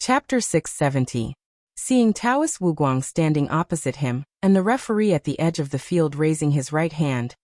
Chapter 670. Seeing Taoist Wuguang standing opposite him, and the referee at the edge of the field raising his right hand,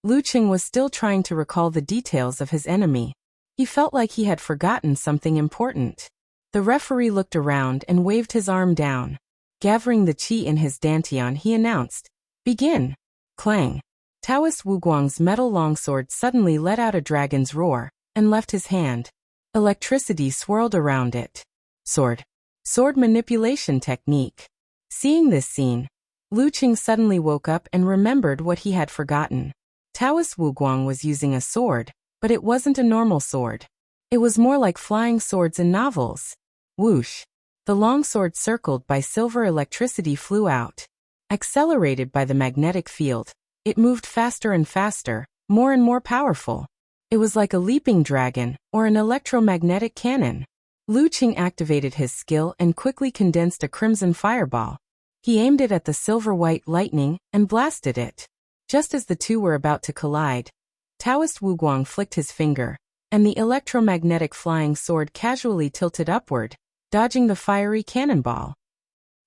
Lu Qing was still trying to recall the details of his enemy. He felt like he had forgotten something important. The referee looked around and waved his arm down. Gathering the qi in his dantian, he announced, "Begin!" Clang! Taoist Wuguang's metal longsword suddenly let out a dragon's roar, and left his hand. Electricity swirled around it. Sword manipulation technique. Seeing this scene, Lu Qing suddenly woke up and remembered what he had forgotten. Taoist Wuguang was using a sword, but it wasn't a normal sword. It was more like flying swords in novels. Whoosh! The longsword circled by silver electricity flew out. Accelerated by the magnetic field, it moved faster and faster, more and more powerful. It was like a leaping dragon, or an electromagnetic cannon. Lu Qing activated his skill and quickly condensed a crimson fireball. He aimed it at the silver-white lightning and blasted it. Just as the two were about to collide, Taoist Wuguang flicked his finger, and the electromagnetic flying sword casually tilted upward, dodging the fiery cannonball.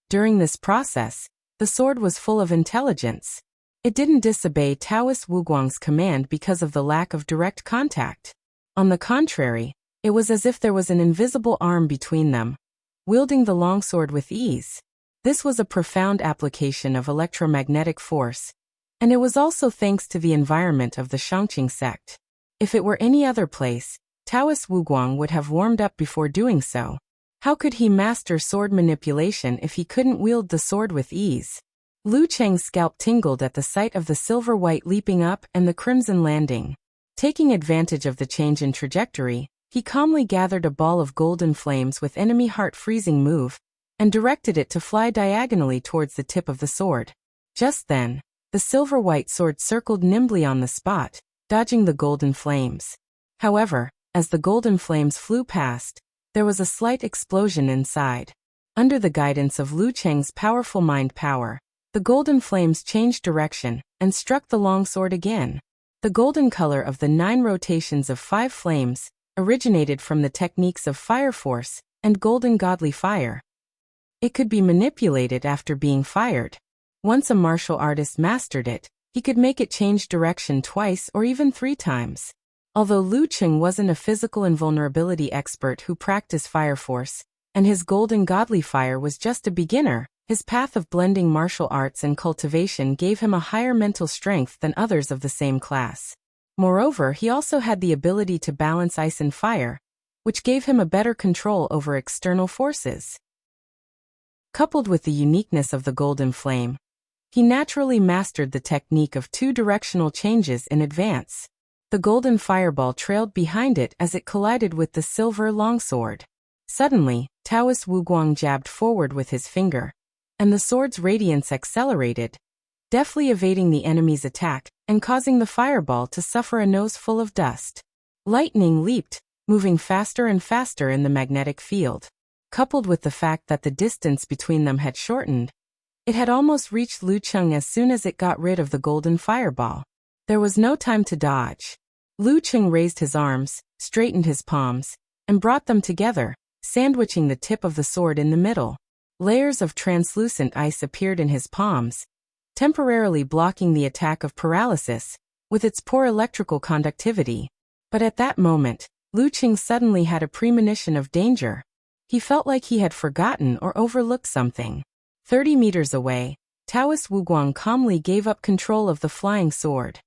During this process, the sword was full of intelligence. It didn't disobey Taoist Wuguang's command because of the lack of direct contact. On the contrary, it was as if there was an invisible arm between them, wielding the longsword with ease. This was a profound application of electromagnetic force, and it was also thanks to the environment of the Shangqing sect. If it were any other place, Taoist Wuguang would have warmed up before doing so. How could he master sword manipulation if he couldn't wield the sword with ease? Lu Cheng's scalp tingled at the sight of the silver-white leaping up and the crimson landing. Taking advantage of the change in trajectory, he calmly gathered a ball of golden flames with enemy heart-freezing move, and directed it to fly diagonally towards the tip of the sword. Just then, the silver-white sword circled nimbly on the spot, dodging the golden flames. However, as the golden flames flew past, there was a slight explosion inside. Under the guidance of Lu Cheng's powerful mind power, the golden flames changed direction and struck the longsword again. The golden color of the 9 rotations of 5 flames originated from the techniques of fire force and golden godly fire. It could be manipulated after being fired. Once a martial artist mastered it, he could make it change direction twice or even 3 times. Although Lu Qing wasn't a physical invulnerability expert who practiced fire force, and his golden godly fire was just a beginner, his path of blending martial arts and cultivation gave him a higher mental strength than others of the same class. Moreover, he also had the ability to balance ice and fire, which gave him a better control over external forces. Coupled with the uniqueness of the golden flame, he naturally mastered the technique of 2-directional changes in advance. The golden fireball trailed behind it as it collided with the silver longsword. Suddenly, Taoist Wuguang jabbed forward with his finger, and the sword's radiance accelerated, deftly evading the enemy's attack and causing the fireball to suffer a nose full of dust. Lightning leaped, moving faster and faster in the magnetic field. Coupled with the fact that the distance between them had shortened, it had almost reached Lu Qing as soon as it got rid of the golden fireball. There was no time to dodge. Lu Qing raised his arms, straightened his palms, and brought them together, sandwiching the tip of the sword in the middle. Layers of translucent ice appeared in his palms, temporarily blocking the attack of paralysis, with its poor electrical conductivity. But at that moment, Lu Qing suddenly had a premonition of danger. He felt like he had forgotten or overlooked something. 30 meters away, Taoist Wuguang calmly gave up control of the flying sword.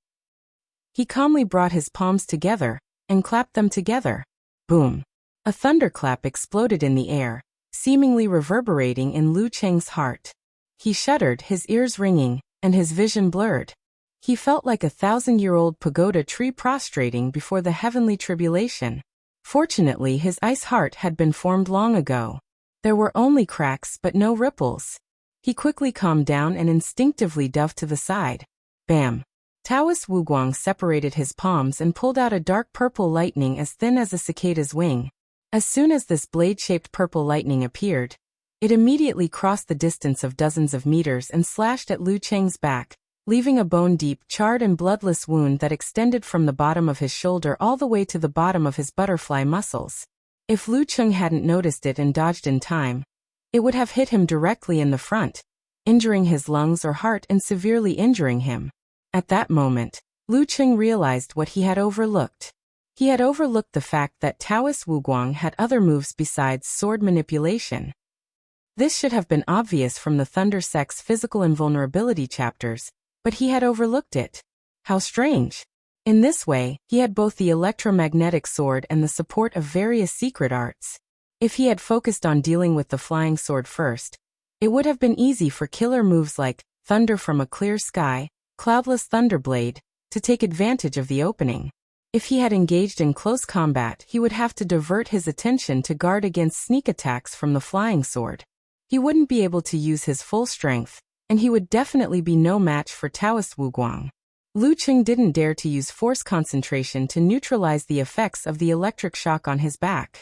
He calmly brought his palms together and clapped them together. Boom! A thunderclap exploded in the air, seemingly reverberating in Lu Cheng's heart. He shuddered, his ears ringing, and his vision blurred. He felt like a 1,000-year-old pagoda tree prostrating before the heavenly tribulation. Fortunately, his ice heart had been formed long ago. There were only cracks but no ripples. He quickly calmed down and instinctively dove to the side. Bam! Taoist Wuguang separated his palms and pulled out a dark purple lightning as thin as a cicada's wing. As soon as this blade-shaped purple lightning appeared, it immediately crossed the distance of dozens of meters and slashed at Lu Cheng's back, leaving a bone-deep, charred and bloodless wound that extended from the bottom of his shoulder all the way to the bottom of his butterfly muscles. If Lu Cheng hadn't noticed it and dodged in time, it would have hit him directly in the front, injuring his lungs or heart and severely injuring him. At that moment, Lu Cheng realized what he had overlooked. He had overlooked the fact that Taoist Wuguang had other moves besides sword manipulation. This should have been obvious from the Thunder Sect's physical invulnerability chapters, but he had overlooked it. How strange. In this way, he had both the electromagnetic sword and the support of various secret arts. If he had focused on dealing with the flying sword first, it would have been easy for killer moves like Thunder from a Clear Sky, Cloudless Thunderblade, to take advantage of the opening. If he had engaged in close combat, he would have to divert his attention to guard against sneak attacks from the flying sword. He wouldn't be able to use his full strength, and he would definitely be no match for Taoist Wuguang. Lu Cheng didn't dare to use force concentration to neutralize the effects of the electric shock on his back.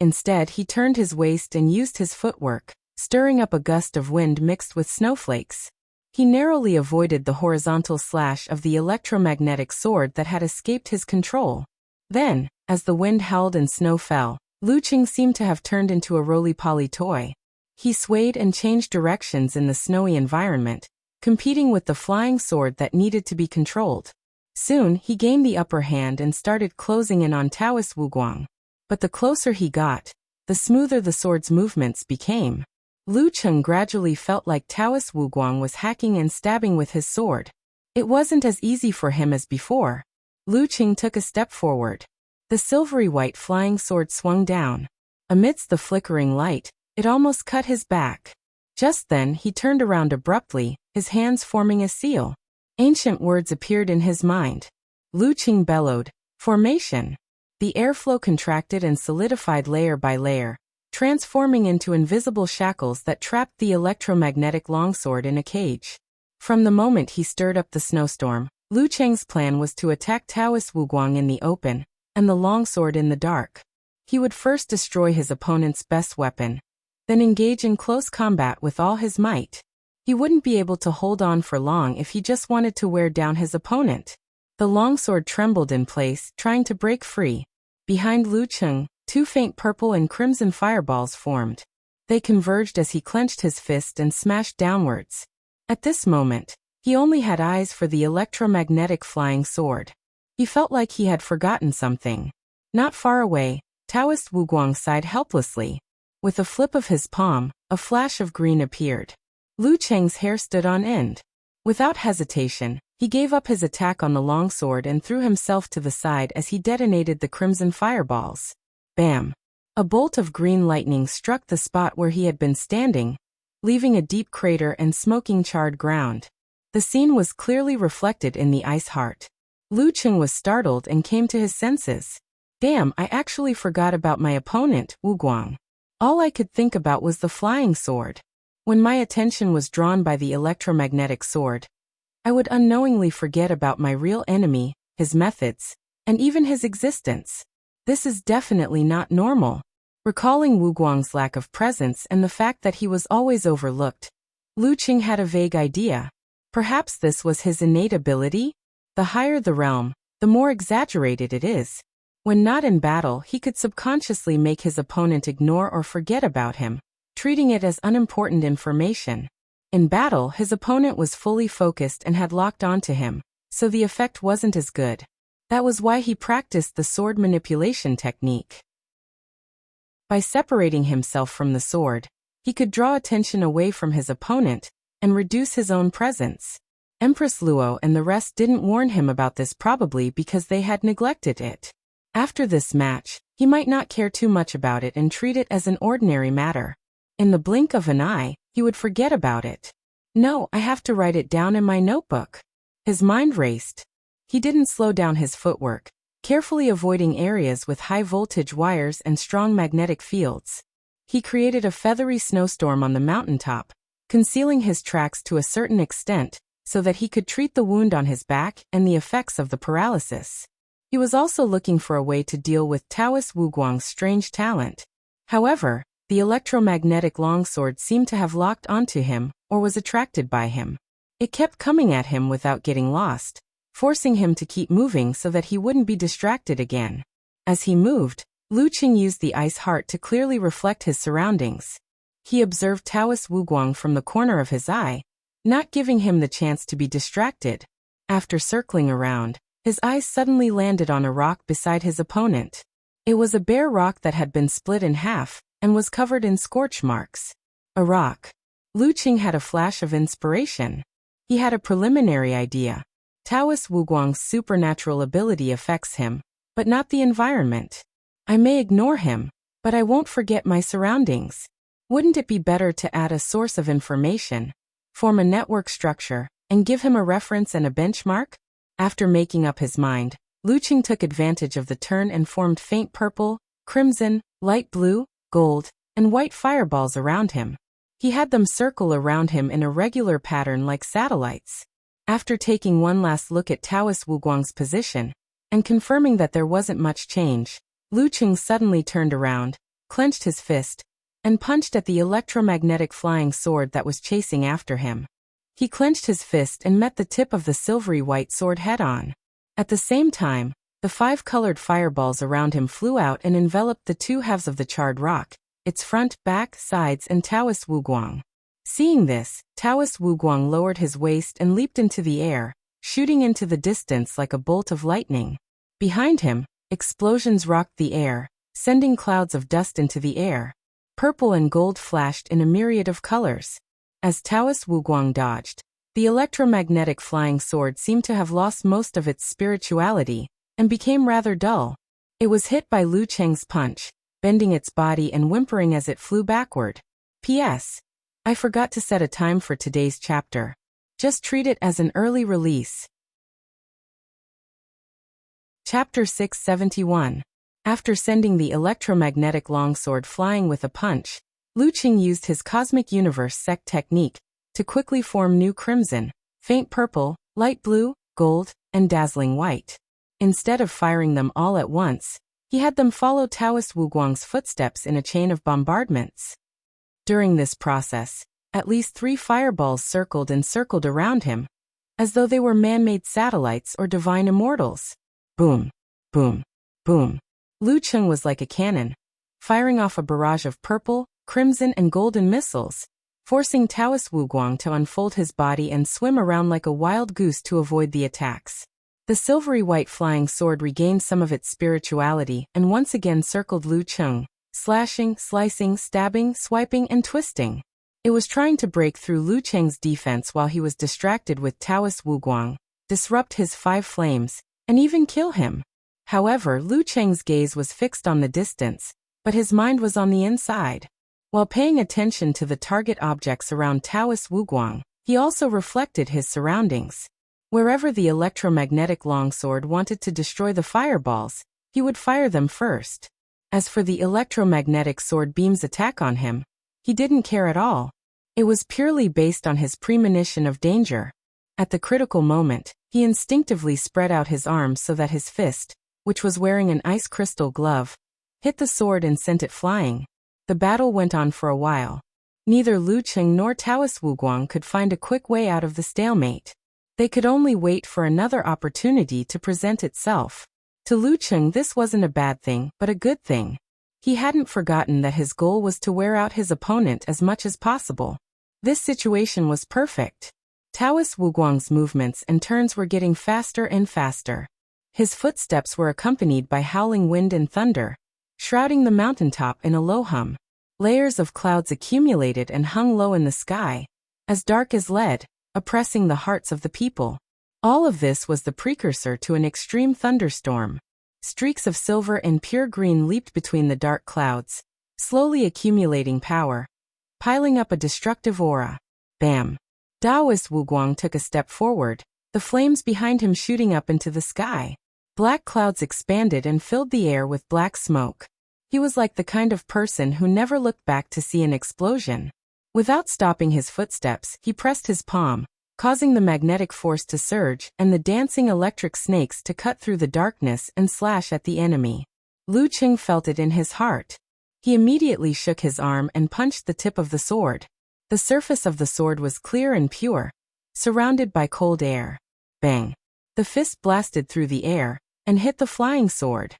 Instead, he turned his waist and used his footwork, stirring up a gust of wind mixed with snowflakes. He narrowly avoided the horizontal slash of the electromagnetic sword that had escaped his control. Then, as the wind howled and snow fell, Lu Cheng seemed to have turned into a roly-poly toy. He swayed and changed directions in the snowy environment, competing with the flying sword that needed to be controlled. Soon, he gained the upper hand and started closing in on Taoist Wuguang. But the closer he got, the smoother the sword's movements became. Lu Cheng gradually felt like Taoist Wuguang was hacking and stabbing with his sword. It wasn't as easy for him as before. Lu Cheng took a step forward. The silvery white flying sword swung down. Amidst the flickering light, it almost cut his back. Just then he turned around abruptly, his hands forming a seal. Ancient words appeared in his mind. Lu Cheng bellowed, "Formation." The airflow contracted and solidified layer by layer, transforming into invisible shackles that trapped the electromagnetic longsword in a cage. From the moment he stirred up the snowstorm, Lu Cheng's plan was to attack Taoist Wuguang in the open, and the longsword in the dark. He would first destroy his opponent's best weapon, then engage in close combat with all his might. He wouldn't be able to hold on for long if he just wanted to wear down his opponent. The longsword trembled in place, trying to break free. Behind Lu Cheng, two faint purple and crimson fireballs formed. They converged as he clenched his fist and smashed downwards. At this moment, he only had eyes for the electromagnetic flying sword. He felt like he had forgotten something. Not far away, Taoist Wuguang sighed helplessly. With a flip of his palm, a flash of green appeared. Lu Cheng's hair stood on end. Without hesitation, he gave up his attack on the longsword and threw himself to the side as he detonated the crimson fireballs. Bam! A bolt of green lightning struck the spot where he had been standing, leaving a deep crater and smoking charred ground. The scene was clearly reflected in the ice heart. Lu Cheng was startled and came to his senses. Damn, I actually forgot about my opponent, Wuguang. All I could think about was the flying sword. When my attention was drawn by the electromagnetic sword, I would unknowingly forget about my real enemy, his methods, and even his existence. This is definitely not normal. Recalling Wuguang's lack of presence and the fact that he was always overlooked, Lu Cheng had a vague idea. Perhaps this was his innate ability? The higher the realm, the more exaggerated it is. When not in battle, he could subconsciously make his opponent ignore or forget about him, treating it as unimportant information. In battle, his opponent was fully focused and had locked onto him, so the effect wasn't as good. That was why he practiced the sword manipulation technique. By separating himself from the sword, he could draw attention away from his opponent and reduce his own presence. Empress Luo and the rest didn't warn him about this, probably because they had neglected it. After this match, he might not care too much about it and treat it as an ordinary matter. In the blink of an eye, he would forget about it. No, I have to write it down in my notebook. His mind raced. He didn't slow down his footwork, carefully avoiding areas with high-voltage wires and strong magnetic fields. He created a feathery snowstorm on the mountaintop, concealing his tracks to a certain extent, so that he could treat the wound on his back and the effects of the paralysis. He was also looking for a way to deal with Taoist Wuguang's strange talent. However, the electromagnetic longsword seemed to have locked onto him, or was attracted by him. It kept coming at him without getting lost, forcing him to keep moving so that he wouldn't be distracted again. As he moved, Lu Qing used the ice heart to clearly reflect his surroundings. He observed Taoist Wuguang from the corner of his eye, not giving him the chance to be distracted. After circling around, his eyes suddenly landed on a rock beside his opponent. It was a bare rock that had been split in half and was covered in scorch marks. A rock. Lu Qing had a flash of inspiration. He had a preliminary idea. Taoist Wuguang's supernatural ability affects him, but not the environment. I may ignore him, but I won't forget my surroundings. Wouldn't it be better to add a source of information, form a network structure, and give him a reference and a benchmark? After making up his mind, Lu Qing took advantage of the turn and formed faint purple, crimson, light blue, gold, and white fireballs around him. He had them circle around him in a regular pattern like satellites. After taking one last look at Taoist Wuguang's position, and confirming that there wasn't much change, Lu Qing suddenly turned around, clenched his fist, and punched at the electromagnetic flying sword that was chasing after him. He clenched his fist and met the tip of the silvery white sword head-on. At the same time, the 5 colored fireballs around him flew out and enveloped the 2 halves of the charred rock, its front, back, sides, and Taoist Wuguang. Seeing this, Taoist Wuguang lowered his waist and leaped into the air, shooting into the distance like a bolt of lightning. Behind him, explosions rocked the air, sending clouds of dust into the air. Purple and gold flashed in a myriad of colors. As Taoist Wuguang dodged, the electromagnetic flying sword seemed to have lost most of its spirituality and became rather dull. It was hit by Lu Qing's punch, bending its body and whimpering as it flew backward. P.S. I forgot to set a time for today's chapter. Just treat it as an early release. Chapter 671. After sending the electromagnetic longsword flying with a punch, Lu Qing used his cosmic universe sect technique to quickly form new crimson, faint purple, light blue, gold, and dazzling white. Instead of firing them all at once, he had them follow Taoist Wuguang's footsteps in a chain of bombardments. During this process, at least 3 fireballs circled and circled around him, as though they were man-made satellites or divine immortals. Boom, boom, boom. Lu Qing was like a cannon, firing off a barrage of purple, crimson, and golden missiles, forcing Taoist Wuguang to unfold his body and swim around like a wild goose to avoid the attacks. The silvery white flying sword regained some of its spirituality and once again circled Lu Qing, slashing, slicing, stabbing, swiping, and twisting. It was trying to break through Lu Qing's defense while he was distracted with Taoist Wuguang, disrupt his 5 flames, and even kill him. However, Lu Qing's gaze was fixed on the distance, but his mind was on the inside. While paying attention to the target objects around Taoist Wuguang, he also reflected his surroundings. Wherever the electromagnetic longsword wanted to destroy the fireballs, he would fire them first. As for the electromagnetic sword beam's attack on him, he didn't care at all. It was purely based on his premonition of danger. At the critical moment, he instinctively spread out his arms so that his fist, which was wearing an ice crystal glove, hit the sword and sent it flying. The battle went on for a while. Neither Lu Qing nor Taoist Wuguang could find a quick way out of the stalemate. They could only wait for another opportunity to present itself. To Lu Qing this wasn't a bad thing, but a good thing. He hadn't forgotten that his goal was to wear out his opponent as much as possible. This situation was perfect. Taoist Wuguang's movements and turns were getting faster and faster. His footsteps were accompanied by howling wind and thunder, shrouding the mountaintop in a low hum. Layers of clouds accumulated and hung low in the sky, as dark as lead, oppressing the hearts of the people. All of this was the precursor to an extreme thunderstorm. Streaks of silver and pure green leaped between the dark clouds, slowly accumulating power, piling up a destructive aura. Bam! Taoist Wuguang took a step forward, the flames behind him shooting up into the sky. Black clouds expanded and filled the air with black smoke. He was like the kind of person who never looked back to see an explosion. Without stopping his footsteps, he pressed his palm, causing the magnetic force to surge and the dancing electric snakes to cut through the darkness and slash at the enemy. Lu Qing felt it in his heart. He immediately shook his arm and punched the tip of the sword. The surface of the sword was clear and pure, surrounded by cold air. Bang! The fist blasted through the air and hit the flying sword.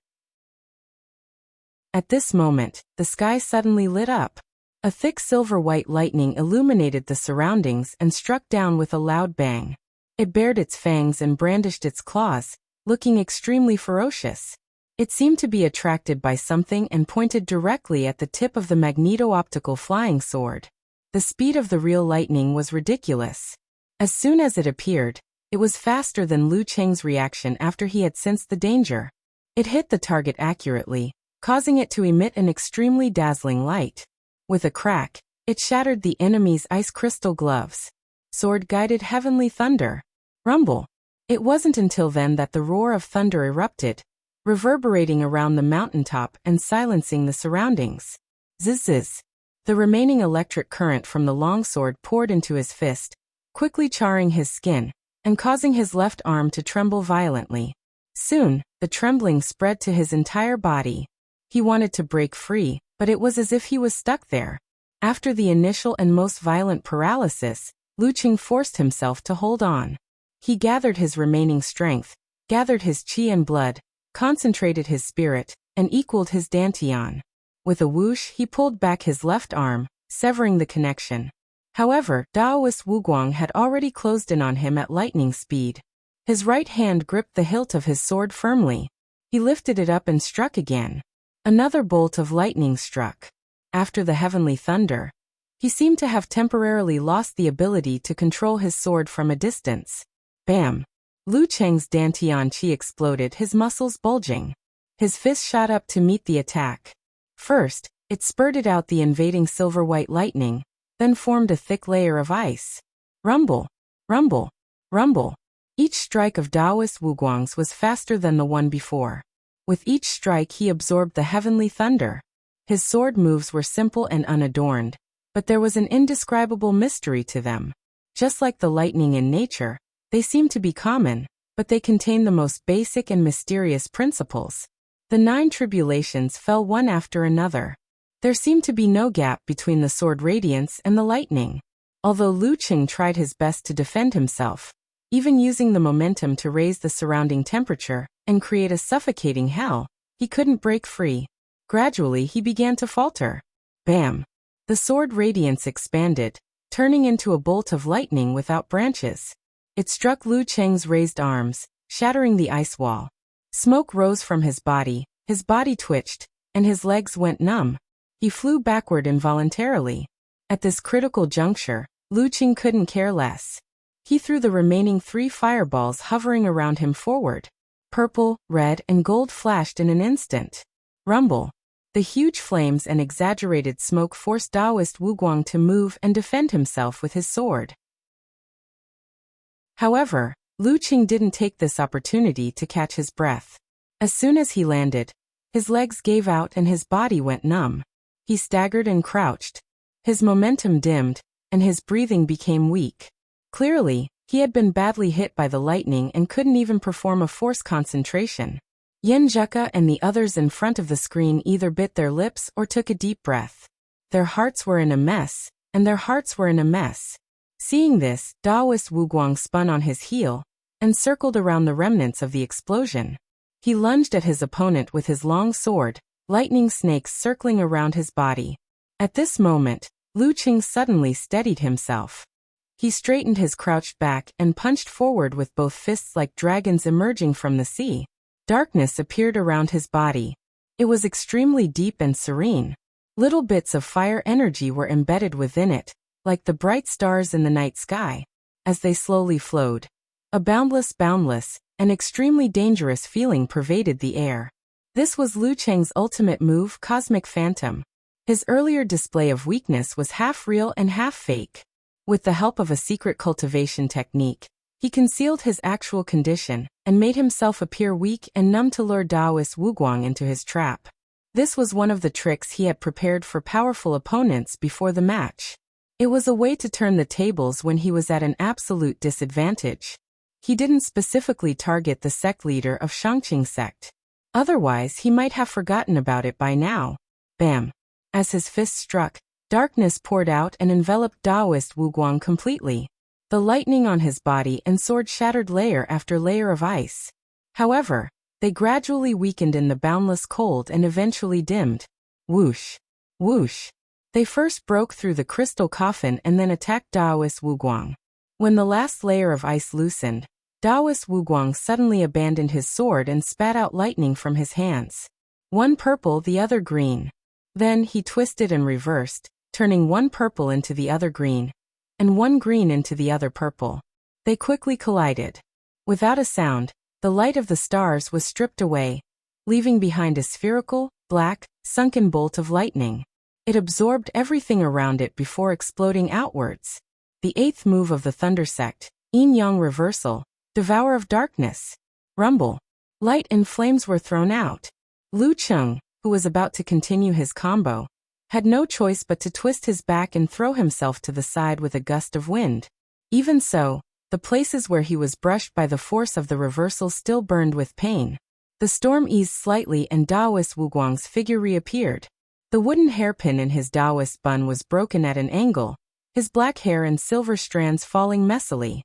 At this moment, the sky suddenly lit up. A thick silver-white lightning illuminated the surroundings and struck down with a loud bang. It bared its fangs and brandished its claws, looking extremely ferocious. It seemed to be attracted by something and pointed directly at the tip of the magneto-optical flying sword. The speed of the real lightning was ridiculous. As soon as it appeared, it was faster than Lu Cheng's reaction after he had sensed the danger. It hit the target accurately, causing it to emit an extremely dazzling light. With a crack, it shattered the enemy's ice crystal gloves. Sword-guided heavenly thunder. Rumble. It wasn't until then that the roar of thunder erupted, reverberating around the mountaintop and silencing the surroundings. Zzz. The remaining electric current from the longsword poured into his fist, quickly charring his skin, and causing his left arm to tremble violently. Soon, the trembling spread to his entire body. He wanted to break free, but it was as if he was stuck there. After the initial and most violent paralysis, Lu Cheng forced himself to hold on. He gathered his remaining strength, gathered his qi and blood, concentrated his spirit, and equaled his dantian. With a whoosh, he pulled back his left arm, severing the connection. However, Daoist Wuguang had already closed in on him at lightning speed. His right hand gripped the hilt of his sword firmly. He lifted it up and struck again. Another bolt of lightning struck. After the heavenly thunder, he seemed to have temporarily lost the ability to control his sword from a distance. Bam! Lu Cheng's dantian qi exploded, his muscles bulging. His fist shot up to meet the attack. First, it spurted out the invading silver-white lightning, then formed a thick layer of ice. Rumble! Rumble! Rumble! Each strike of Daoist Wuguang's was faster than the one before. With each strike he absorbed the heavenly thunder. His sword moves were simple and unadorned, but there was an indescribable mystery to them. Just like the lightning in nature, they seemed to be common, but they contained the most basic and mysterious principles. The 9 tribulations fell one after another. There seemed to be no gap between the sword radiance and the lightning. Although Lu Cheng tried his best to defend himself, even using the momentum to raise the surrounding temperature and create a suffocating hell, he couldn't break free. Gradually he began to falter. Bam! The sword radiance expanded, turning into a bolt of lightning without branches. It struck Lu Cheng's raised arms, shattering the ice wall. Smoke rose from his body twitched, and his legs went numb. He flew backward involuntarily. At this critical juncture, Lu Cheng couldn't care less. He threw the remaining 3 fireballs hovering around him forward. Purple, red, and gold flashed in an instant. Rumble! The huge flames and exaggerated smoke forced Daoist Wuguang to move and defend himself with his sword. However, Lu Cheng didn't take this opportunity to catch his breath. As soon as he landed, his legs gave out and his body went numb. He staggered and crouched. His momentum dimmed, and his breathing became weak. Clearly, he had been badly hit by the lightning and couldn't even perform a force concentration. Yen Zheka and the others in front of the screen either bit their lips or took a deep breath. Their hearts were in a mess, and their hearts were in a mess. Seeing this, Daoist Wuguang spun on his heel and circled around the remnants of the explosion. He lunged at his opponent with his long sword, lightning snakes circling around his body. At this moment, Lu Cheng suddenly steadied himself. He straightened his crouched back and punched forward with both fists like dragons emerging from the sea. Darkness appeared around his body. It was extremely deep and serene. Little bits of fire energy were embedded within it, like the bright stars in the night sky. As they slowly flowed, a boundless, and extremely dangerous feeling pervaded the air. This was Lu Cheng's ultimate move, Cosmic Phantom. His earlier display of weakness was half real and half fake. With the help of a secret cultivation technique, he concealed his actual condition and made himself appear weak and numb to lure Daoist Wuguang into his trap. This was one of the tricks he had prepared for powerful opponents before the match. It was a way to turn the tables when he was at an absolute disadvantage. He didn't specifically target the sect leader of Shangqing sect. Otherwise, he might have forgotten about it by now. Bam! As his fist struck, darkness poured out and enveloped Daoist Wuguang completely. The lightning on his body and sword shattered layer after layer of ice. However, they They gradually weakened in the boundless cold and eventually dimmed. Whoosh! Whoosh! They first broke through the crystal coffin and then attacked Daoist Wuguang. When the last layer of ice loosened, Daoist Wuguang suddenly abandoned his sword and spat out lightning from his hands. One purple, the other green. Then he twisted and reversed, turning one purple into the other green, and one green into the other purple. They quickly collided. Without a sound, the light of the stars was stripped away, leaving behind a spherical, black, sunken bolt of lightning. It absorbed everything around it before exploding outwards. The eighth move of the Thunder Sect, Yin-Yang Reversal, Devourer of Darkness. Rumble. Light and flames were thrown out. Lu Cheng, who was about to continue his combo, had no choice but to twist his back and throw himself to the side with a gust of wind. Even so, the places where he was brushed by the force of the reversal still burned with pain. The storm eased slightly and Daoist Wuguang's figure reappeared. The wooden hairpin in his Daoist bun was broken at an angle, his black hair and silver strands falling messily.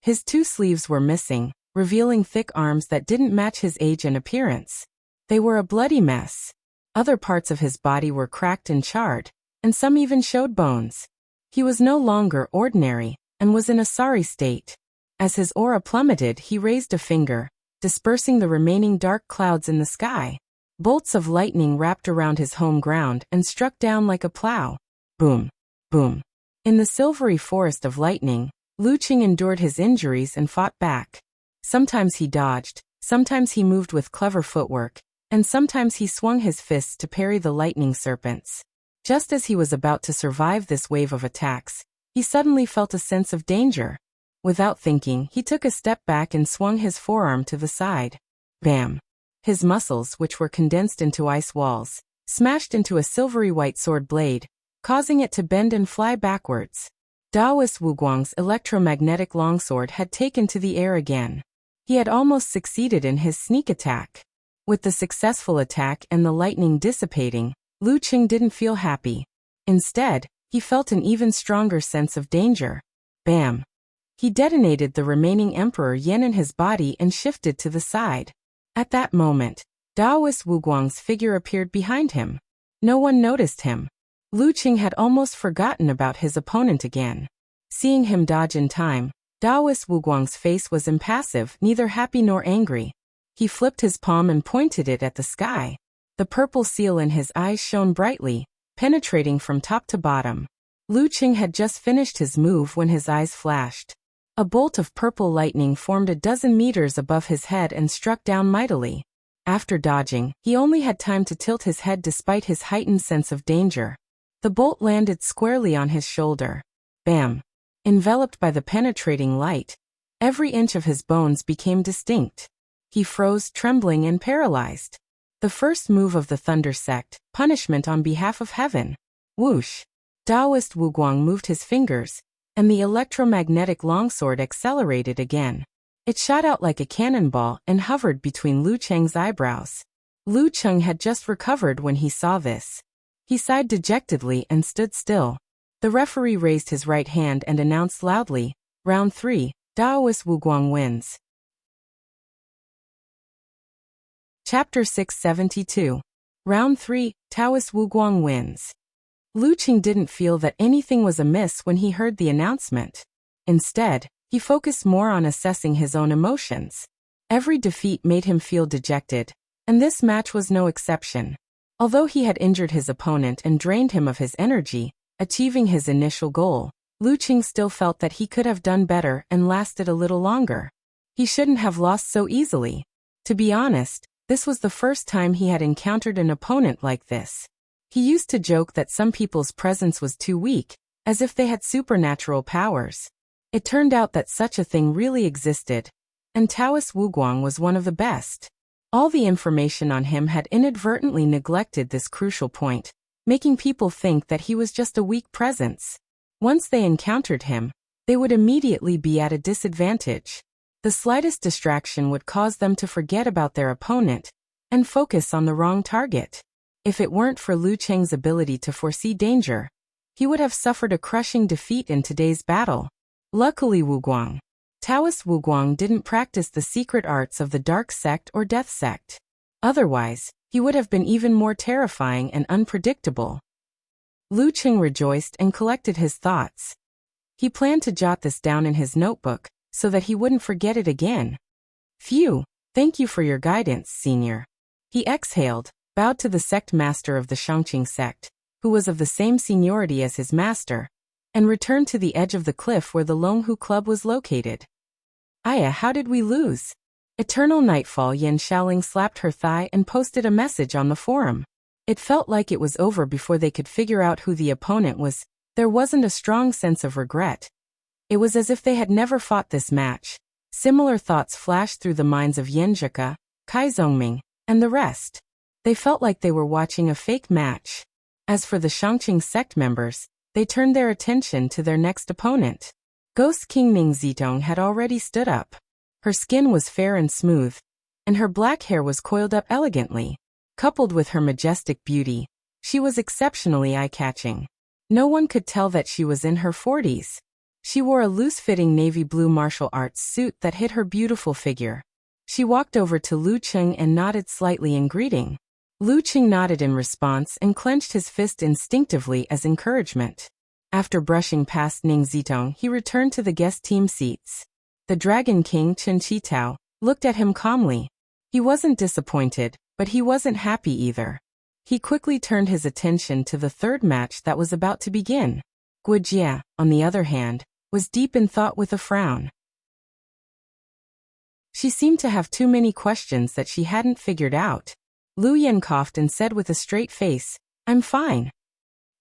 His two sleeves were missing, revealing thick arms that didn't match his age and appearance. They were a bloody mess. Other parts of his body were cracked and charred, and some even showed bones. He was no longer ordinary, and was in a sorry state. As his aura plummeted, he raised a finger, dispersing the remaining dark clouds in the sky. Bolts of lightning wrapped around his home ground and struck down like a plow. Boom! Boom! In the silvery forest of lightning, Lu Qing endured his injuries and fought back. Sometimes he dodged, sometimes he moved with clever footwork, and sometimes he swung his fists to parry the lightning serpents. Just as he was about to survive this wave of attacks, he suddenly felt a sense of danger. Without thinking, he took a step back and swung his forearm to the side. Bam! His muscles, which were condensed into ice walls, smashed into a silvery white sword blade, causing it to bend and fly backwards. Daoist Wuguang's electromagnetic longsword had taken to the air again. He had almost succeeded in his sneak attack. With the successful attack and the lightning dissipating, Lu Qing didn't feel happy. Instead, he felt an even stronger sense of danger. Bam! He detonated the remaining Emperor Yen in his body and shifted to the side. At that moment, Daoist Wuguang's figure appeared behind him. No one noticed him. Lu Qing had almost forgotten about his opponent again. Seeing him dodge in time, Daoist Wuguang's face was impassive, neither happy nor angry. He flipped his palm and pointed it at the sky. The purple seal in his eyes shone brightly, penetrating from top to bottom. Lu Qing had just finished his move when his eyes flashed. A bolt of purple lightning formed a dozen meters above his head and struck down mightily. After dodging, he only had time to tilt his head despite his heightened sense of danger. The bolt landed squarely on his shoulder. Bam! Enveloped by the penetrating light, every inch of his bones became distinct. He froze, trembling and paralyzed. The first move of the Thunder Sect, punishment on behalf of heaven. Whoosh! Daoist Wuguang moved his fingers, and the electromagnetic longsword accelerated again. It shot out like a cannonball and hovered between Lu Cheng's eyebrows. Lu Cheng had just recovered when he saw this. He sighed dejectedly and stood still. The referee raised his right hand and announced loudly, "Round 3, Daoist Wuguang wins." Chapter 672. Round 3, Daoist Wuguang wins. Lu Qing didn't feel that anything was amiss when he heard the announcement. Instead, he focused more on assessing his own emotions. Every defeat made him feel dejected, and this match was no exception. Although he had injured his opponent and drained him of his energy, achieving his initial goal, Lu Qing still felt that he could have done better and lasted a little longer. He shouldn't have lost so easily. To be honest, this was the first time he had encountered an opponent like this. He used to joke that some people's presence was too weak, as if they had supernatural powers. It turned out that such a thing really existed, and Daoist Wuguang was one of the best. All the information on him had inadvertently neglected this crucial point, making people think that he was just a weak presence. Once they encountered him, they would immediately be at a disadvantage. The slightest distraction would cause them to forget about their opponent and focus on the wrong target. If it weren't for Lu Cheng's ability to foresee danger, he would have suffered a crushing defeat in today's battle. Luckily Wuguang Taoist Wuguang didn't practice the secret arts of the dark sect or death sect. Otherwise, he would have been even more terrifying and unpredictable. Lu Qing rejoiced and collected his thoughts. He planned to jot this down in his notebook, so that he wouldn't forget it again. Phew, thank you for your guidance, senior. He exhaled, bowed to the sect master of the Shangqing sect, who was of the same seniority as his master, and returned to the edge of the cliff where the Longhu Club was located. Aya, how did we lose? Eternal Nightfall. Yan Shaoling slapped her thigh and posted a message on the forum. It felt like it was over before they could figure out who the opponent was. There wasn't a strong sense of regret. It was as if they had never fought this match. Similar thoughts flashed through the minds of Yan Zhika, Kai Zhongming, and the rest. They felt like they were watching a fake match. As for the Shangqing sect members, they turned their attention to their next opponent. Ghost King Ning Zitong had already stood up. Her skin was fair and smooth, and her black hair was coiled up elegantly. Coupled with her majestic beauty, she was exceptionally eye-catching. No one could tell that she was in her 40s. She wore a loose-fitting navy blue martial arts suit that hid her beautiful figure. She walked over to Lu Qing and nodded slightly in greeting. Lu Qing nodded in response and clenched his fist instinctively as encouragement. After brushing past Ning Zitong, he returned to the guest team seats. The Dragon King Chen Qitao looked at him calmly. He wasn't disappointed, but he wasn't happy either. He quickly turned his attention to the third match that was about to begin. Guojia, on the other hand, was deep in thought with a frown. She seemed to have too many questions that she hadn't figured out. Lu Yan coughed and said with a straight face, "I'm fine."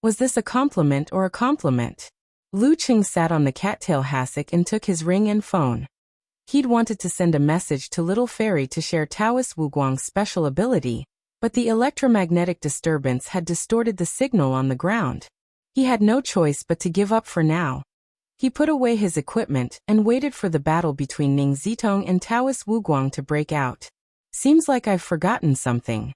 Was this a compliment or a compliment? Lu Qing sat on the cattail hassock and took his ring and phone. He'd wanted to send a message to Little Fairy to share Taoist Wuguang's special ability, but the electromagnetic disturbance had distorted the signal on the ground. He had no choice but to give up for now. He put away his equipment and waited for the battle between Ning Zitong and Taoist Wuguang to break out. Seems like I've forgotten something.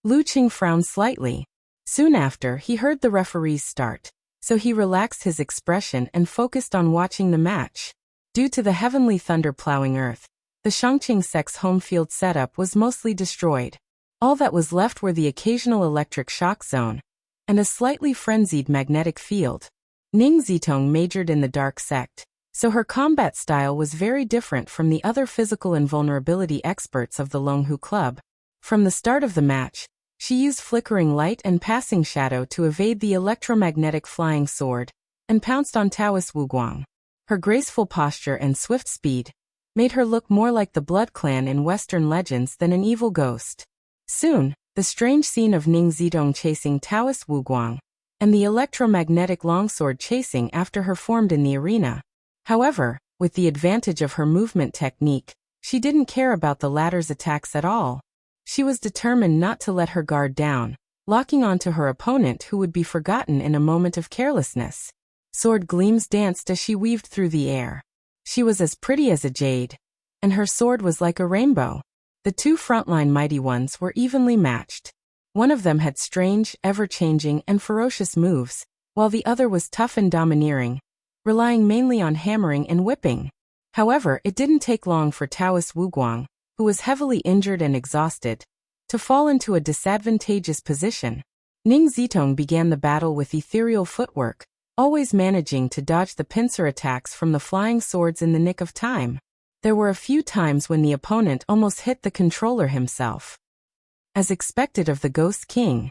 Lu Qing frowned slightly. Soon after, he heard the referees start, so he relaxed his expression and focused on watching the match. Due to the heavenly thunder plowing earth, the Shangqing sect's home field setup was mostly destroyed. All that was left were the occasional electric shock zone and a slightly frenzied magnetic field. Ning Zitong majored in the dark sect, so her combat style was very different from the other physical invulnerability experts of the Longhu Club. From the start of the match, she used flickering light and passing shadow to evade the electromagnetic flying sword, and pounced on Taoist Wuguang. Her graceful posture and swift speed made her look more like the Blood Clan in Western legends than an evil ghost. Soon, the strange scene of Ning Zitong chasing Taoist Wuguang and the electromagnetic longsword chasing after her formed in the arena. However, with the advantage of her movement technique, she didn't care about the latter's attacks at all. She was determined not to let her guard down, locking onto her opponent who would be forgotten in a moment of carelessness. Sword gleams danced as she weaved through the air. She was as pretty as a jade, and her sword was like a rainbow. The two frontline mighty ones were evenly matched. One of them had strange, ever-changing, and ferocious moves, while the other was tough and domineering, relying mainly on hammering and whipping. However, it didn't take long for Taoist Wuguang, who was heavily injured and exhausted, to fall into a disadvantageous position. Ning Zitong began the battle with ethereal footwork, always managing to dodge the pincer attacks from the flying swords in the nick of time. There were a few times when the opponent almost hit the controller himself. As expected of the Ghost King,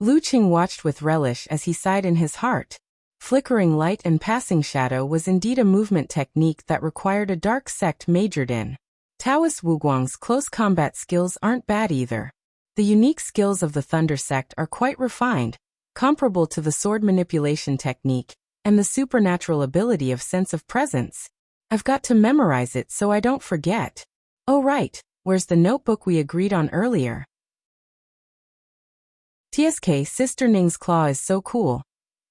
Lu Qing watched with relish as he sighed in his heart. Flickering light and passing shadow was indeed a movement technique that required a dark sect majored in. Taoist Wuguang's close combat skills aren't bad either. The unique skills of the Thunder sect are quite refined, comparable to the sword manipulation technique and the supernatural ability of sense of presence. I've got to memorize it so I don't forget. Oh right, where's the notebook we agreed on earlier? TSK, Sister Ning's claw is so cool.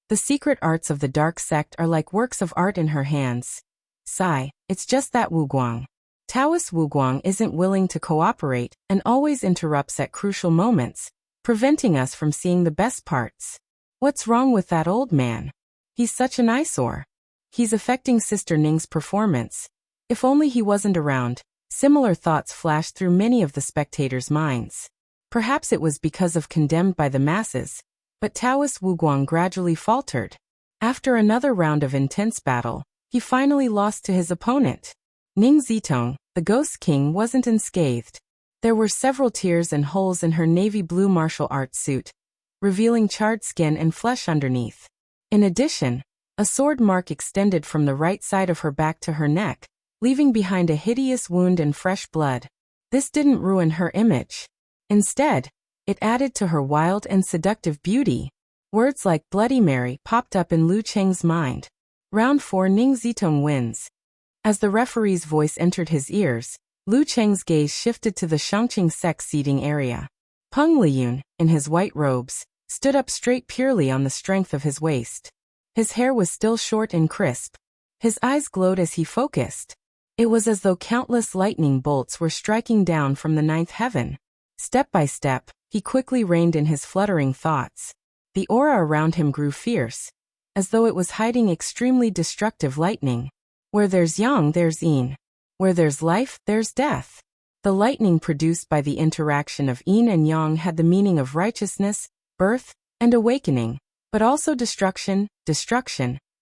The secret arts of the dark sect are like works of art in her hands. Sigh, it's just that Wuguang. Taoist Wuguang isn't willing to cooperate and always interrupts at crucial moments, preventing us from seeing the best parts. What's wrong with that old man? He's such an eyesore. He's affecting Sister Ning's performance. If only he wasn't around. Similar thoughts flashed through many of the spectators' minds. Perhaps it was because of condemned by the masses, but Taoist Wuguang gradually faltered. After another round of intense battle, he finally lost to his opponent. Ning Zitong, the Ghost King, wasn't unscathed. There were several tears and holes in her navy blue martial arts suit, revealing charred skin and flesh underneath. In addition, a sword mark extended from the right side of her back to her neck, leaving behind a hideous wound and fresh blood. This didn't ruin her image. Instead, it added to her wild and seductive beauty. Words like Bloody Mary popped up in Lu Cheng's mind. Round 4, Ning Zitong wins. As the referee's voice entered his ears, Lu Cheng's gaze shifted to the Shangqing sect seating area. Peng Liyun, in his white robes, stood up straight purely on the strength of his waist. His hair was still short and crisp. His eyes glowed as he focused. It was as though countless lightning bolts were striking down from the ninth heaven. Step by step, he quickly reined in his fluttering thoughts. The aura around him grew fierce, as though it was hiding extremely destructive lightning. Where there's yang, there's yin. Where there's life, there's death. The lightning produced by the interaction of yin and yang had the meaning of righteousness, birth, and awakening, but also destruction,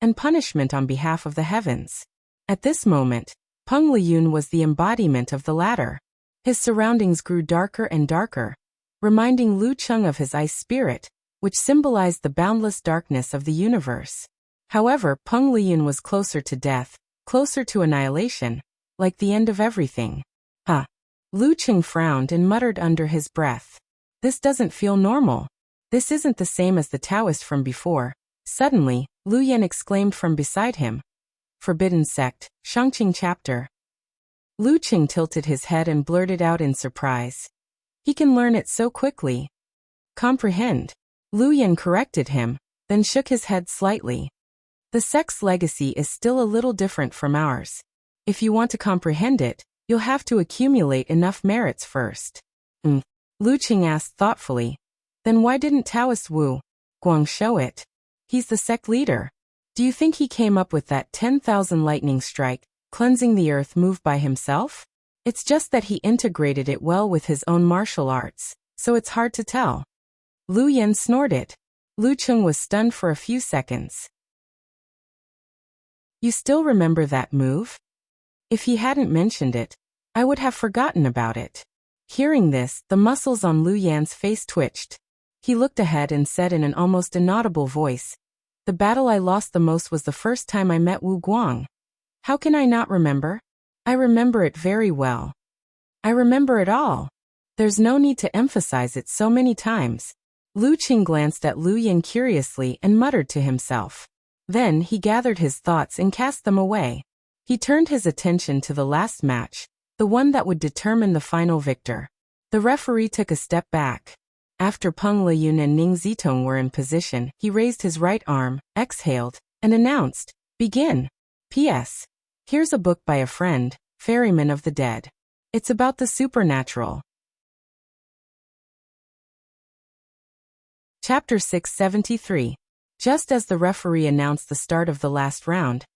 and punishment on behalf of the heavens. At this moment, Peng Liyun was the embodiment of the latter. His surroundings grew darker and darker, reminding Lu Cheng of his ice spirit, which symbolized the boundless darkness of the universe. However, Peng Liyun was closer to death, closer to annihilation, like the end of everything. Huh. Lu Cheng frowned and muttered under his breath. This doesn't feel normal. This isn't the same as the Taoist from before. Suddenly, Lu Yan exclaimed from beside him. Forbidden Sect, Shangqing Chapter. Lu Cheng tilted his head and blurted out in surprise. He can learn it so quickly. Comprehend. Lu Yan corrected him, then shook his head slightly. The sect's legacy is still a little different from ours. If you want to comprehend it, you'll have to accumulate enough merits first. Lu Cheng asked thoughtfully. Then why didn't Taoist Wu Guang show it? He's the sect leader. Do you think he came up with that 10,000 lightning strike, cleansing the earth move by himself? It's just that he integrated it well with his own martial arts, so it's hard to tell. Lu Yan snorted. Lu Cheng was stunned for a few seconds. You still remember that move? If he hadn't mentioned it, I would have forgotten about it. Hearing this, the muscles on Lu Yan's face twitched. He looked ahead and said in an almost inaudible voice, The battle I lost the most was the first time I met Wu Guang. How can I not remember? I remember it very well. I remember it all. There's no need to emphasize it so many times. Lu Cheng glanced at Lu Yan curiously and muttered to himself. Then he gathered his thoughts and cast them away. He turned his attention to the last match, the one that would determine the final victor. The referee took a step back. After Peng Liyun and Ning Zitong were in position, he raised his right arm, exhaled, and announced, Begin. P.S. Here's a book by a friend, Ferryman of the Dead. It's about the supernatural. Chapter 673. Just as the referee announced the start of the last round,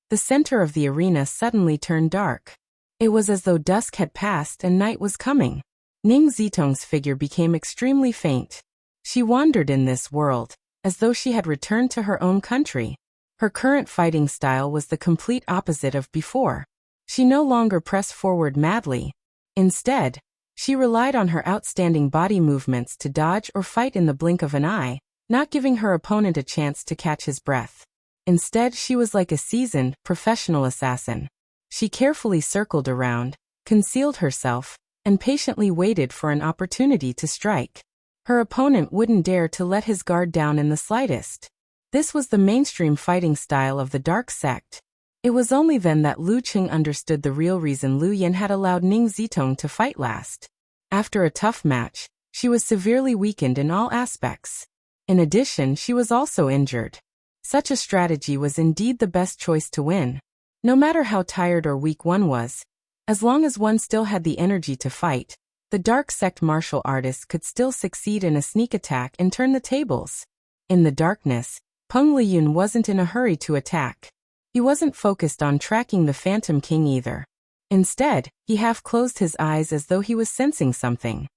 the center of the arena suddenly turned dark. It was as though dusk had passed and night was coming. Ning Zitong's figure became extremely faint. She wandered in this world, as though she had returned to her own country. Her current fighting style was the complete opposite of before. She no longer pressed forward madly. Instead, she relied on her outstanding body movements to dodge or fight in the blink of an eye, not giving her opponent a chance to catch his breath. Instead, she was like a seasoned, professional assassin. She carefully circled around, concealed herself, and patiently waited for an opportunity to strike. Her opponent wouldn't dare to let his guard down in the slightest. This was the mainstream fighting style of the Dark Sect. It was only then that Lu Cheng understood the real reason Lu Yan had allowed Ning Zitong to fight last. After a tough match, she was severely weakened in all aspects. In addition, she was also injured. Such a strategy was indeed the best choice to win. No matter how tired or weak one was, as long as one still had the energy to fight, the Dark Sect martial artists could still succeed in a sneak attack and turn the tables. In the darkness, Peng Liyun wasn't in a hurry to attack. He wasn't focused on tracking the Phantom King either. Instead, he half closed his eyes as though he was sensing something.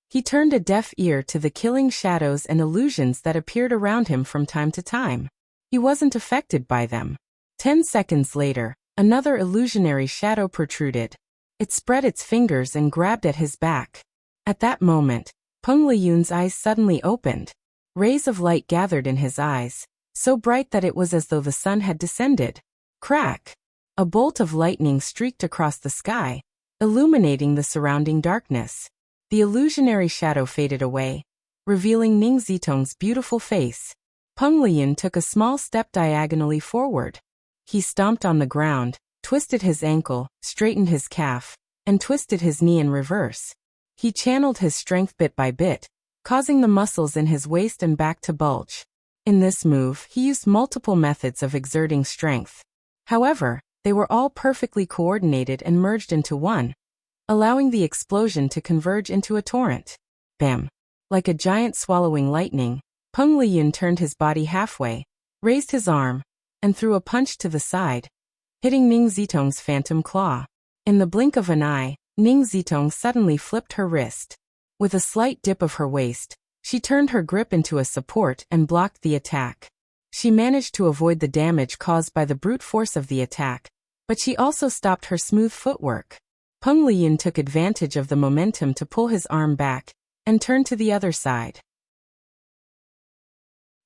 He turned a deaf ear to the killing shadows and illusions that appeared around him from time to time. He wasn't affected by them. 10 seconds later, another illusionary shadow protruded. It spread its fingers and grabbed at his back. At that moment, Peng Liyun's eyes suddenly opened. Rays of light gathered in his eyes, so bright that it was as though the sun had descended. Crack! A bolt of lightning streaked across the sky, illuminating the surrounding darkness. The illusionary shadow faded away, revealing Ning Zitong's beautiful face. Peng Liyun took a small step diagonally forward. He stomped on the ground, twisted his ankle, straightened his calf, and twisted his knee in reverse. He channeled his strength bit by bit, causing the muscles in his waist and back to bulge. In this move, he used multiple methods of exerting strength. However, they were all perfectly coordinated and merged into one, allowing the explosion to converge into a torrent. Bam! Like a giant swallowing lightning, Peng Liyun turned his body halfway, raised his arm, and threw a punch to the side, hitting Ning Zitong's phantom claw. In the blink of an eye, Ning Zitong suddenly flipped her wrist. With a slight dip of her waist, she turned her grip into a support and blocked the attack. She managed to avoid the damage caused by the brute force of the attack, but she also stopped her smooth footwork. Peng Liyun took advantage of the momentum to pull his arm back and turn to the other side.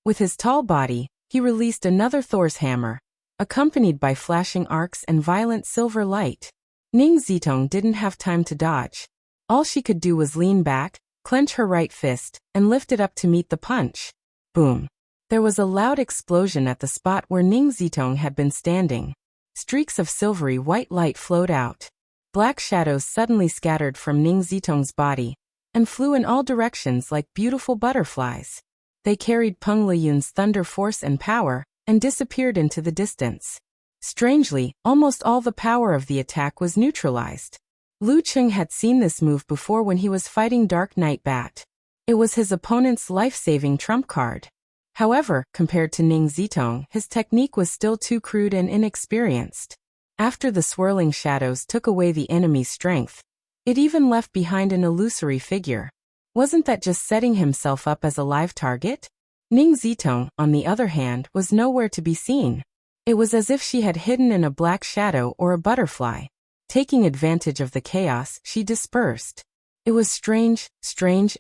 With his tall body, he released another Thor's hammer, accompanied by flashing arcs and violent silver light. Ning Zitong didn't have time to dodge. All she could do was lean back, clench her right fist, and lift it up to meet the punch. Boom! There was a loud explosion at the spot where Ning Zitong had been standing. Streaks of silvery white light flowed out. Black shadows suddenly scattered from Ning Zitong's body and flew in all directions like beautiful butterflies. They carried Peng Liyun's thunder force and power and disappeared into the distance. Strangely, almost all the power of the attack was neutralized. Lu Cheng had seen this move before when he was fighting Dark Knight Bat. It was his opponent's life-saving trump card. However, compared to Ning Zitong, his technique was still too crude and inexperienced. After the swirling shadows took away the enemy's strength, it even left behind an illusory figure. Wasn't that just setting himself up as a live target? Ning Zitong, on the other hand, was nowhere to be seen. It was as if she had hidden in a black shadow or a butterfly. Taking advantage of the chaos, she dispersed. It was strange,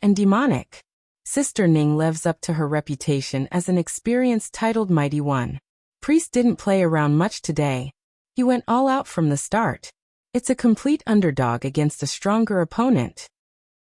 and demonic. Sister Ning lives up to her reputation as an experienced titled Mighty One. Priest didn't play around much today. He went all out from the start. It's a complete underdog against a stronger opponent.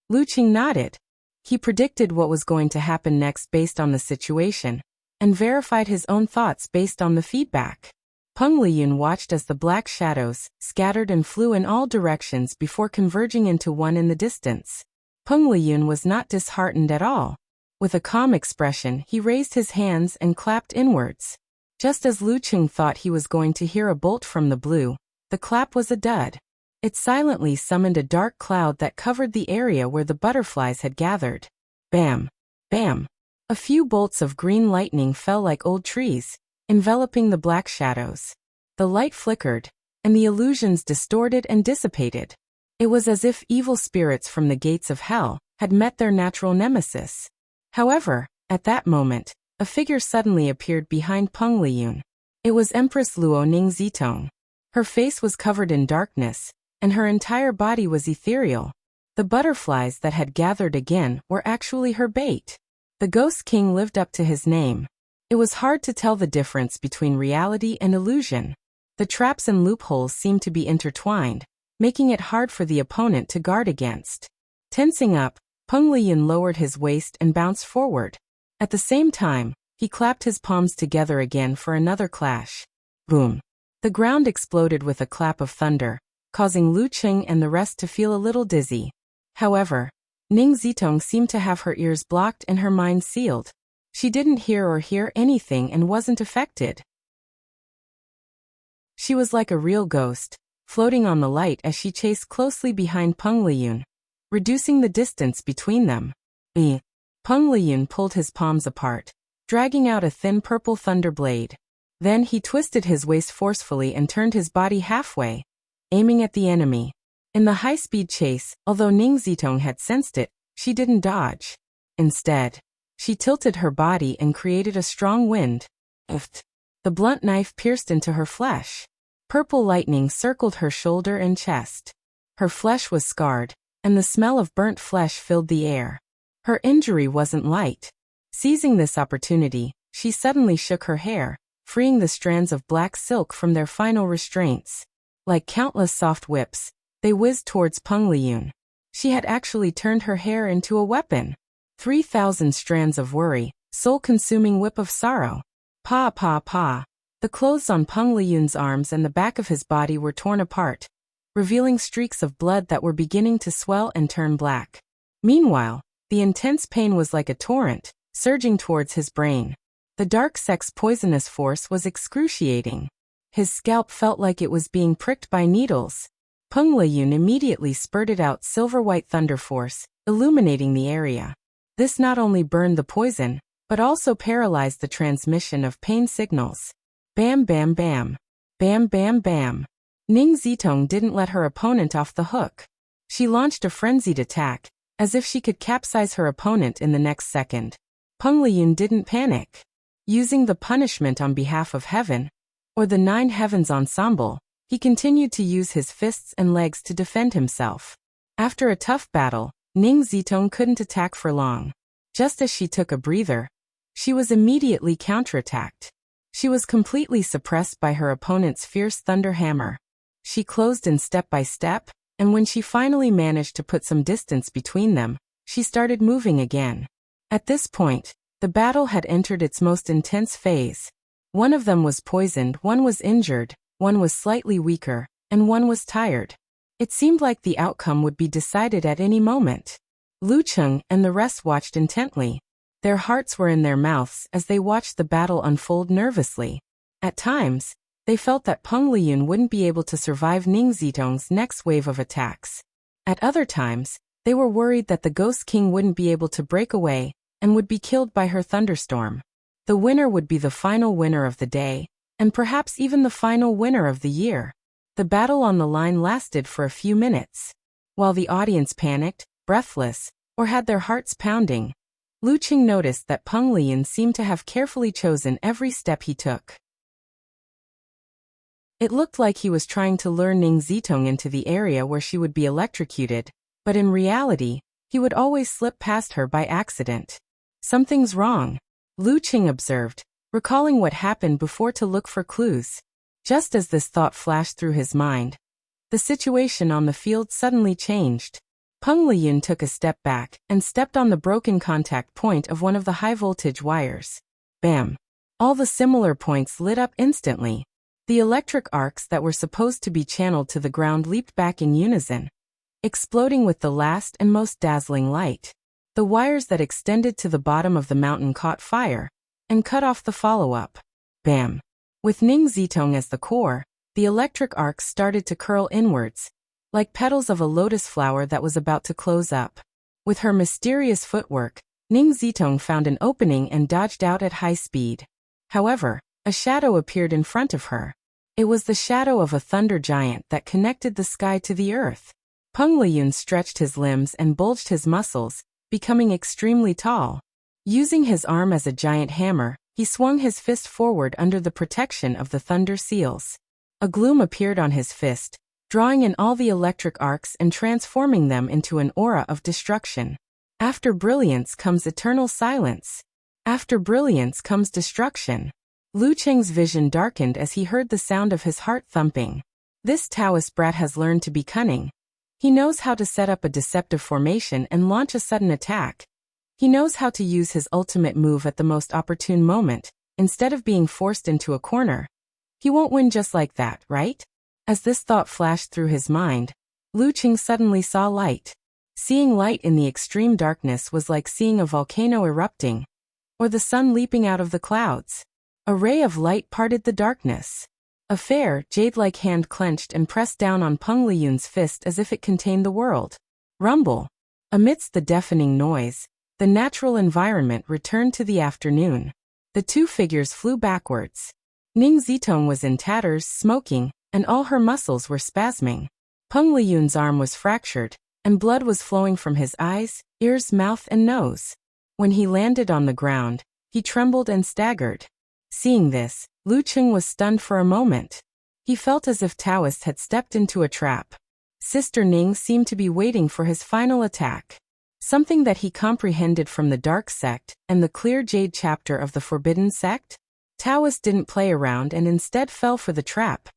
Lu Qing nodded. He predicted what was going to happen next based on the situation, and verified his own thoughts based on the feedback. Peng Liyun watched as the black shadows scattered and flew in all directions before converging into one in the distance. Peng Liyun was not disheartened at all. With a calm expression, he raised his hands and clapped inwards. Just as Lu Qing thought he was going to hear a bolt from the blue, the clap was a dud. It silently summoned a dark cloud that covered the area where the butterflies had gathered. Bam! Bam! A few bolts of green lightning fell like old trees, enveloping the black shadows. The light flickered, and the illusions distorted and dissipated. It was as if evil spirits from the gates of hell had met their natural nemesis. However, at that moment, a figure suddenly appeared behind Peng Liyun. It was Empress Luo Ning Zitong. Her face was covered in darkness, and her entire body was ethereal. The butterflies that had gathered again were actually her bait. The Ghost King lived up to his name. It was hard to tell the difference between reality and illusion. The traps and loopholes seemed to be intertwined, making it hard for the opponent to guard against. Tensing up, Peng Liyun lowered his waist and bounced forward. At the same time, he clapped his palms together again for another clash. Boom! The ground exploded with a clap of thunder, causing Lu Qing and the rest to feel a little dizzy. However, Ning Zitong seemed to have her ears blocked and her mind sealed. She didn't hear anything and wasn't affected. She was like a real ghost, floating on the light as she chased closely behind Peng Liyun, reducing the distance between them. Peng Liyun pulled his palms apart, dragging out a thin purple thunder blade. Then he twisted his waist forcefully and turned his body halfway, aiming at the enemy. In the high-speed chase, although Ning Zitong had sensed it, she didn't dodge. Instead, she tilted her body and created a strong wind. The blunt knife pierced into her flesh. Purple lightning circled her shoulder and chest. Her flesh was scarred, and the smell of burnt flesh filled the air. Her injury wasn't light. Seizing this opportunity, she suddenly shook her hair, freeing the strands of black silk from their final restraints. Like countless soft whips, they whizzed towards Peng Liyun. She had actually turned her hair into a weapon. 3,000 strands of worry, soul-consuming whip of sorrow. Pa pa pa. The clothes on Peng Liyun's arms and the back of his body were torn apart, revealing streaks of blood that were beginning to swell and turn black. Meanwhile, the intense pain was like a torrent, surging towards his brain. The dark sex poisonous force was excruciating. His scalp felt like it was being pricked by needles. Peng Liyun immediately spurted out silver-white thunder force, illuminating the area. This not only burned the poison, but also paralyzed the transmission of pain signals. Bam bam bam. Bam bam bam. Ning Zitong didn't let her opponent off the hook. She launched a frenzied attack, as if she could capsize her opponent in the next second. Peng Liyun didn't panic. Using the punishment on behalf of heaven, or the Nine Heavens ensemble, he continued to use his fists and legs to defend himself. After a tough battle, Ning Zitong couldn't attack for long. Just as she took a breather, she was immediately counterattacked. She was completely suppressed by her opponent's fierce thunder hammer. She closed in step by step, and when she finally managed to put some distance between them, she started moving again. At this point, the battle had entered its most intense phase. One of them was poisoned, one was injured, one was slightly weaker, and one was tired. It seemed like the outcome would be decided at any moment. Lu Cheng and the rest watched intently. Their hearts were in their mouths as they watched the battle unfold nervously. At times, they felt that Peng Liyun wouldn't be able to survive Ning Zitong's next wave of attacks. At other times, they were worried that the Ghost King wouldn't be able to break away and would be killed by her thunderstorm. The winner would be the final winner of the day, and perhaps even the final winner of the year. The battle on the line lasted for a few minutes. While the audience panicked, breathless, or had their hearts pounding, Lu Qing noticed that Peng Liyun seemed to have carefully chosen every step he took. It looked like he was trying to lure Ning Zitong into the area where she would be electrocuted, but in reality, he would always slip past her by accident. Something's wrong, Lu Qing observed, recalling what happened before to look for clues. Just as this thought flashed through his mind, the situation on the field suddenly changed. Peng Liyun took a step back and stepped on the broken contact point of one of the high-voltage wires. Bam! All the similar points lit up instantly. The electric arcs that were supposed to be channeled to the ground leaped back in unison, exploding with the last and most dazzling light. The wires that extended to the bottom of the mountain caught fire and cut off the follow-up. Bam! With Ning Zitong as the core, the electric arcs started to curl inwards, like petals of a lotus flower that was about to close up. With her mysterious footwork, Ning Zitong found an opening and dodged out at high speed. However, a shadow appeared in front of her. It was the shadow of a thunder giant that connected the sky to the earth. Peng Liyun stretched his limbs and bulged his muscles, becoming extremely tall. Using his arm as a giant hammer, he swung his fist forward under the protection of the thunder seals. A gloom appeared on his fist, drawing in all the electric arcs and transforming them into an aura of destruction. After brilliance comes eternal silence. After brilliance comes destruction. Lu Cheng's vision darkened as he heard the sound of his heart thumping. This Taoist brat has learned to be cunning. He knows how to set up a deceptive formation and launch a sudden attack. He knows how to use his ultimate move at the most opportune moment, instead of being forced into a corner. He won't win just like that, right? As this thought flashed through his mind, Lu Qing suddenly saw light. Seeing light in the extreme darkness was like seeing a volcano erupting, or the sun leaping out of the clouds. A ray of light parted the darkness. A fair, jade-like hand clenched and pressed down on Peng Liyun's fist as if it contained the world. Rumble. Amidst the deafening noise, the natural environment returned to the afternoon. The two figures flew backwards. Ning Zitong was in tatters, smoking, and all her muscles were spasming. Peng Liyun's arm was fractured, and blood was flowing from his eyes, ears, mouth, and nose. When he landed on the ground, he trembled and staggered. Seeing this, Lu Qing was stunned for a moment. He felt as if Taoist had stepped into a trap. Sister Ning seemed to be waiting for his final attack. Something that he comprehended from the Dark Sect and the Clear Jade chapter of the Forbidden Sect? Taoist didn't play around and instead fell for the trap.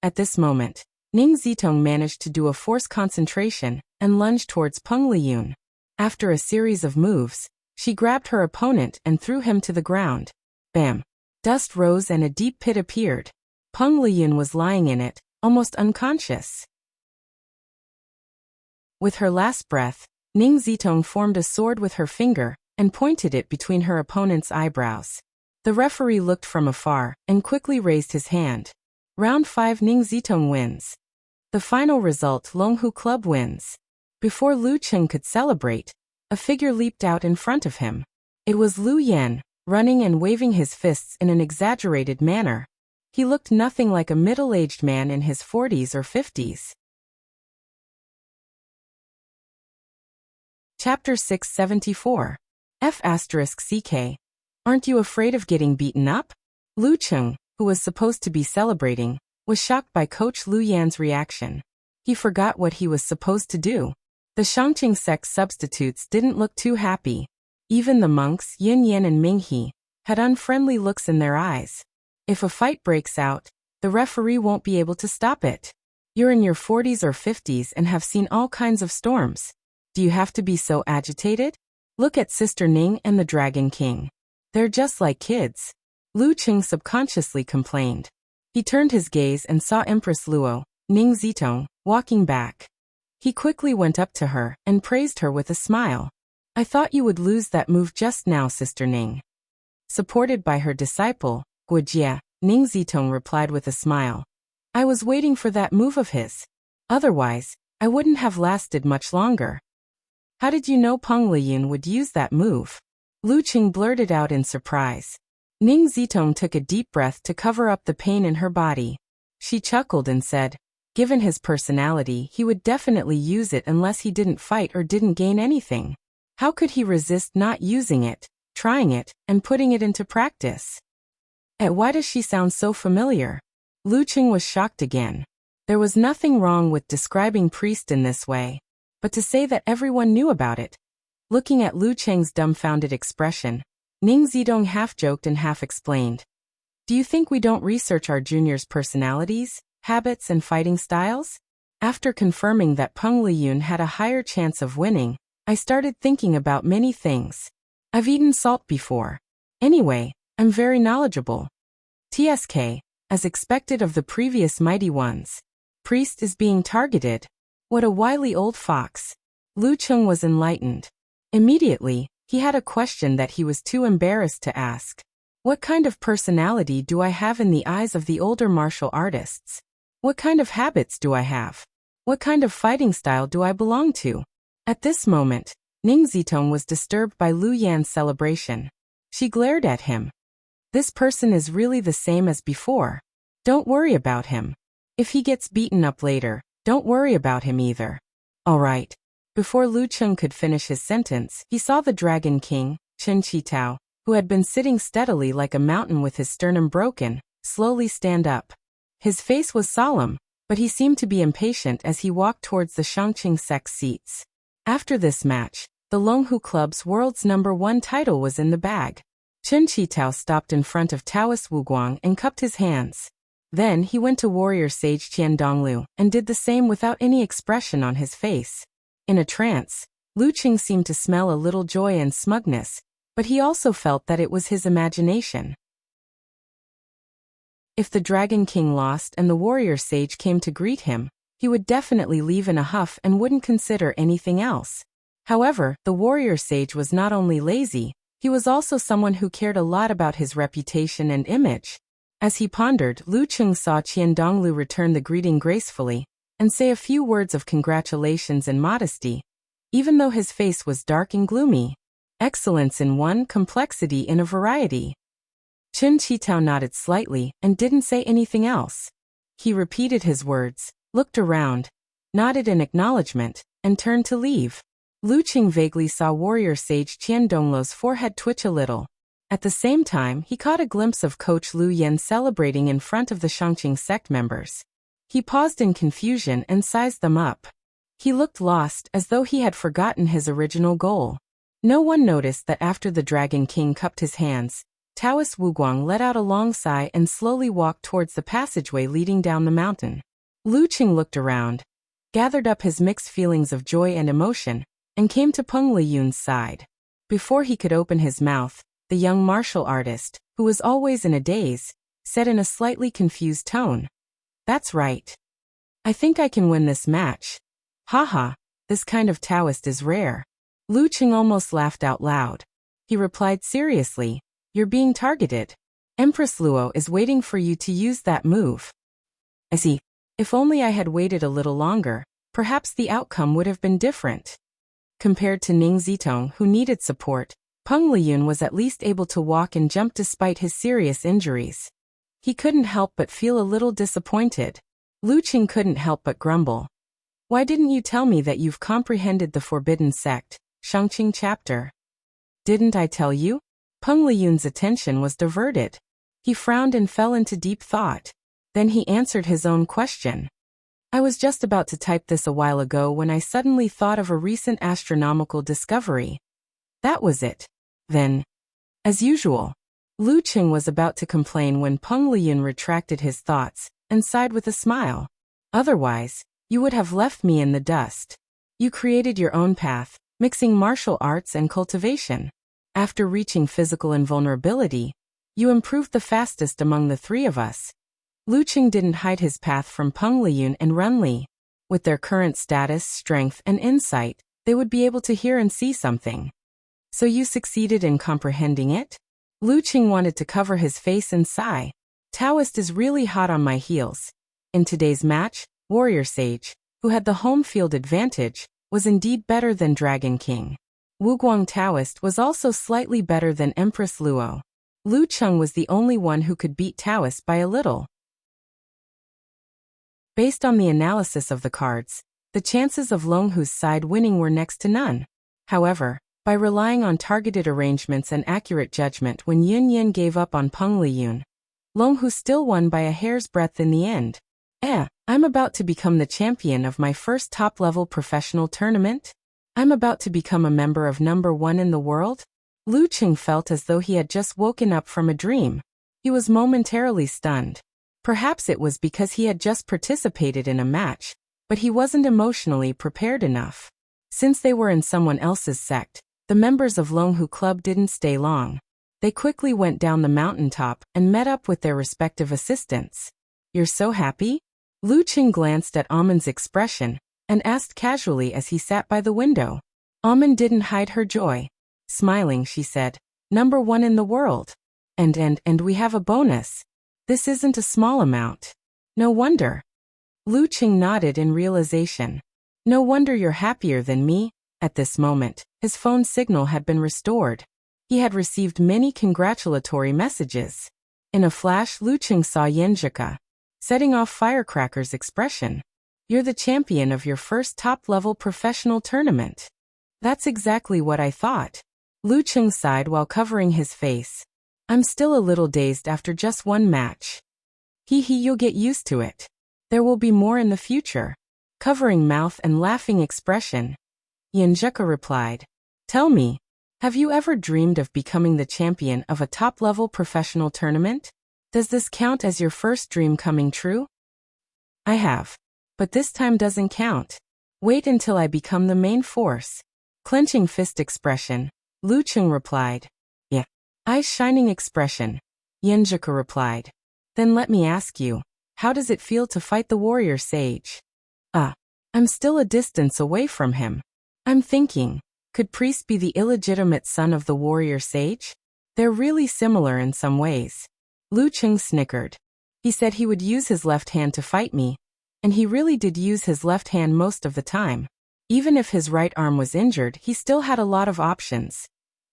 At this moment, Ning Zitong managed to do a forced concentration and lunged towards Peng Liyun. After a series of moves, she grabbed her opponent and threw him to the ground. Bam! Dust rose and a deep pit appeared. Peng Liyun was lying in it, almost unconscious. With her last breath, Ning Zitong formed a sword with her finger and pointed it between her opponent's eyebrows. The referee looked from afar and quickly raised his hand. Round 5, Ning Zitong wins. The final result, Longhu Club wins. Before Lu Qing could celebrate, a figure leaped out in front of him. It was Lu Yan, running and waving his fists in an exaggerated manner. He looked nothing like a middle-aged man in his 40s or 50s. Chapter 674. F***CK. Aren't you afraid of getting beaten up? Lu Qing, who was supposed to be celebrating, was shocked by Coach Lu Yan's reaction. He forgot what he was supposed to do. The Shangqing sect substitutes didn't look too happy. Even the monks, Yin Yan and Ming He, had unfriendly looks in their eyes. If a fight breaks out, the referee won't be able to stop it. You're in your 40s or 50s and have seen all kinds of storms. Do you have to be so agitated? Look at Sister Ning and the Dragon King. They're just like kids. Lu Qing subconsciously complained. He turned his gaze and saw Empress Luo, Ning Zitong, walking back. He quickly went up to her and praised her with a smile. I thought you would lose that move just now, Sister Ning. Supported by her disciple, Guojia, Ning Zitong replied with a smile. I was waiting for that move of his. Otherwise, I wouldn't have lasted much longer. How did you know Peng Liyun would use that move? Lu Qing blurted out in surprise. Ning Zitong took a deep breath to cover up the pain in her body. She chuckled and said, given his personality, he would definitely use it unless he didn't fight or didn't gain anything. How could he resist not using it, trying it, and putting it into practice? Why does she sound so familiar? Lu Qing was shocked again. There was nothing wrong with describing priest in this way, but to say that everyone knew about it. Looking at Lu Qing's dumbfounded expression, Ning Zitong half-joked and half-explained. Do you think we don't research our juniors' personalities, habits, and fighting styles? After confirming that Peng Liyun had a higher chance of winning, I started thinking about many things. I've eaten salt before. Anyway, I'm very knowledgeable. TSK, as expected of the previous mighty ones. Priest is being targeted. What a wily old fox. Lu Qing was enlightened. Immediately, he had a question that he was too embarrassed to ask. What kind of personality do I have in the eyes of the older martial artists? What kind of habits do I have? What kind of fighting style do I belong to? At this moment, Ning Zitong was disturbed by Lu Yan's celebration. She glared at him. This person is really the same as before. Don't worry about him. If he gets beaten up later, don't worry about him either. All right. Before Lu Qing could finish his sentence, he saw the Dragon King, Chen Qitao, who had been sitting steadily like a mountain with his sternum broken, slowly stand up. His face was solemn, but he seemed to be impatient as he walked towards the Shangqing sect seats. After this match, the Longhu Club's world's #1 title was in the bag. Chen Qitao stopped in front of Taoist Wuguang and cupped his hands. Then he went to warrior sage Qian Donglu and did the same without any expression on his face. In a trance, Lu Qing seemed to smell a little joy and smugness, but he also felt that it was his imagination. If the Dragon King lost and the warrior sage came to greet him, he would definitely leave in a huff and wouldn't consider anything else. However, the warrior sage was not only lazy, he was also someone who cared a lot about his reputation and image. As he pondered, Lu Qing saw Qian Donglu return the greeting gracefully and say a few words of congratulations and modesty, even though his face was dark and gloomy. Excellence in one, complexity in a variety. Chun Chi-tao nodded slightly and didn't say anything else. He repeated his words, looked around, nodded in acknowledgement, and turned to leave. Lu Qing vaguely saw warrior sage Qian Dongluo's forehead twitch a little. At the same time, he caught a glimpse of Coach Lu Yan celebrating in front of the Shangqing sect members. He paused in confusion and sized them up. He looked lost, as though he had forgotten his original goal. No one noticed that after the Dragon King cupped his hands, Taoist Wuguang let out a long sigh and slowly walked towards the passageway leading down the mountain. Lu Qing looked around, gathered up his mixed feelings of joy and emotion, and came to Peng Liyun's side. Before he could open his mouth, the young martial artist, who was always in a daze, said in a slightly confused tone, "That's right. I think I can win this match. Haha, this kind of Taoist is rare." Lu Qing almost laughed out loud. He replied seriously, "You're being targeted. Empress Luo is waiting for you to use that move." "I see. If only I had waited a little longer, perhaps the outcome would have been different." Compared to Ning Zitong, who needed support, Peng Liyun was at least able to walk and jump despite his serious injuries. He couldn't help but feel a little disappointed. Lu Qing couldn't help but grumble. "Why didn't you tell me that you've comprehended the Forbidden Sect, Shangqing chapter?" "Didn't I tell you?" Peng Liyun's attention was diverted. He frowned and fell into deep thought. Then he answered his own question. "I was just about to type this a while ago when I suddenly thought of a recent astronomical discovery. That was it." Then, as usual, Lu Qing was about to complain when Peng Liyun retracted his thoughts and sighed with a smile. "Otherwise, you would have left me in the dust. You created your own path, mixing martial arts and cultivation. After reaching physical invulnerability, you improved the fastest among the three of us." Lu Qing didn't hide his path from Peng Liyun and Run Li. With their current status, strength, and insight, they would be able to hear and see something. "So you succeeded in comprehending it?" Lu Qing wanted to cover his face and sigh. "Taoist is really hot on my heels." In today's match, Warrior Sage, who had the home field advantage, was indeed better than Dragon King. Wuguang Taoist was also slightly better than Empress Luo. Lu Qing was the only one who could beat Taoist by a little. Based on the analysis of the cards, the chances of Longhu's side winning were next to none. However, by relying on targeted arrangements and accurate judgment when Yun Yin gave up on Peng Liyun, Longhu still won by a hair's breadth in the end. I'm about to become the champion of my first top-level professional tournament? I'm about to become a member of number 1 in the world? Lu Qing felt as though he had just woken up from a dream. He was momentarily stunned. Perhaps it was because he had just participated in a match, but he wasn't emotionally prepared enough. Since they were in someone else's sect, the members of Longhu Club didn't stay long. They quickly went down the mountaintop and met up with their respective assistants. "You're so happy?" Lu Qing glanced at Amon's expression and asked casually as he sat by the window. Amon didn't hide her joy. Smiling, she said, "Number 1 in the world. And we have a bonus. This isn't a small amount." "No wonder." Lu Qing nodded in realization. "No wonder you're happier than me." At this moment, his phone signal had been restored. He had received many congratulatory messages. In a flash, Lu Qing saw Yenjika, setting off firecrackers expression. "You're the champion of your first top-level professional tournament." "That's exactly what I thought." Lu Qing sighed while covering his face. "I'm still a little dazed after just one match." You'll get used to it. There will be more in the future." Covering mouth and laughing expression, Yenjika replied, "Tell me, have you ever dreamed of becoming the champion of a top-level professional tournament? Does this count as your first dream coming true?" "I have. But this time doesn't count. Wait until I become the main force." Clenching fist expression, Lu Qing replied. "Yeah." Eyes shining expression, Yenjika replied. "Then let me ask you, how does it feel to fight the warrior sage?" I'm still a distance away from him. I'm thinking, could Priest be the illegitimate son of the warrior sage? They're really similar in some ways." Lu Qing snickered. He said he would use his left hand to fight me, and he really did use his left hand most of the time. Even if his right arm was injured, he still had a lot of options.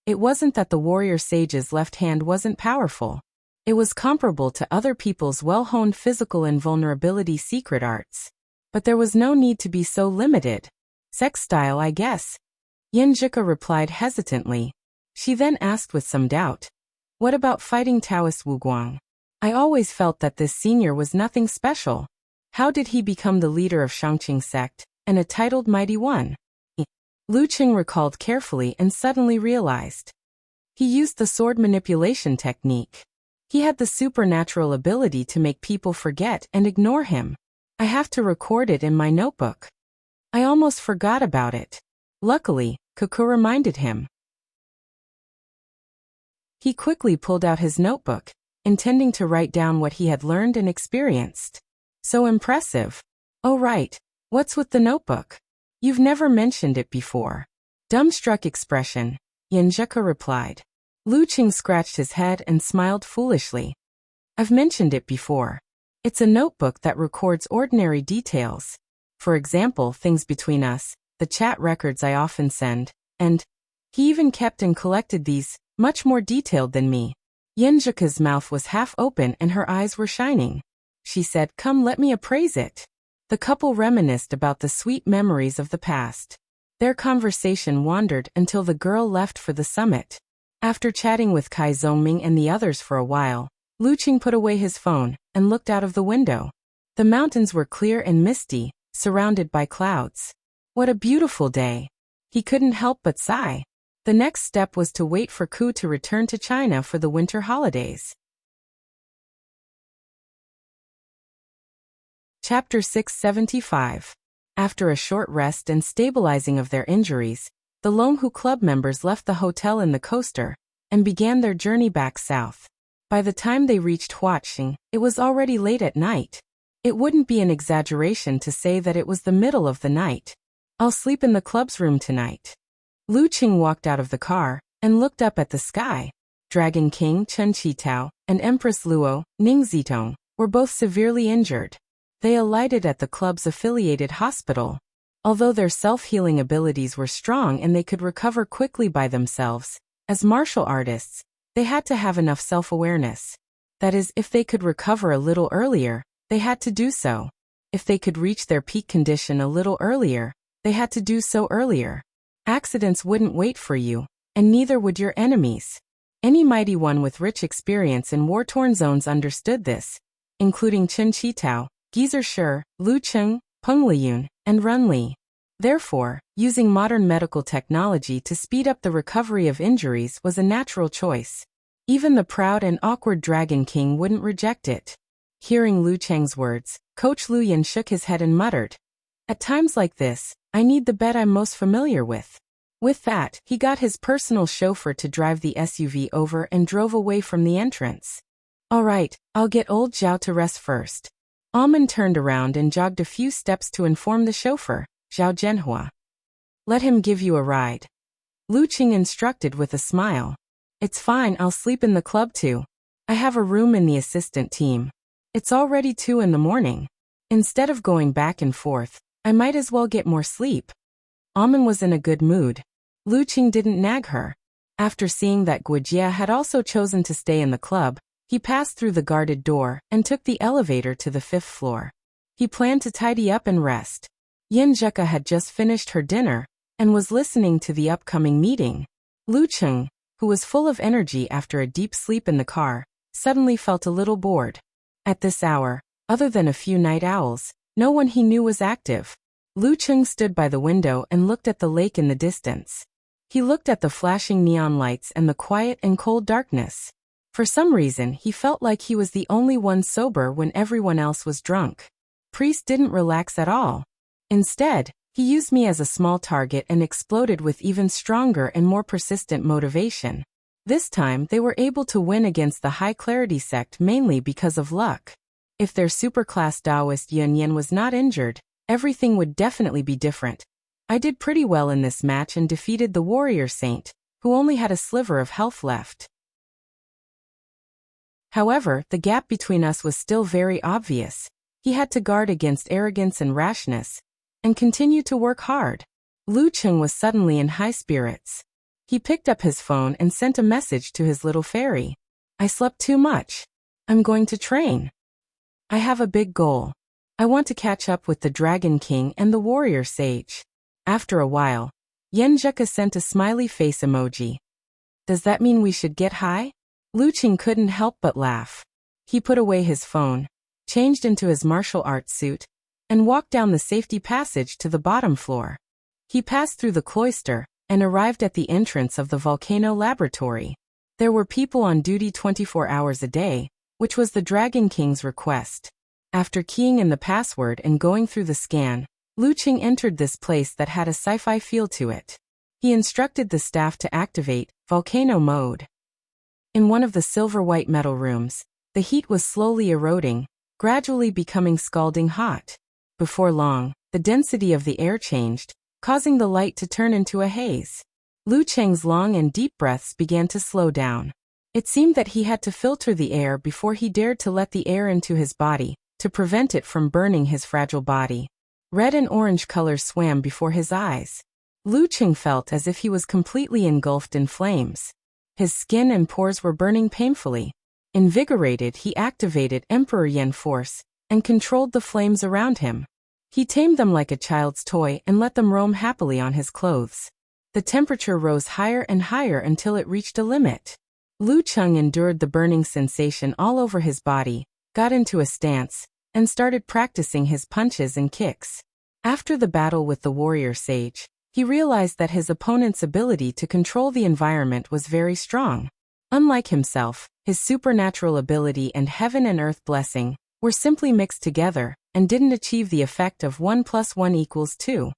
It wasn't that the warrior sage's left hand wasn't powerful. It was comparable to other people's well-honed physical invulnerability secret arts. But there was no need to be so limited. Sex style, I guess. Yin Zhika replied hesitantly. She then asked with some doubt. What about fighting Taoist Wuguang? I always felt that this senior was nothing special. How did he become the leader of Shangqing sect, and a titled mighty one? Lu Qing recalled carefully and suddenly realized. He used the sword manipulation technique. He had the supernatural ability to make people forget and ignore him. I have to record it in my notebook. I almost forgot about it. Luckily, Cuckoo reminded him. He quickly pulled out his notebook, intending to write down what he had learned and experienced. So impressive. Oh right, what's with the notebook? You've never mentioned it before. Dumbstruck expression, Yin Zhika replied. Lu Qing scratched his head and smiled foolishly. I've mentioned it before. It's a notebook that records ordinary details. For example, things between us, the chat records I often send, and he even kept and collected these, much more detailed than me. Yin Zhika's mouth was half open and her eyes were shining. She said, come let me appraise it. The couple reminisced about the sweet memories of the past. Their conversation wandered until the girl left for the summit. After chatting with Kai Zongming and the others for a while, Lu Qing put away his phone and looked out of the window. The mountains were clear and misty, surrounded by clouds. What a beautiful day. He couldn't help but sigh. The next step was to wait for Ku to return to China for the winter holidays. Chapter 675. After a short rest and stabilizing of their injuries, the Longhu Club members left the hotel in the coaster and began their journey back south. By the time they reached Huaqing, it was already late at night. It wouldn't be an exaggeration to say that it was the middle of the night. I'll sleep in the club's room tonight. Lu Qing walked out of the car and looked up at the sky. Dragon King Chen Qitao and Empress Luo, Ning Zitong, were both severely injured. They alighted at the club's affiliated hospital. Although their self-healing abilities were strong and they could recover quickly by themselves, as martial artists, they had to have enough self-awareness. That is, if they could recover a little earlier, they had to do so. If they could reach their peak condition a little earlier, they had to do so earlier. Accidents wouldn't wait for you, and neither would your enemies. Any mighty one with rich experience in war-torn zones understood this, including Chen Qitao, Geezer Shi, Lu Qing, Peng Liyun, and Run Li. Therefore, using modern medical technology to speed up the recovery of injuries was a natural choice. Even the proud and awkward Dragon King wouldn't reject it. Hearing Lu Cheng's words, Coach Lu Yin shook his head and muttered, "At times like this, I need the bed I'm most familiar with." With that, he got his personal chauffeur to drive the SUV over and drove away from the entrance. "All right, I'll get old Zhao to rest first." Almond turned around and jogged a few steps to inform the chauffeur, Zhao Zhenhua. "Let him give you a ride." Lu Qing instructed with a smile. "It's fine, I'll sleep in the club too. I have a room in the assistant team. It's already 2 in the morning. Instead of going back and forth, I might as well get more sleep." Almond was in a good mood. Lu Qing didn't nag her. After seeing that Guojia had also chosen to stay in the club, he passed through the guarded door and took the elevator to the 5th floor. He planned to tidy up and rest. Yin Zheka had just finished her dinner and was listening to the upcoming meeting. Lu Qing, who was full of energy after a deep sleep in the car, suddenly felt a little bored. At this hour, other than a few night owls, no one he knew was active. Lu Qing stood by the window and looked at the lake in the distance. He looked at the flashing neon lights and the quiet and cold darkness. For some reason, he felt like he was the only one sober when everyone else was drunk. Priest didn't relax at all. Instead, he used me as a small target and exploded with even stronger and more persistent motivation. This time, they were able to win against the High Clarity sect mainly because of luck. If their superclass Taoist Yun Yin was not injured, everything would definitely be different. I did pretty well in this match and defeated the warrior saint, who only had a sliver of health left. However, the gap between us was still very obvious. He had to guard against arrogance and rashness, and continue to work hard. Lu Qing was suddenly in high spirits. He picked up his phone and sent a message to his little fairy. "I slept too much. I'm going to train. I have a big goal. I want to catch up with the Dragon King and the Warrior Sage. After a while, Yenjika sent a smiley face emoji. Does that mean we should get high? Luqing couldn't help but laugh. He put away his phone, changed into his martial arts suit, and walked down the safety passage to the bottom floor. He passed through the cloister and arrived at the entrance of the volcano laboratory. There were people on duty 24 hours a day, which was the Dragon King's request. After keying in the password and going through the scan, Luqing entered this place that had a sci-fi feel to it. He instructed the staff to activate volcano mode. In one of the silver-white metal rooms, the heat was slowly eroding, gradually becoming scalding hot. Before long, the density of the air changed, causing the light to turn into a haze. Luqing's long and deep breaths began to slow down. It seemed that he had to filter the air before he dared to let the air into his body, to prevent it from burning his fragile body. Red and orange colors swam before his eyes. Luqing felt as if he was completely engulfed in flames. His skin and pores were burning painfully. Invigorated, he activated Emperor Yen Force and controlled the flames around him. He tamed them like a child's toy and let them roam happily on his clothes. The temperature rose higher and higher until it reached a limit. Luqing endured the burning sensation all over his body, got into a stance, and started practicing his punches and kicks. After the battle with the warrior sage, he realized that his opponent's ability to control the environment was very strong. Unlike himself, his supernatural ability and heaven and earth blessing were simply mixed together and didn't achieve the effect of 1 + 1 = 2.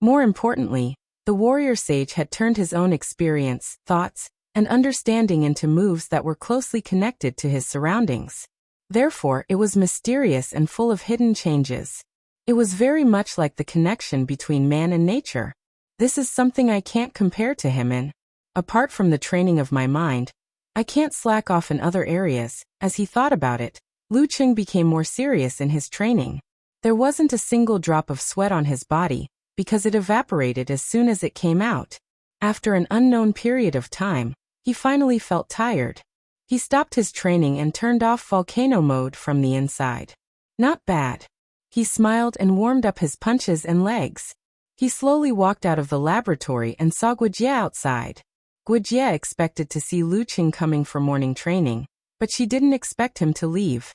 More importantly, the warrior sage had turned his own experience, thoughts, and understanding into moves that were closely connected to his surroundings. Therefore, it was mysterious and full of hidden changes. It was very much like the connection between man and nature. This is something I can't compare to him in. Apart from the training of my mind, I can't slack off in other areas. As he thought about it, Luqing became more serious in his training. There wasn't a single drop of sweat on his body, because it evaporated as soon as it came out. After an unknown period of time, he finally felt tired. He stopped his training and turned off volcano mode from the inside. Not bad. He smiled and warmed up his punches and legs. He slowly walked out of the laboratory and saw Guojie outside. Guojie expected to see Luqing coming for morning training, but she didn't expect him to leave.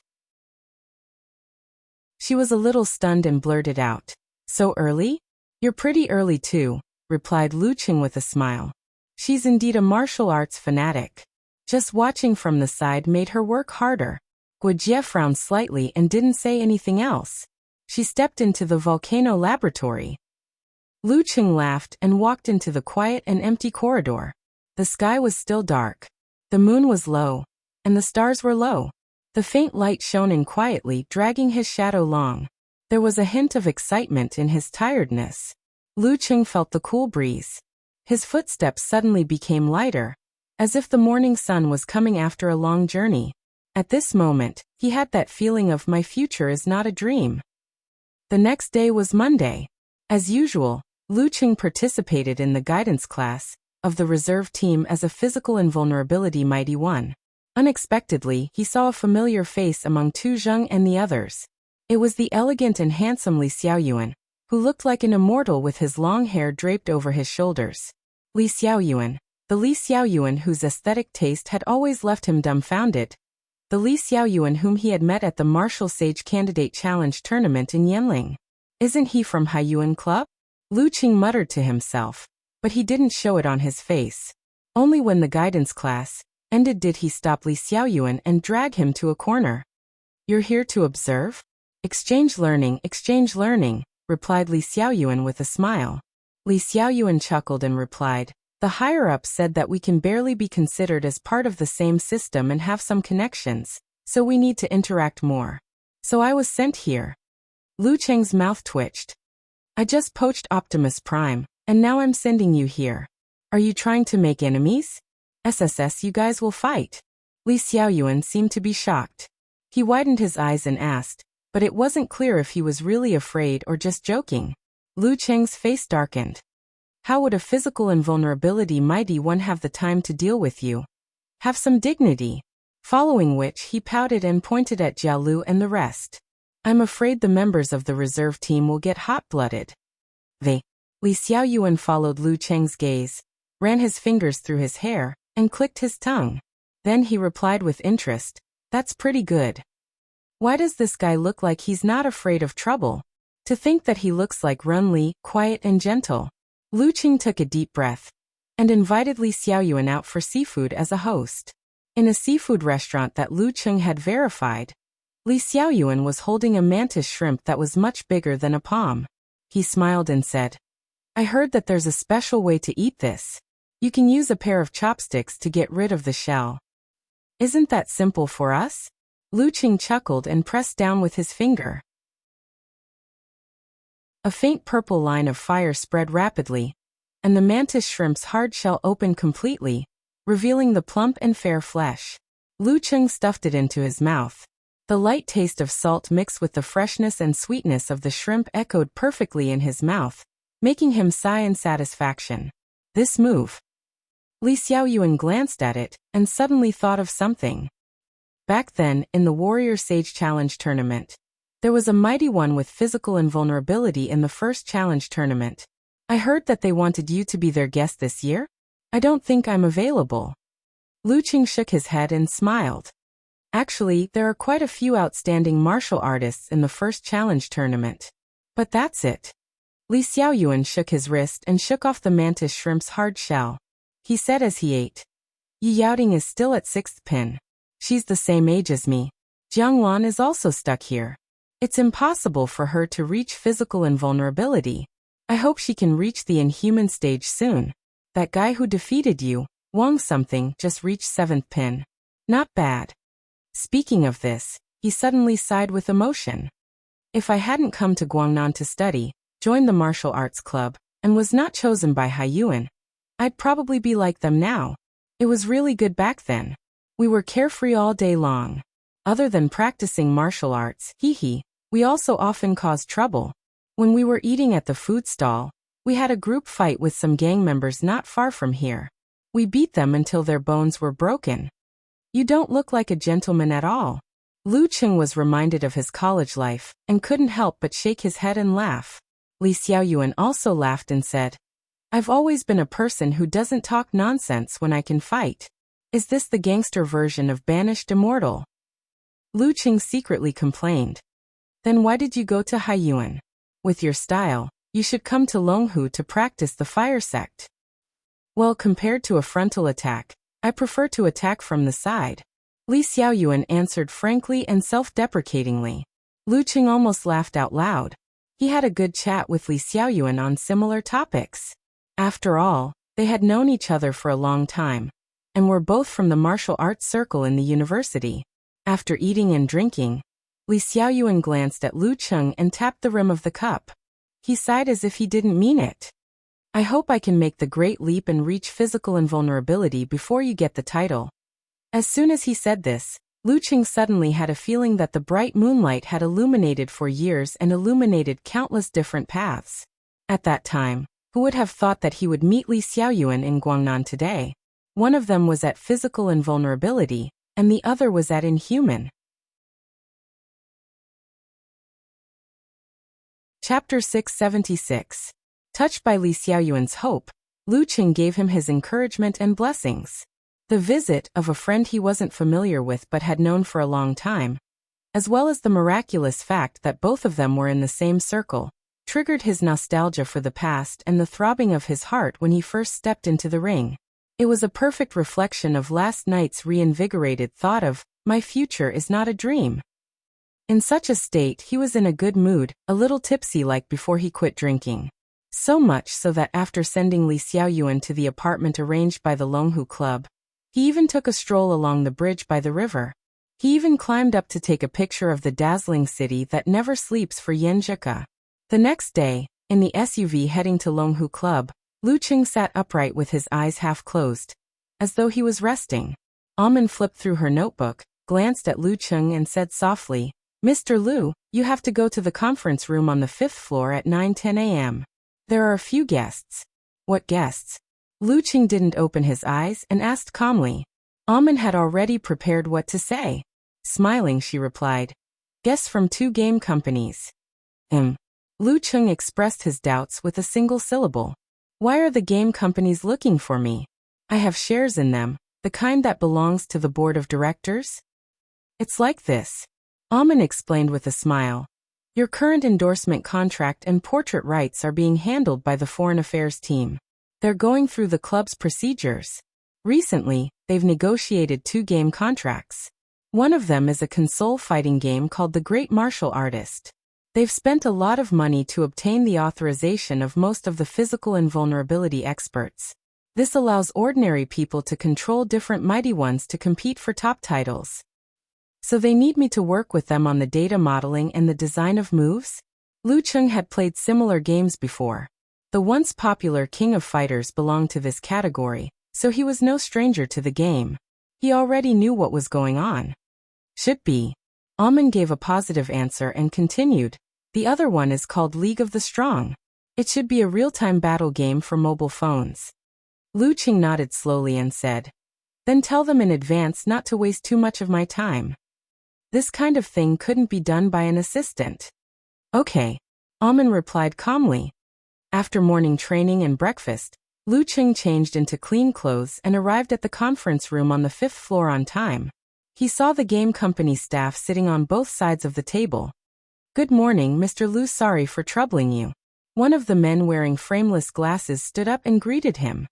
She was a little stunned and blurted out, "So early? You're pretty early too," replied Luqing with a smile. She's indeed a martial arts fanatic. Just watching from the side made her work harder. Guojie frowned slightly and didn't say anything else. She stepped into the volcano laboratory. Luqing laughed and walked into the quiet and empty corridor. The sky was still dark. The moon was low, and the stars were low. The faint light shone in quietly, dragging his shadow long. There was a hint of excitement in his tiredness. Luqing felt the cool breeze. His footsteps suddenly became lighter, as if the morning sun was coming after a long journey. At this moment, he had that feeling of my future is not a dream. The next day was Monday. As usual, Luqing participated in the guidance class of the reserve team as a physical invulnerability mighty one. Unexpectedly, he saw a familiar face among Tu Zheng and the others. It was the elegant and handsome Li Xiaoyuan, who looked like an immortal with his long hair draped over his shoulders. Li Xiaoyuan, the Li Xiaoyuan whose aesthetic taste had always left him dumbfounded. The Li Xiaoyuan whom he had met at the Martial Sage Candidate Challenge tournament in Yanling. Isn't he from Haiyuan Club? Luqing muttered to himself, but he didn't show it on his face. Only when the guidance class ended did he stop Li Xiaoyuan and drag him to a corner. "You're here to observe? Exchange learning," replied Li Xiaoyuan with a smile. Li Xiaoyuan chuckled and replied, "The higher-ups said that we can barely be considered as part of the same system and have some connections, so we need to interact more. So I was sent here." Luqing's mouth twitched. "I just poached Optimus Prime, and now I'm sending you here. Are you trying to make enemies? SSS, you guys will fight." Li Xiaoyuan seemed to be shocked. He widened his eyes and asked, but it wasn't clear if he was really afraid or just joking. Luqing's face darkened. "How would a physical invulnerability mighty one have the time to deal with you? Have some dignity." following which he pouted and pointed at Jialu and the rest. I'm afraid the members of the reserve team will get hot-blooded. Li Xiaoyuan followed Lu Cheng's gaze, ran his fingers through his hair, and clicked his tongue. Then he replied with interest, that's pretty good. Why does this guy look like he's not afraid of trouble? To think that he looks like Run Li, quiet and gentle. Lu Cheng took a deep breath and invited Li Xiaoyuan out for seafood as a host. In a seafood restaurant that Lu Cheng had verified, Li Xiaoyuan was holding a mantis shrimp that was much bigger than a palm. He smiled and said, I heard that there's a special way to eat this. You can use a pair of chopsticks to get rid of the shell. Isn't that simple for us? Lu Cheng chuckled and pressed down with his finger. A faint purple line of fire spread rapidly, and the mantis shrimp's hard shell opened completely, revealing the plump and fair flesh. Lu Cheng stuffed it into his mouth. The light taste of salt mixed with the freshness and sweetness of the shrimp echoed perfectly in his mouth, making him sigh in satisfaction. This move. Li Xiaoyuan glanced at it and suddenly thought of something. Back then, in the Warrior Sage Challenge tournament, there was a mighty one with physical invulnerability in the first challenge tournament. I heard that they wanted you to be their guest this year? I don't think I'm available. Lu Cheng shook his head and smiled. Actually, there are quite a few outstanding martial artists in the first challenge tournament. But that's it. Li Xiaoyuan shook his wrist and shook off the mantis shrimp's hard shell. He said as he ate, Yi Yaoting is still at 6th pin. She's the same age as me. Jiang Wan is also stuck here. It's impossible for her to reach physical invulnerability. I hope she can reach the inhuman stage soon. That guy who defeated you, Wang something, just reached 7th pin. Not bad. Speaking of this, he suddenly sighed with emotion. If I hadn't come to Guangnan to study, joined the martial arts club, and was not chosen by Haiyuan, I'd probably be like them now. It was really good back then. We were carefree all day long. Other than practicing martial arts, we also often caused trouble. When we were eating at the food stall, we had a group fight with some gang members not far from here. We beat them until their bones were broken. You don't look like a gentleman at all. Lu Cheng was reminded of his college life and couldn't help but shake his head and laugh. Li Xiaoyuan also laughed and said, I've always been a person who doesn't talk nonsense when I can fight. Is this the gangster version of Banished Immortal? Lu Cheng secretly complained. Then why did you go to Haiyuan? With your style, you should come to Longhu to practice the fire sect. Well, compared to a frontal attack, I prefer to attack from the side. Li Xiaoyuan answered frankly and self-deprecatingly. Lu Cheng almost laughed out loud. He had a good chat with Li Xiaoyuan on similar topics. After all, they had known each other for a long time, and were both from the martial arts circle in the university. After eating and drinking, Li Xiaoyuan glanced at Lu Cheng and tapped the rim of the cup. He sighed as if he didn't mean it. I hope I can make the great leap and reach physical invulnerability before you get the title. As soon as he said this, Lu Cheng suddenly had a feeling that the bright moonlight had illuminated for years and illuminated countless different paths. At that time, who would have thought that he would meet Li Xiaoyuan in Guangnan today? One of them was at physical invulnerability, and the other was at inhuman. Chapter 676. Touched by Li Xiaoyuan's hope, Lu Cheng gave him his encouragement and blessings. The visit of a friend he wasn't familiar with but had known for a long time, as well as the miraculous fact that both of them were in the same circle, triggered his nostalgia for the past and the throbbing of his heart when he first stepped into the ring. It was a perfect reflection of last night's reinvigorated thought of, my future is not a dream. In such a state he was in a good mood, a little tipsy like before he quit drinking. So much so that after sending Li Xiaoyuan to the apartment arranged by the Longhu Club, he even took a stroll along the bridge by the river. He even climbed up to take a picture of the dazzling city that never sleeps for Yanzhika. The next day, in the SUV heading to Longhu Club, Lu Cheng sat upright with his eyes half closed, as though he was resting. Alman flipped through her notebook, glanced at Lu Cheng and said softly, Mr. Lu, you have to go to the conference room on the 5th floor at 9:10 a.m. There are a few guests. What guests? Lu Cheng didn't open his eyes and asked calmly. Amin had already prepared what to say. Smiling, she replied, "Guess from 2 game companies." Lu Cheng expressed his doubts with a single syllable. "Why are the game companies looking for me? I have shares in them, the kind that belongs to the board of directors?" "It's like this," Amin explained with a smile. "Your current endorsement contract and portrait rights are being handled by the foreign affairs team. They're going through the club's procedures. Recently, they've negotiated 2 game contracts. One of them is a console fighting game called The Great Martial Artist. They've spent a lot of money to obtain the authorization of most of the physical invulnerability experts. This allows ordinary people to control different mighty ones to compete for top titles. So they need me to work with them on the data modeling and the design of moves?" Lu Cheng had played similar games before. The once popular King of Fighters belonged to this category, so he was no stranger to the game. He already knew what was going on. "Should be." Amin gave a positive answer and continued, "The other one is called League of the Strong. It should be a real-time battle game for mobile phones." Lu Cheng nodded slowly and said, "Then tell them in advance not to waste too much of my time. This kind of thing couldn't be done by an assistant." "Okay," Amin replied calmly. After morning training and breakfast, Lu Cheng changed into clean clothes and arrived at the conference room on the 5th floor on time. He saw the game company staff sitting on both sides of the table. "Good morning, Mr. Lu, sorry for troubling you." One of the men wearing frameless glasses stood up and greeted him.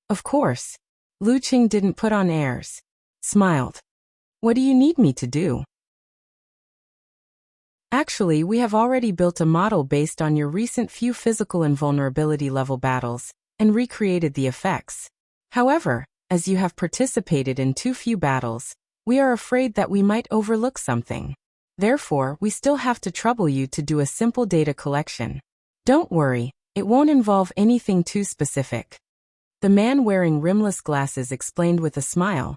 "Of course." Lu Cheng didn't put on airs. Smiled. "What do you need me to do?" "Actually, we have already built a model based on your recent few physical invulnerability level battles, and recreated the effects. However, as you have participated in too few battles, we are afraid that we might overlook something. Therefore, we still have to trouble you to do a simple data collection. Don't worry, it won't involve anything too specific." The man wearing rimless glasses explained with a smile.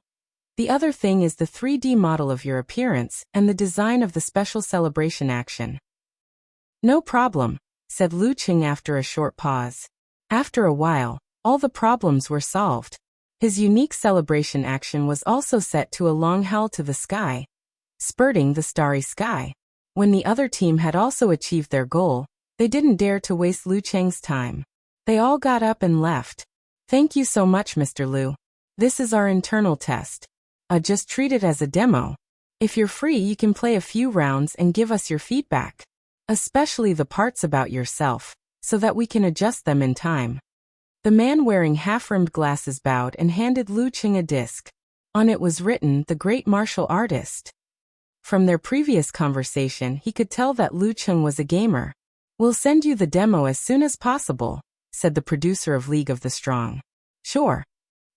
"The other thing is the 3D model of your appearance and the design of the special celebration action." "No problem," said Lu Cheng after a short pause. After a while, all the problems were solved. His unique celebration action was also set to a long howl to the sky, spurting the starry sky. When the other team had also achieved their goal, they didn't dare to waste Lu Cheng's time. They all got up and left. "Thank you so much, Mr. Lu. This is our internal test. Just treat it as a demo. If you're free, you can play a few rounds and give us your feedback. Especially the parts about yourself, so that we can adjust them in time." The man wearing half-rimmed glasses bowed and handed Lu Cheng a disc. On it was written, "The Great Martial Artist." From their previous conversation, he could tell that Lu Cheng was a gamer. "We'll send you the demo as soon as possible," said the producer of League of the Strong. "Sure."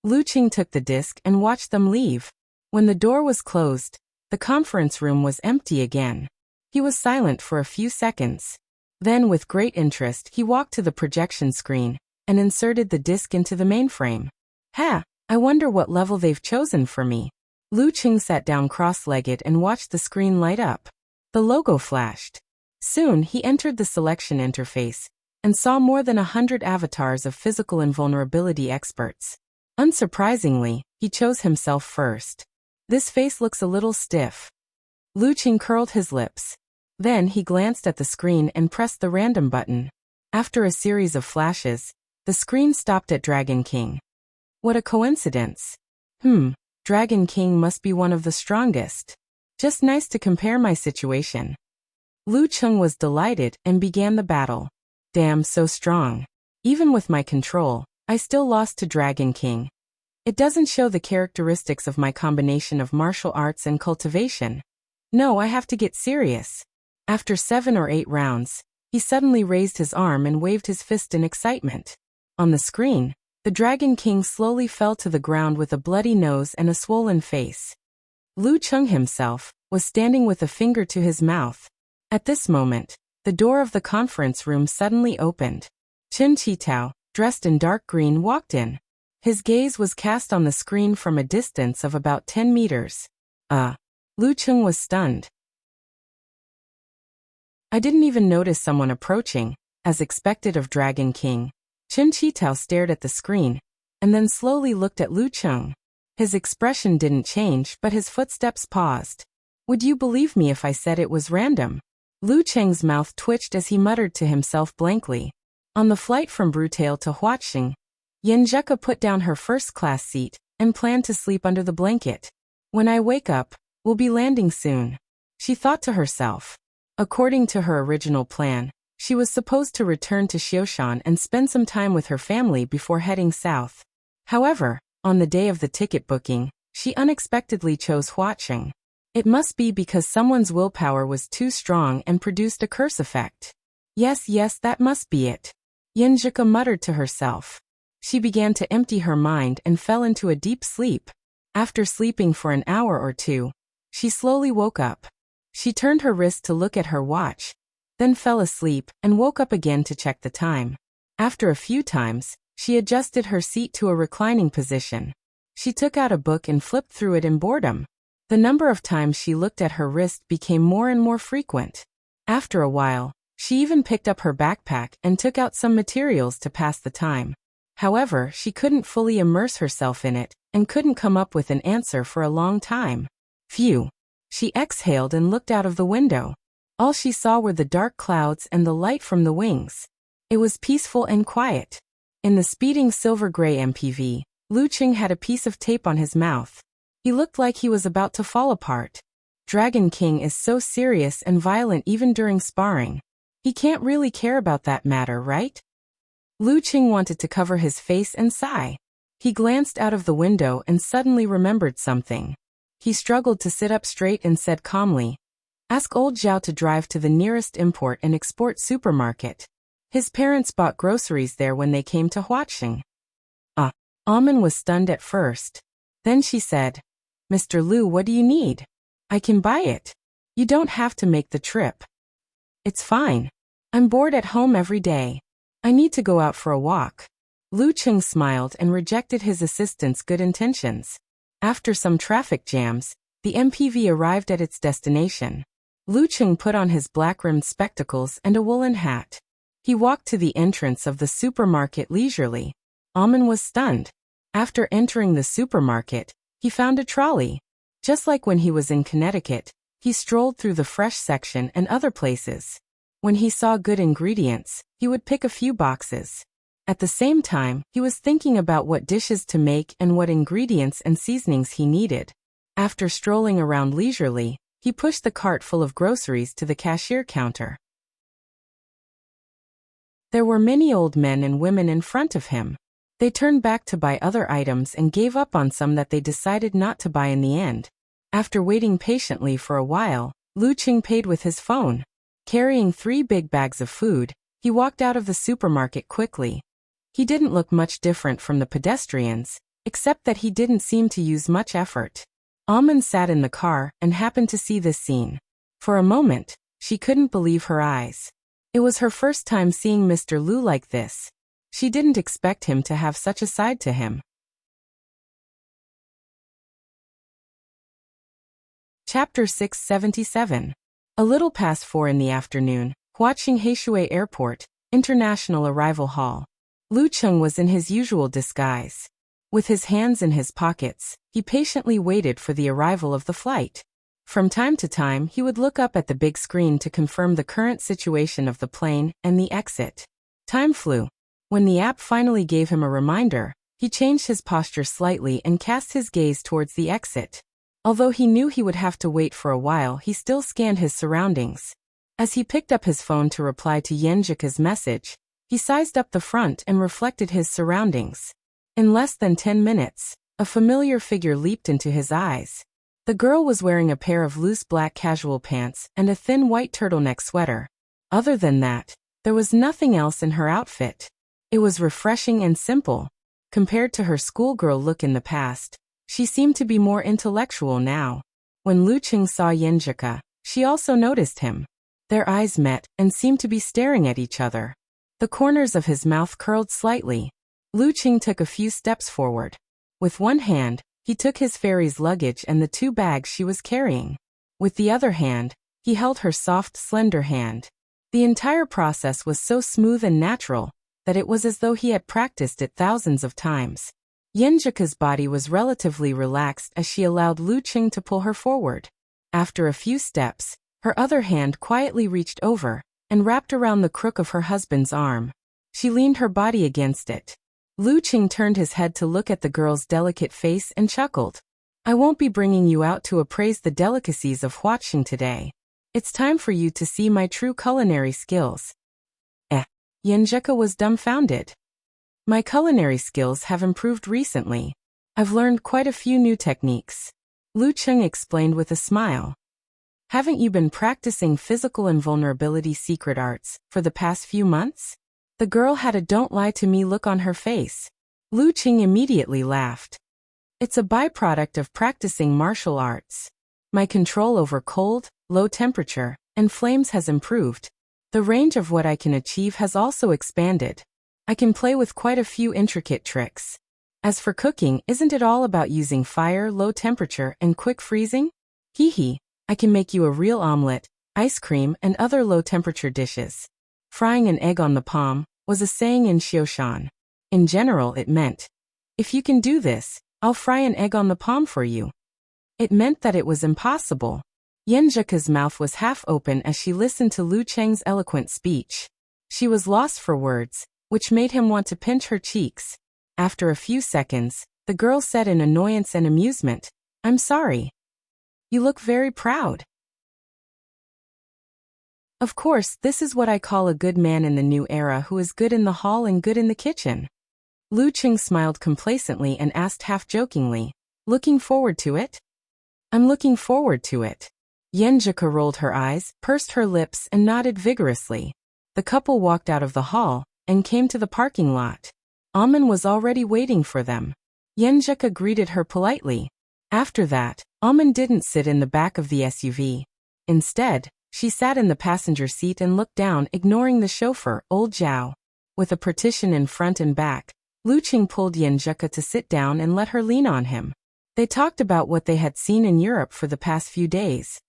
Lu Cheng took the disc and watched them leave. When the door was closed, the conference room was empty again. He was silent for a few seconds. Then, with great interest, he walked to the projection screen and inserted the disc into the mainframe. I wonder what level they've chosen for me." Lu Cheng sat down cross-legged and watched the screen light up. The logo flashed. Soon, he entered the selection interface and saw more than 100 avatars of physical invulnerability experts. Unsurprisingly, he chose himself first. "This face looks a little stiff." Lu Cheng curled his lips. Then he glanced at the screen and pressed the random button. After a series of flashes, the screen stopped at Dragon King. What a coincidence. Dragon King must be one of the strongest. Just nice to compare my situation. Lu Cheng was delighted and began the battle. Damn, so strong. Even with my control, I still lost to Dragon King. It doesn't show the characteristics of my combination of martial arts and cultivation. No, I have to get serious. After 7 or 8 rounds, he suddenly raised his arm and waved his fist in excitement. On the screen, the Dragon King slowly fell to the ground with a bloody nose and a swollen face. Lu Cheng himself was standing with a finger to his mouth. At this moment, the door of the conference room suddenly opened. Chen Qitao, dressed in dark green, walked in. His gaze was cast on the screen from a distance of about 10 meters. Lu Cheng was stunned. "I didn't even notice someone approaching," as expected of Dragon King. Chen Qitao stared at the screen, and then slowly looked at Lu Cheng. His expression didn't change, but his footsteps paused. Would you believe me if I said it was random? Lu Cheng's mouth twitched as he muttered to himself blankly. On the flight from Brutale to Huaqing, Yenjika put down her first-class seat and planned to sleep under the blanket. When I wake up, we'll be landing soon, she thought to herself. According to her original plan, she was supposed to return to Xiaoshan and spend some time with her family before heading south. However, on the day of the ticket booking, she unexpectedly chose Huaqing. It must be because someone's willpower was too strong and produced a curse effect. Yes, that must be it, Yenjika muttered to herself. She began to empty her mind and fell into a deep sleep. After sleeping for an hour or two, she slowly woke up. She turned her wrist to look at her watch, then fell asleep and woke up again to check the time. After a few times, she adjusted her seat to a reclining position. She took out a book and flipped through it in boredom. The number of times she looked at her wrist became more and more frequent. After a while, she even picked up her backpack and took out some materials to pass the time. However, she couldn't fully immerse herself in it and couldn't come up with an answer for a long time. Phew! She exhaled and looked out of the window. All she saw were the dark clouds and the light from the wings. It was peaceful and quiet. In the speeding silver-gray MPV, Lu Qing had a piece of tape on his mouth. He looked like he was about to fall apart. Dragon King is so serious and violent even during sparring. He can't really care about that matter, right? Lu Qing wanted to cover his face and sigh. He glanced out of the window and suddenly remembered something. He struggled to sit up straight and said calmly, "Ask old Zhao to drive to the nearest import and export supermarket. His parents bought groceries there when they came to Huaqing." Amin was stunned at first. Then she said, "Mr. Lu, what do you need? I can buy it. You don't have to make the trip." "It's fine. I'm bored at home every day. I need to go out for a walk." Lu Qing smiled and rejected his assistant's good intentions. After some traffic jams, the MPV arrived at its destination. Lu Qing put on his black-rimmed spectacles and a woolen hat. He walked to the entrance of the supermarket leisurely. Amin was stunned. After entering the supermarket, he found a trolley. Just like when he was in Connecticut, he strolled through the fresh section and other places. When he saw good ingredients, he would pick a few boxes. At the same time, he was thinking about what dishes to make and what ingredients and seasonings he needed. After strolling around leisurely, he pushed the cart full of groceries to the cashier counter. There were many old men and women in front of him. They turned back to buy other items and gave up on some that they decided not to buy in the end. After waiting patiently for a while, Lu Qing paid with his phone. Carrying 3 big bags of food, he walked out of the supermarket quickly. He didn't look much different from the pedestrians, except that he didn't seem to use much effort. Amin sat in the car and happened to see this scene. For a moment, she couldn't believe her eyes. It was her first time seeing Mr. Lu like this. She didn't expect him to have such a side to him. Chapter 677. A little past 4 in the afternoon, Huaqing Heishui Airport, International Arrival Hall. Lu Qing was in his usual disguise. With his hands in his pockets, he patiently waited for the arrival of the flight. From time to time, he would look up at the big screen to confirm the current situation of the plane and the exit. Time flew. When the app finally gave him a reminder, he changed his posture slightly and cast his gaze towards the exit. Although he knew he would have to wait for a while, he still scanned his surroundings. As he picked up his phone to reply to Yenjika's message, he sized up the front and reflected his surroundings. In less than 10 minutes, a familiar figure leaped into his eyes. The girl was wearing a pair of loose black casual pants and a thin white turtleneck sweater. Other than that, there was nothing else in her outfit. It was refreshing and simple. Compared to her schoolgirl look in the past, she seemed to be more intellectual now. When Lu Qing saw Yenjika, she also noticed him. Their eyes met and seemed to be staring at each other. The corners of his mouth curled slightly. Lu Qing took a few steps forward. With one hand, he took his fairy's luggage and the 2 bags she was carrying. With the other hand, he held her soft, slender hand. The entire process was so smooth and natural that it was as though he had practiced it thousands of times. Yenjika's body was relatively relaxed as she allowed Lu Qing to pull her forward. After a few steps, her other hand quietly reached over and wrapped around the crook of her husband's arm. She leaned her body against it. Lu Qing turned his head to look at the girl's delicate face and chuckled. I won't be bringing you out to appraise the delicacies of Huaqing today. It's time for you to see my true culinary skills. Yenjika was dumbfounded. My culinary skills have improved recently. I've learned quite a few new techniques. Lu Qing explained with a smile. Haven't you been practicing physical invulnerability secret arts for the past few months? The girl had a don't lie to me look on her face. Lu Qing immediately laughed. It's a byproduct of practicing martial arts. My control over cold, low temperature, and flames has improved. The range of what I can achieve has also expanded. I can play with quite a few intricate tricks. As for cooking, isn't it all about using fire, low temperature, and quick freezing? Hee, I can make you a real omelet, ice cream, and other low-temperature dishes. Frying an egg on the palm was a saying in Xioshan. In general, it meant, if you can do this, I'll fry an egg on the palm for you. It meant that it was impossible. Yenjika's mouth was half open as she listened to Lu Cheng's eloquent speech. She was lost for words, which made him want to pinch her cheeks. After a few seconds, the girl said in annoyance and amusement, I'm sorry. You look very proud. Of course, this is what I call a good man in the new era who is good in the hall and good in the kitchen. Lu Qing smiled complacently and asked half-jokingly, looking forward to it? I'm looking forward to it. Yenjika rolled her eyes, pursed her lips, and nodded vigorously. The couple walked out of the hall and came to the parking lot. Amen was already waiting for them. Yenjika greeted her politely. After that, Amen didn't sit in the back of the SUV. Instead, she sat in the passenger seat and looked down, ignoring the chauffeur, old Zhao. With a partition in front and back, Lu Qing pulled Yenjika to sit down and let her lean on him. They talked about what they had seen in Europe for the past few days.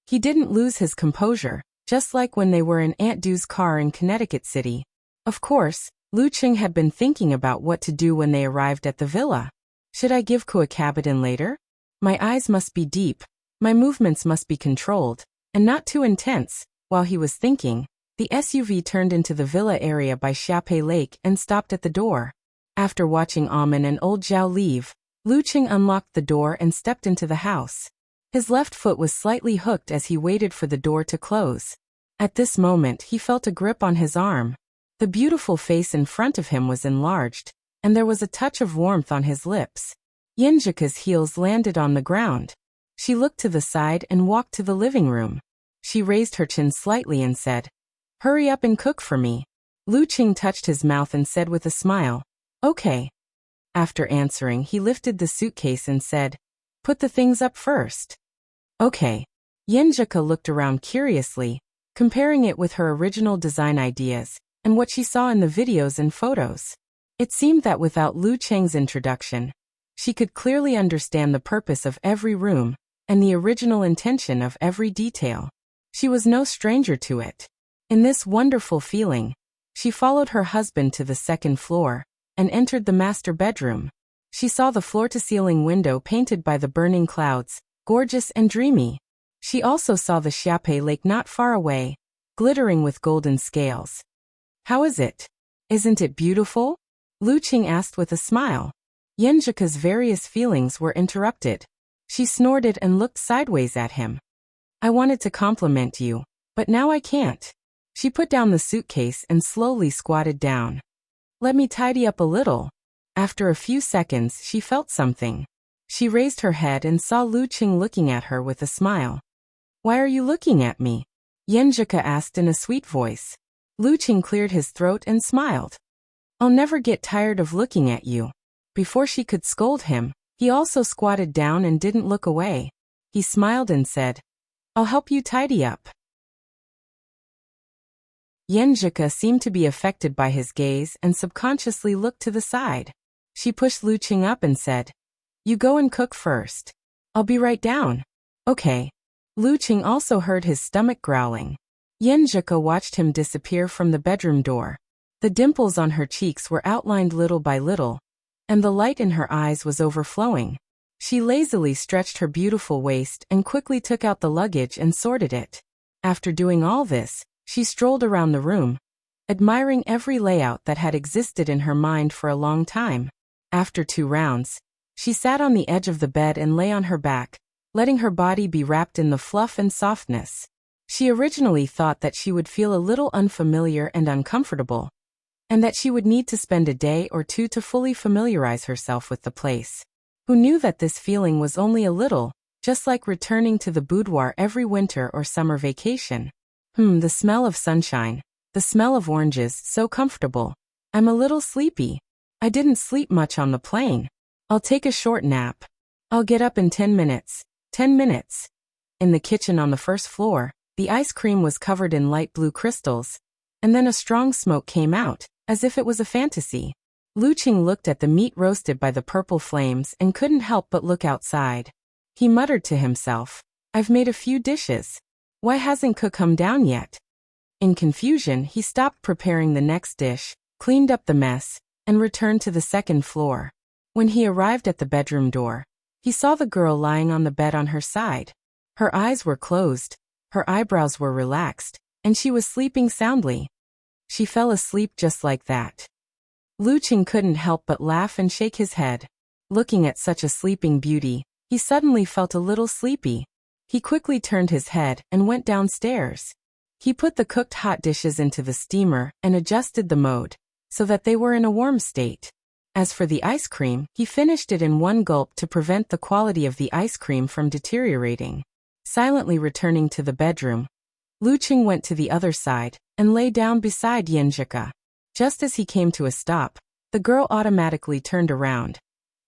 He didn't lose his composure, just like when they were in Aunt Du's car in Connecticut City. Of course, Lu Qing had been thinking about what to do when they arrived at the villa. Should I give Kuakabadan later? My eyes must be deep, my movements must be controlled, and not too intense. While he was thinking, the SUV turned into the villa area by Xiape Lake and stopped at the door. After watching Amen and old Zhao leave, Lu Qing unlocked the door and stepped into the house. His left foot was slightly hooked as he waited for the door to close. At this moment, he felt a grip on his arm. The beautiful face in front of him was enlarged, and there was a touch of warmth on his lips. Yenjika's heels landed on the ground. She looked to the side and walked to the living room. She raised her chin slightly and said, Hurry up and cook for me. Lu Qing touched his mouth and said with a smile, Okay. After answering, he lifted the suitcase and said, Put the things up first. Okay. Yenjika looked around curiously, comparing it with her original design ideas and what she saw in the videos and photos. It seemed that without Lu Cheng's introduction, she could clearly understand the purpose of every room and the original intention of every detail. She was no stranger to it. In this wonderful feeling, she followed her husband to the second floor and entered the master bedroom. She saw the floor-to-ceiling window painted by the burning clouds, gorgeous and dreamy. She also saw the Xiape Lake not far away, glittering with golden scales. How is it? Isn't it beautiful? Lu Qing asked with a smile. Yenjika's various feelings were interrupted. She snorted and looked sideways at him. I wanted to compliment you, but now I can't. She put down the suitcase and slowly squatted down. Let me tidy up a little. After a few seconds, she felt something. She raised her head and saw Lu Qing looking at her with a smile. Why are you looking at me? Yenjika asked in a sweet voice. Lu Qing cleared his throat and smiled. I'll never get tired of looking at you. Before she could scold him, he also squatted down and didn't look away. He smiled and said, I'll help you tidy up. Yenjika seemed to be affected by his gaze and subconsciously looked to the side. She pushed Lu Qing up and said, You go and cook first. I'll be right down. Okay. Lu Qing also heard his stomach growling. Yenjika watched him disappear from the bedroom door. The dimples on her cheeks were outlined little by little, and the light in her eyes was overflowing. She lazily stretched her beautiful waist and quickly took out the luggage and sorted it. After doing all this, she strolled around the room, admiring every layout that had existed in her mind for a long time. After 2 rounds, she sat on the edge of the bed and lay on her back, letting her body be wrapped in the fluff and softness. She originally thought that she would feel a little unfamiliar and uncomfortable, and that she would need to spend a day or 2 to fully familiarize herself with the place. Who knew that this feeling was only a little, just like returning to the boudoir every winter or summer vacation. The smell of sunshine, the smell of oranges, so comfortable. I'm a little sleepy. I didn't sleep much on the plane. I'll take a short nap. I'll get up in 10 minutes. 10 minutes. In the kitchen on the first floor, the ice cream was covered in light blue crystals, and then a strong smoke came out, as if it was a fantasy. Lu Qing looked at the meat roasted by the purple flames and couldn't help but look outside. He muttered to himself, I've made a few dishes. Why hasn't Cook come down yet? In confusion, he stopped preparing the next dish, cleaned up the mess, and returned to the second floor. When he arrived at the bedroom door, he saw the girl lying on the bed on her side. Her eyes were closed, her eyebrows were relaxed, and she was sleeping soundly. She fell asleep just like that. Lu Qing couldn't help but laugh and shake his head. Looking at such a sleeping beauty, he suddenly felt a little sleepy. He quickly turned his head and went downstairs. He put the cooked hot dishes into the steamer and adjusted the mode, so that they were in a warm state. As for the ice cream, he finished it in one gulp to prevent the quality of the ice cream from deteriorating. Silently returning to the bedroom, Lu Qing went to the other side and lay down beside Yinjika. Just as he came to a stop, the girl automatically turned around,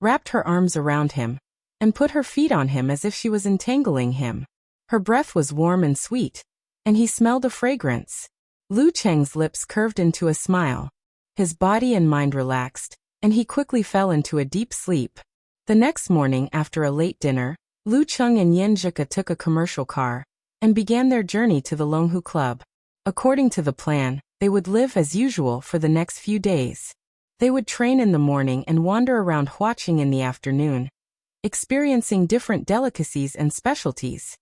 wrapped her arms around him, and put her feet on him as if she was entangling him. Her breath was warm and sweet, and he smelled a fragrance. Lu Cheng's lips curved into a smile. His body and mind relaxed, and he quickly fell into a deep sleep. The next morning, after a late dinner, Lu Cheng and Yen Zhika took a commercial car and began their journey to the Longhu Club. According to the plan, they would live as usual for the next few days. They would train in the morning and wander around Huaqing in the afternoon, experiencing different delicacies and specialties.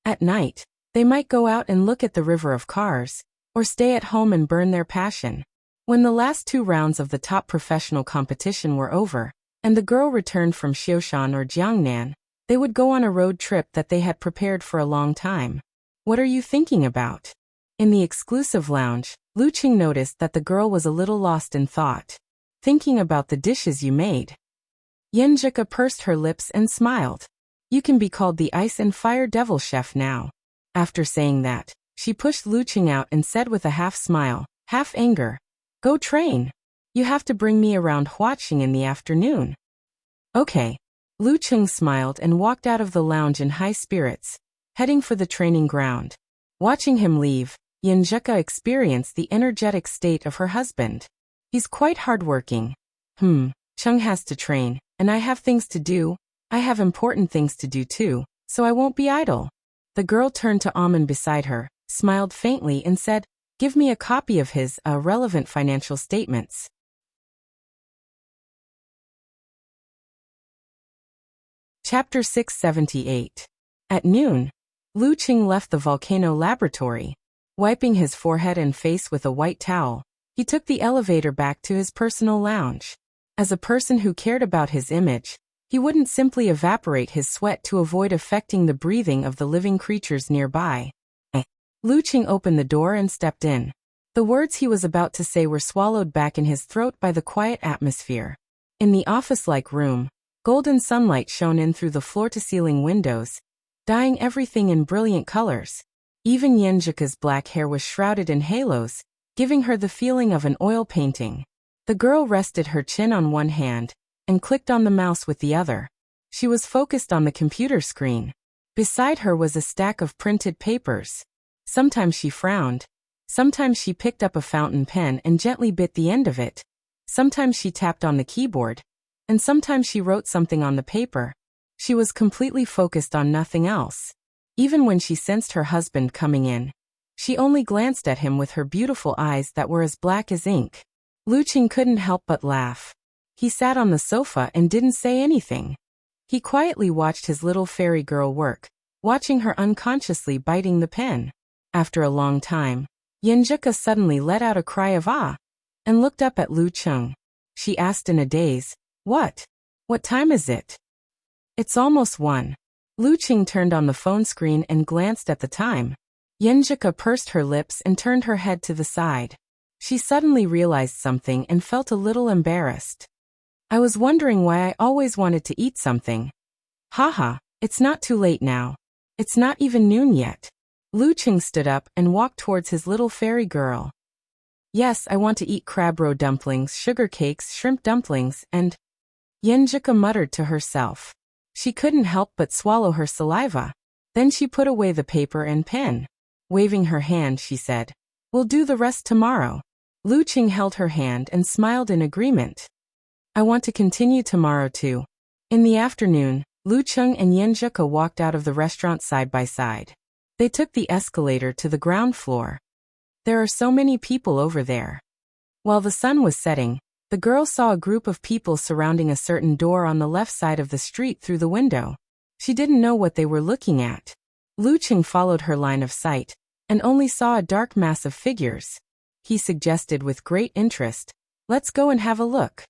At night, they might go out and look at the river of cars, or stay at home and burn their passion. When the last 2 rounds of the top professional competition were over, and the girl returned from Xiushan or Jiangnan, they would go on a road trip that they had prepared for a long time. What are you thinking about? In the exclusive lounge, Lu Qing noticed that the girl was a little lost in thought. Thinking about the dishes you made. Yen Zhika pursed her lips and smiled. You can be called the Ice and Fire Devil Chef now. After saying that, she pushed Lu Qing out and said with a half smile, half anger, Go train. You have to bring me around Huaqing in the afternoon. Okay. Lu Qing smiled and walked out of the lounge in high spirits, heading for the training ground. Watching him leave, Yen Zhika experienced the energetic state of her husband. He's quite hardworking. Cheng has to train, and I have things to do. I have important things to do too, so I won't be idle. The girl turned to Amen beside her, smiled faintly and said, Give me a copy of his relevant financial statements. Chapter 678. At noon, Lu Qing left the volcano laboratory. Wiping his forehead and face with a white towel, he took the elevator back to his personal lounge. As a person who cared about his image, he wouldn't simply evaporate his sweat to avoid affecting the breathing of the living creatures nearby. Lu Qing opened the door and stepped in. The words he was about to say were swallowed back in his throat by the quiet atmosphere. In the office-like room, golden sunlight shone in through the floor-to-ceiling windows, dyeing everything in brilliant colors. Even Yen Zhika's black hair was shrouded in halos, giving her the feeling of an oil painting. The girl rested her chin on one hand and clicked on the mouse with the other. She was focused on the computer screen. Beside her was a stack of printed papers. Sometimes she frowned. Sometimes she picked up a fountain pen and gently bit the end of it. Sometimes she tapped on the keyboard. And sometimes she wrote something on the paper. She was completely focused on nothing else. Even when she sensed her husband coming in, she only glanced at him with her beautiful eyes that were as black as ink. Lu Qing couldn't help but laugh. He sat on the sofa and didn't say anything. He quietly watched his little fairy girl work, watching her unconsciously biting the pen. After a long time, Yenjika suddenly let out a cry of ah, and looked up at Lu Qing. She asked in a daze, "What? What time is it?" "It's almost 1. Lu Qing turned on the phone screen and glanced at the time. Yenjika pursed her lips and turned her head to the side. She suddenly realized something and felt a little embarrassed. "I was wondering why I always wanted to eat something." "Haha, it's not too late now. It's not even noon yet." Lu Qing stood up and walked towards his little fairy girl. "Yes, I want to eat crab roe dumplings, sugar cakes, shrimp dumplings, and—" Yenjika muttered to herself. She couldn't help but swallow her saliva. Then she put away the paper and pen. Waving her hand, she said, "We'll do the rest tomorrow." Lu Qing held her hand and smiled in agreement. "I want to continue tomorrow too." In the afternoon, Lu Qing and Yenjika walked out of the restaurant side by side. They took the escalator to the ground floor. There are so many people over there. While the sun was setting, the girl saw a group of people surrounding a certain door on the left side of the street through the window. She didn't know what they were looking at. Lu Qing followed her line of sight, and only saw a dark mass of figures. He suggested with great interest, "Let's go and have a look."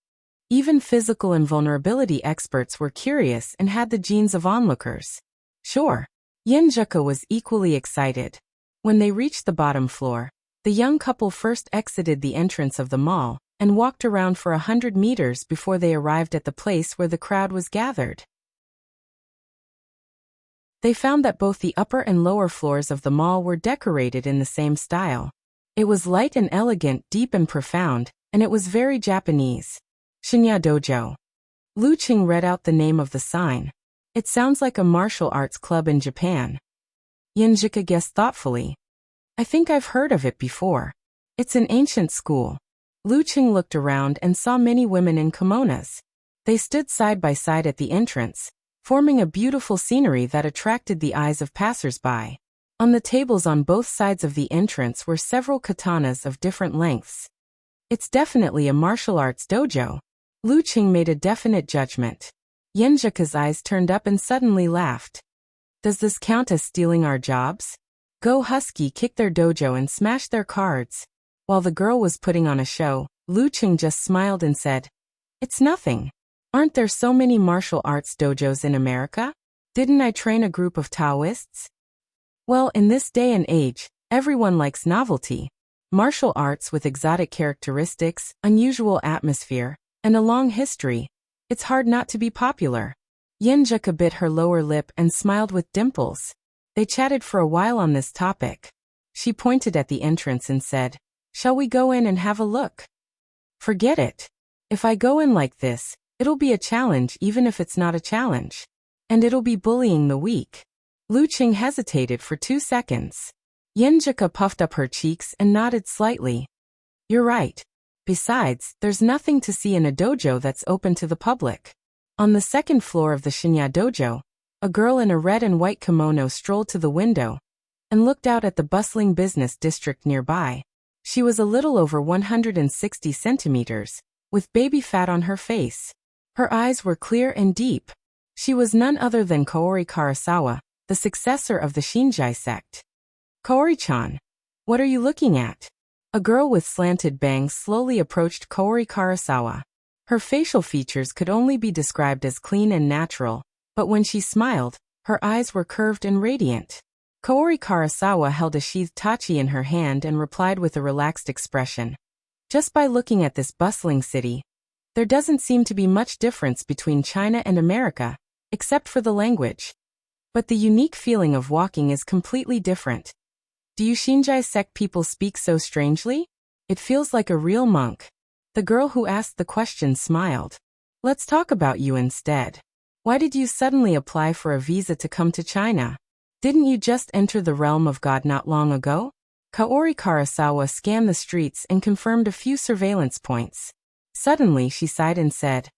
Even physical invulnerability experts were curious and had the genes of onlookers. Sure. Yenjika was equally excited. When they reached the bottom floor, the young couple first exited the entrance of the mall and walked around for 100 meters before they arrived at the place where the crowd was gathered. They found that both the upper and lower floors of the mall were decorated in the same style. It was light and elegant, deep and profound, and it was very Japanese. Shinya Dojo. Lu Qing read out the name of the sign. "It sounds like a martial arts club in Japan." Yenjika guessed thoughtfully. "I think I've heard of it before. It's an ancient school." Lu Qing looked around and saw many women in kimonos. They stood side by side at the entrance, forming a beautiful scenery that attracted the eyes of passers-by. On the tables on both sides of the entrance were several katanas of different lengths. "It's definitely a martial arts dojo." Lu Qing made a definite judgment. Yenjika's eyes turned up and suddenly laughed. "Does this count as stealing our jobs?" Go Husky kicked their dojo and smashed their cards. While the girl was putting on a show, Lu Qing just smiled and said, "It's nothing. Aren't there so many martial arts dojos in America? Didn't I train a group of Taoists?" Well, in this day and age, everyone likes novelty. Martial arts with exotic characteristics, unusual atmosphere, and a long history. It's hard not to be popular. Yenjika bit her lower lip and smiled with dimples. They chatted for a while on this topic. She pointed at the entrance and said, "Shall we go in and have a look?" "Forget it. If I go in like this, it'll be a challenge even if it's not a challenge. And it'll be bullying the weak." Lu Qing hesitated for 2 seconds. Yenjika puffed up her cheeks and nodded slightly. "You're right. Besides, there's nothing to see in a dojo that's open to the public." On the second floor of the Shinya dojo, a girl in a red and white kimono strolled to the window and looked out at the bustling business district nearby. She was a little over 160 centimeters, with baby fat on her face. Her eyes were clear and deep. She was none other than Kaori Karasawa, the successor of the Shinjai sect. "Kaori-chan, what are you looking at?" A girl with slanted bangs slowly approached Kaori Karasawa. Her facial features could only be described as clean and natural, but when she smiled, her eyes were curved and radiant. Kaori Karasawa held a sheathed tachi in her hand and replied with a relaxed expression. "Just by looking at this bustling city, there doesn't seem to be much difference between China and America, except for the language. But the unique feeling of walking is completely different. Do you Shinjai sect people speak so strangely? It feels like a real monk." The girl who asked the question smiled. "Let's talk about you instead. Why did you suddenly apply for a visa to come to China? Didn't you just enter the realm of God not long ago?" Kaori Karasawa scanned the streets and confirmed a few surveillance points. Suddenly she sighed and said,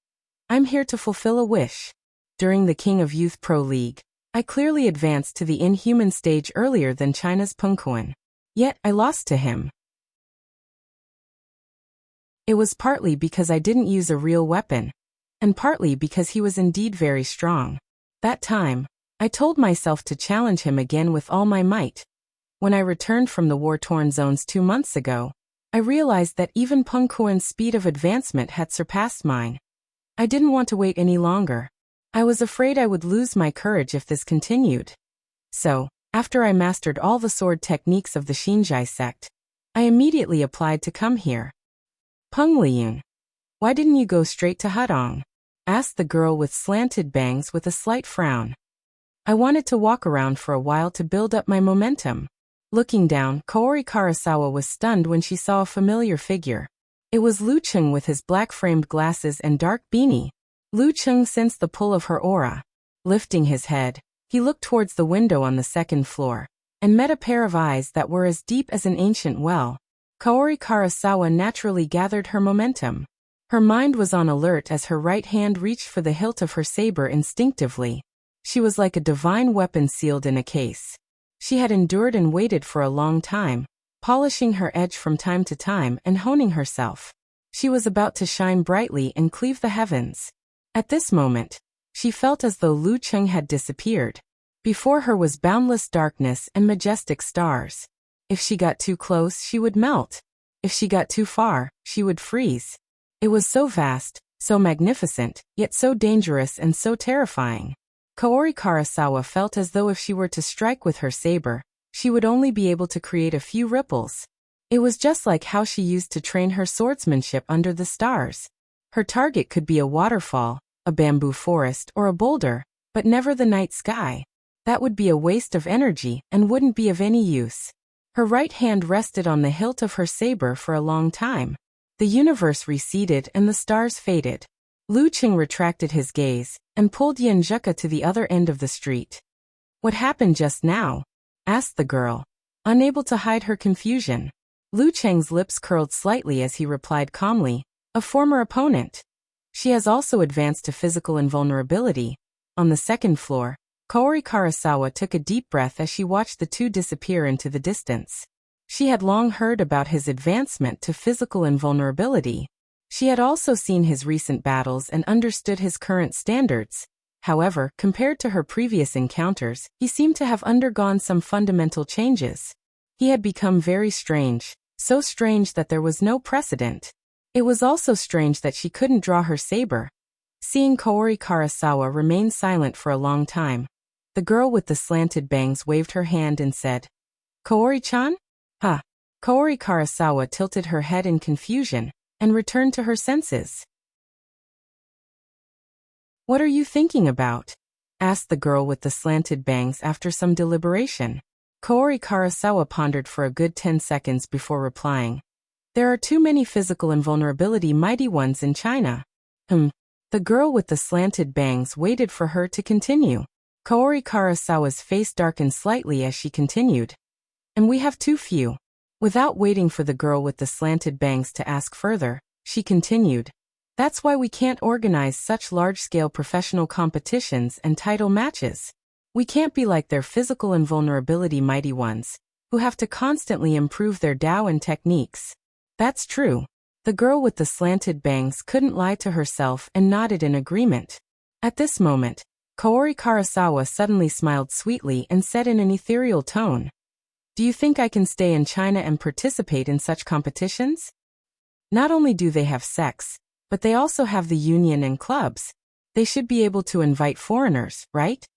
"I'm here to fulfill a wish. During the King of Youth Pro League, I clearly advanced to the inhuman stage earlier than China's Peng Kuan. Yet I lost to him. It was partly because I didn't use a real weapon, and partly because he was indeed very strong. That time, I told myself to challenge him again with all my might. When I returned from the war-torn zones 2 months ago, I realized that even Peng Kuan's speed of advancement had surpassed mine. I didn't want to wait any longer. I was afraid I would lose my courage if this continued. So, after I mastered all the sword techniques of the Xinjai sect, I immediately applied to come here. Peng Liyun, why didn't you go straight to Hudong? Asked the girl with slanted bangs with a slight frown. I wanted to walk around for a while to build up my momentum. Looking down, Kaori Karasawa was stunned when she saw a familiar figure. It was Lu Cheng with his black-framed glasses and dark beanie. Lu Cheng sensed the pull of her aura. Lifting his head, he looked towards the window on the second floor, and met a pair of eyes that were as deep as an ancient well. Kaori Karasawa naturally gathered her momentum. Her mind was on alert as her right hand reached for the hilt of her saber instinctively. She was like a divine weapon sealed in a case. She had endured and waited for a long time, polishing her edge from time to time and honing herself. She was about to shine brightly and cleave the heavens. At this moment, she felt as though Lu Cheng had disappeared. Before her was boundless darkness and majestic stars. If she got too close, she would melt. If she got too far, she would freeze. It was so vast, so magnificent, yet so dangerous and so terrifying. Kaori Karasawa felt as though if she were to strike with her saber, she would only be able to create a few ripples. It was just like how she used to train her swordsmanship under the stars. Her target could be a waterfall, a bamboo forest, or a boulder, but never the night sky. That would be a waste of energy and wouldn't be of any use. Her right hand rested on the hilt of her saber for a long time. The universe receded and the stars faded. Lu Cheng retracted his gaze and pulled Yan Zheka to the other end of the street. What happened just now? Asked the girl, unable to hide her confusion. Lu Cheng's lips curled slightly as he replied calmly, a former opponent. She has also advanced to physical invulnerability. On the second floor, Kaori Karasawa took a deep breath as she watched the two disappear into the distance. She had long heard about his advancement to physical invulnerability. She had also seen his recent battles and understood his current standards. However, compared to her previous encounters, he seemed to have undergone some fundamental changes. He had become very strange, so strange that there was no precedent. It was also strange that she couldn't draw her saber. Seeing Kaori Karasawa remain silent for a long time, the girl with the slanted bangs waved her hand and said, "Kaori-chan?" "Huh." Kaori Karasawa tilted her head in confusion and returned to her senses. "What are you thinking about?" asked the girl with the slanted bangs after some deliberation. Kaori Karasawa pondered for a good 10 seconds before replying, "There are too many physical invulnerability mighty ones in China." The girl with the slanted bangs waited for her to continue. Kaori Karasawa's face darkened slightly as she continued, "And we have too few." Without waiting for the girl with the slanted bangs to ask further, she continued, "That's why we can't organize such large-scale professional competitions and title matches. We can't be like their physical invulnerability mighty ones, who have to constantly improve their Dao and techniques." That's true. The girl with the slanted bangs couldn't lie to herself and nodded in agreement. At this moment, Kaori Karasawa suddenly smiled sweetly and said in an ethereal tone, "Do you think I can stay in China and participate in such competitions? Not only do they have sects, but they also have the union and clubs. They should be able to invite foreigners, right?"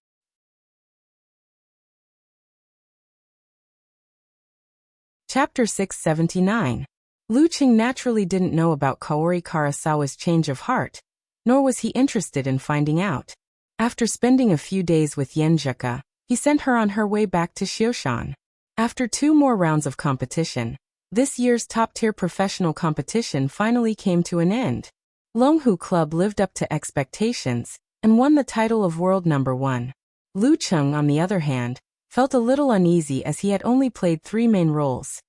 Chapter 679. Lu Cheng naturally didn't know about Kaori Karasawa's change of heart, nor was he interested in finding out. After spending a few days with Yan Zheka, he sent her on her way back to Xioshan. After 2 more rounds of competition, this year's top-tier professional competition finally came to an end. Longhu Club lived up to expectations and won the title of world #1. Lu Cheng, on the other hand, felt a little uneasy as he had only played 3 main roles.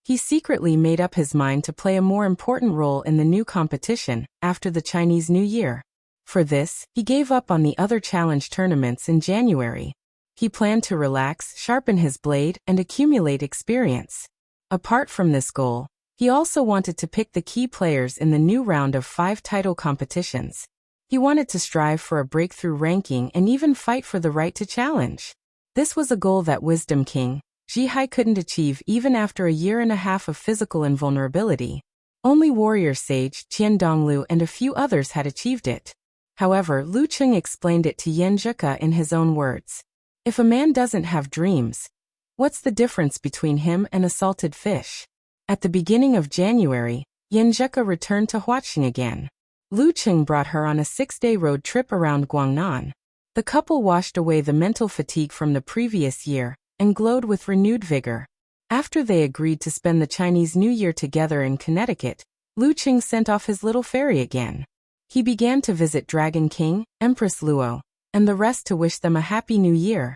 He secretly made up his mind to play a more important role in the new competition after the Chinese New Year. For this, he gave up on the other challenge tournaments in January. He planned to relax, sharpen his blade, and accumulate experience. Apart from this goal, He also wanted to pick the key players in the new round of 5 title competitions. He wanted to strive for a breakthrough ranking and even fight for the right to challenge. This was a goal that Wisdom King, Jihai couldn't achieve even after a year and a half of physical invulnerability. Only warrior sage Qian Donglu and a few others had achieved it. However, Lu Cheng explained it to Yan Zhika in his own words. If a man doesn't have dreams, what's the difference between him and a salted fish? At the beginning of January, Yan Zhika returned to Huaqing again. Lu Cheng brought her on a 6-day road trip around Guangnan. The couple washed away the mental fatigue from the previous year and glowed with renewed vigor. After they agreed to spend the Chinese New Year together in Connecticut, Lu Cheng sent off his little fairy again. He began to visit Dragon King, Empress Luo, and the rest to wish them a happy new year.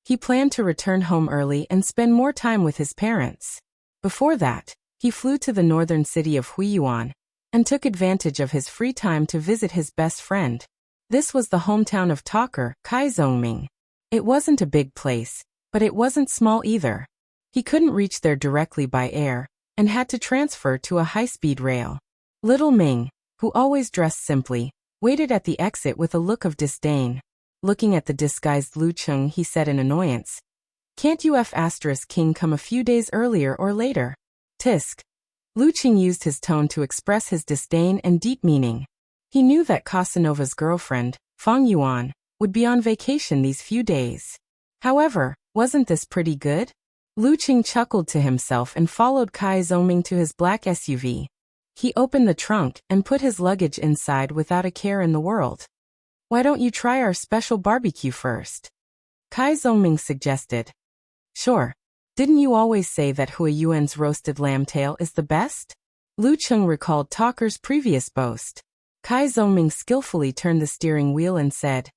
He planned to return home early and spend more time with his parents. Before that, he flew to the northern city of Huiyuan and took advantage of his free time to visit his best friend. This was the hometown of talker Kai Zhongming. It wasn't a big place, but it wasn't small either. He couldn't reach there directly by air and had to transfer to a high-speed rail. Little Ming, who always dressed simply, waited at the exit with a look of disdain. Looking at the disguised Lu Cheng, he said in annoyance, "Can't you King come a few days earlier or later?" Tisk. Lu Cheng used his tone to express his disdain and deep meaning. He knew that Casanova's girlfriend, Fang Yuan, would be on vacation these few days. However, wasn't this pretty good? Lu Cheng chuckled to himself and followed Kai Zhongming to his black SUV. He opened the trunk and put his luggage inside without a care in the world. "Why don't you try our special barbecue first?" Kai Zhongming suggested. "Sure. Didn't you always say that Huiyuan's roasted lamb tail is the best?" Lu Cheng recalled Talker's previous boast. Kai Zhongming skillfully turned the steering wheel and said,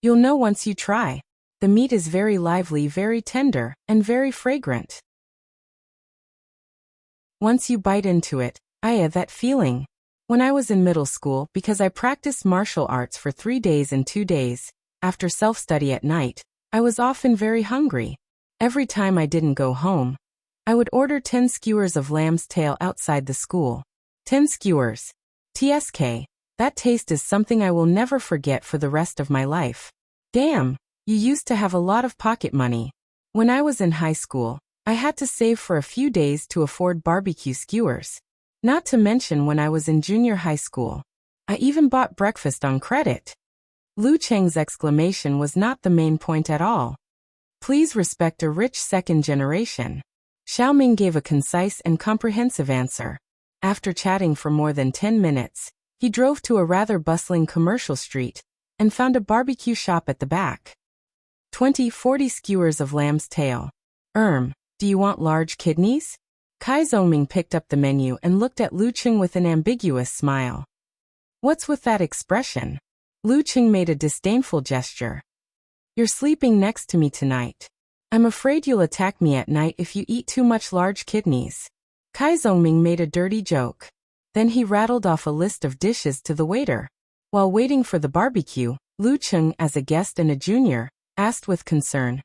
"You'll know once you try. The meat is very lively, very tender, and very fragrant. Once you bite into it, that feeling. When I was in middle school, because I practiced martial arts for 3 days and 2 days, after self-study at night, I was often very hungry. Every time I didn't go home, I would order 10 skewers of lamb's tail outside the school. 10 skewers. TSK. That taste is something I will never forget for the rest of my life. Damn, you used to have a lot of pocket money. When I was in high school, I had to save for a few days to afford barbecue skewers. Not to mention when I was in junior high school. I even bought breakfast on credit." Lu Cheng's exclamation was not the main point at all. "Please respect a rich second generation." Xiaoming gave a concise and comprehensive answer. After chatting for more than 10 minutes, he drove to a rather bustling commercial street and found a barbecue shop at the back. 20-40 skewers of lamb's tail. Do you want large kidneys?" Kai Zhongming picked up the menu and looked at Lu Cheng with an ambiguous smile. "What's with that expression?" Lu Cheng made a disdainful gesture. "You're sleeping next to me tonight. I'm afraid you'll attack me at night if you eat too much large kidneys." Kai Zhongming made a dirty joke. Then he rattled off a list of dishes to the waiter. While waiting for the barbecue, Lu Cheng, as a guest and a junior, asked with concern,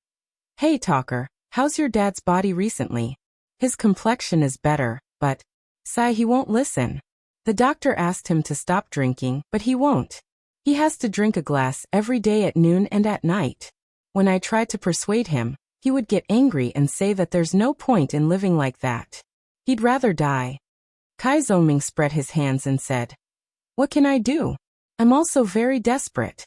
"Hey Talker, how's your dad's body recently? His complexion is better, but..." Sigh, he won't listen. The doctor asked him to stop drinking, but he won't. He has to drink a glass every day at noon and at night. When I tried to persuade him, he would get angry and say that there's no point in living like that. He'd rather die. Kai Zhongming spread his hands and said, "What can I do? I'm also very desperate.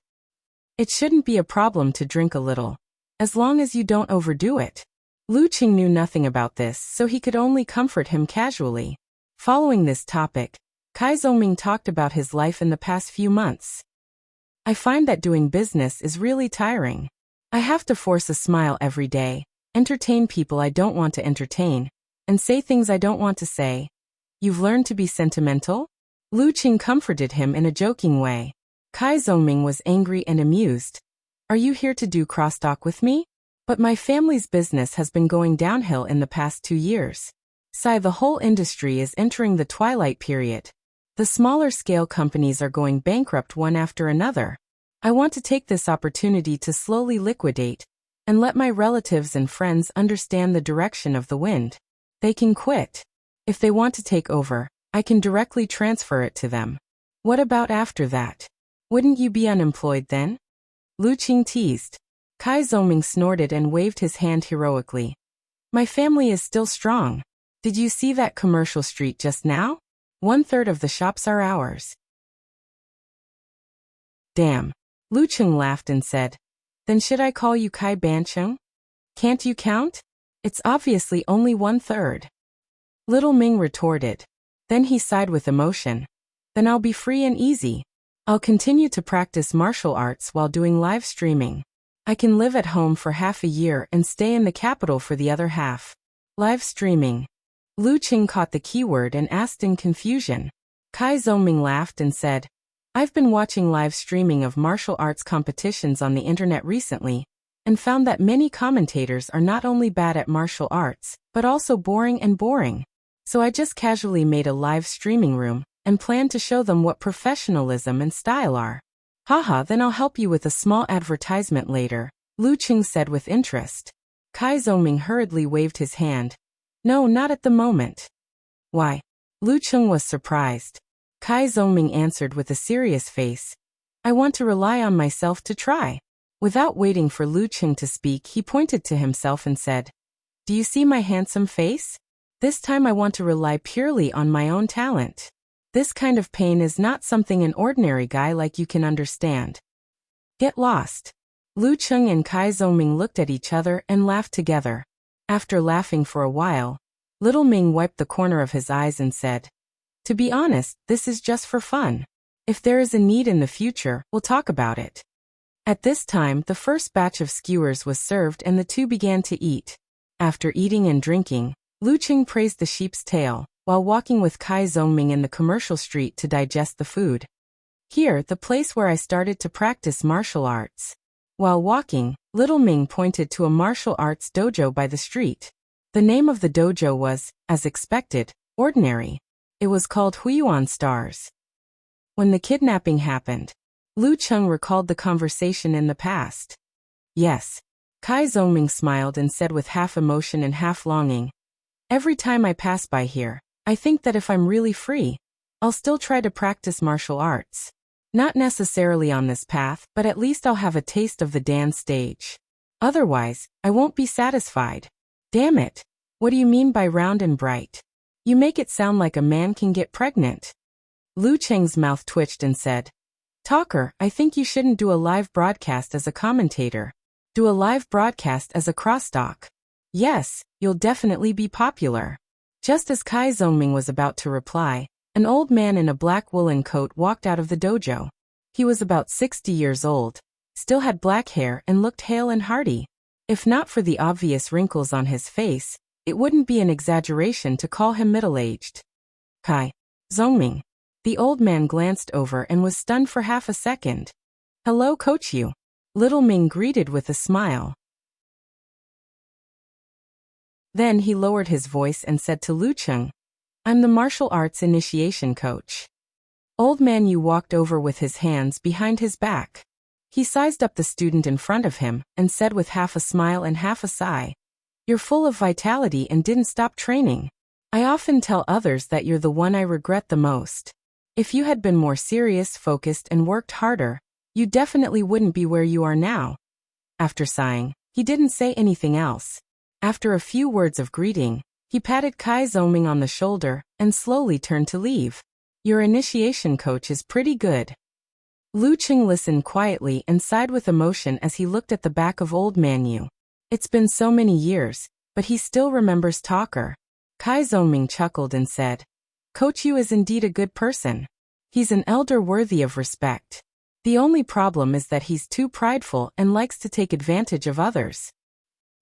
It shouldn't be a problem to drink a little, as long as you don't overdo it." Lu Cheng knew nothing about this, so he could only comfort him casually. Following this topic, Kai Zhongming talked about his life in the past few months. "I find that doing business is really tiring. I have to force a smile every day, entertain people I don't want to entertain, and say things I don't want to say. You've learned to be sentimental?" Lu Cheng comforted him in a joking way. Kai Zhongming was angry and amused. "Are you here to do crosstalk with me? But my family's business has been going downhill in the past 2 years. The whole industry is entering the twilight period. The smaller scale companies are going bankrupt one after another. I want to take this opportunity to slowly liquidate and let my relatives and friends understand the direction of the wind. They can quit." If they want to take over, I can directly transfer it to them. What about after that? Wouldn't you be unemployed then? Lu Qing teased. Kai Zongming snorted and waved his hand heroically. My family is still strong. Did you see that commercial street just now? 1/3 of the shops are ours. Damn. Lu Qing laughed and said, then should I call you Kai Bancheng? Can't you count? It's obviously only 1/3. Little Ming retorted. Then he sighed with emotion. Then I'll be free and easy. I'll continue to practice martial arts while doing live streaming. I can live at home for half a year and stay in the capital for the other half. Live streaming. Lu Qing caught the keyword and asked in confusion. Kai Zongming laughed and said, I've been watching live streaming of martial arts competitions on the internet recently, and found that many commentators are not only bad at martial arts, but also boring. So I just casually made a live streaming room, and plan to show them what professionalism and style are. Haha, then I'll help you with a small advertisement later, Lu Qing said with interest. Kai Zongming hurriedly waved his hand. No, not at the moment. Why? Lu Qing was surprised. Kai Zongming answered with a serious face. I want to rely on myself to try. Without waiting for Lu Qing to speak, he pointed to himself and said, Do you see my handsome face? This time I want to rely purely on my own talent. This kind of pain is not something an ordinary guy like you can understand. Get lost. Lu Qing and Kai Zongming looked at each other and laughed together. After laughing for a while, Little Ming wiped the corner of his eyes and said, To be honest, this is just for fun. If there is a need in the future, we'll talk about it. At this time, the first batch of skewers was served and the two began to eat. After eating and drinking, Lu Qing praised the sheep's tail, while walking with Kai Zongming in the commercial street to digest the food. Here, the place where I started to practice martial arts. While walking, Little Ming pointed to a martial arts dojo by the street. The name of the dojo was, as expected, ordinary. It was called Huiyuan Stars. When the kidnapping happened, Lu Qing recalled the conversation in the past. Yes. Kai Zongming smiled and said with half emotion and half longing, Every time I pass by here, I think that if I'm really free, I'll still try to practice martial arts. Not necessarily on this path, but at least I'll have a taste of the dance stage. Otherwise, I won't be satisfied. Damn it. What do you mean by round and bright? You make it sound like a man can get pregnant. Lu Qing's mouth twitched and said, Talker, I think you shouldn't do a live broadcast as a commentator. Do a live broadcast as a crosstalk. Yes, you'll definitely be popular. Just as Kai Zongming was about to reply, an old man in a black woolen coat walked out of the dojo. He was about 60 years old, still had black hair and looked hale and hearty. If not for the obvious wrinkles on his face, it wouldn't be an exaggeration to call him middle-aged. Kai Zongming. The old man glanced over and was stunned for half a second. Hello, Coach Yu. Little Ming greeted with a smile. Then he lowered his voice and said to Lu Qing, I'm the martial arts initiation coach. Old man Yu walked over with his hands behind his back. He sized up the student in front of him and said with half a smile and half a sigh, You're full of vitality and didn't stop training. I often tell others that you're the one I regret the most. If you had been more serious, focused, and worked harder, you definitely wouldn't be where you are now. After sighing, he didn't say anything else. After a few words of greeting, he patted Kai Zongming on the shoulder and slowly turned to leave. Your initiation coach is pretty good. Lu Qing listened quietly and sighed with emotion as he looked at the back of old man Yu. It's been so many years, but he still remembers Talker. Kai Zongming chuckled and said, Coach Yu is indeed a good person. He's an elder worthy of respect. The only problem is that he's too prideful and likes to take advantage of others.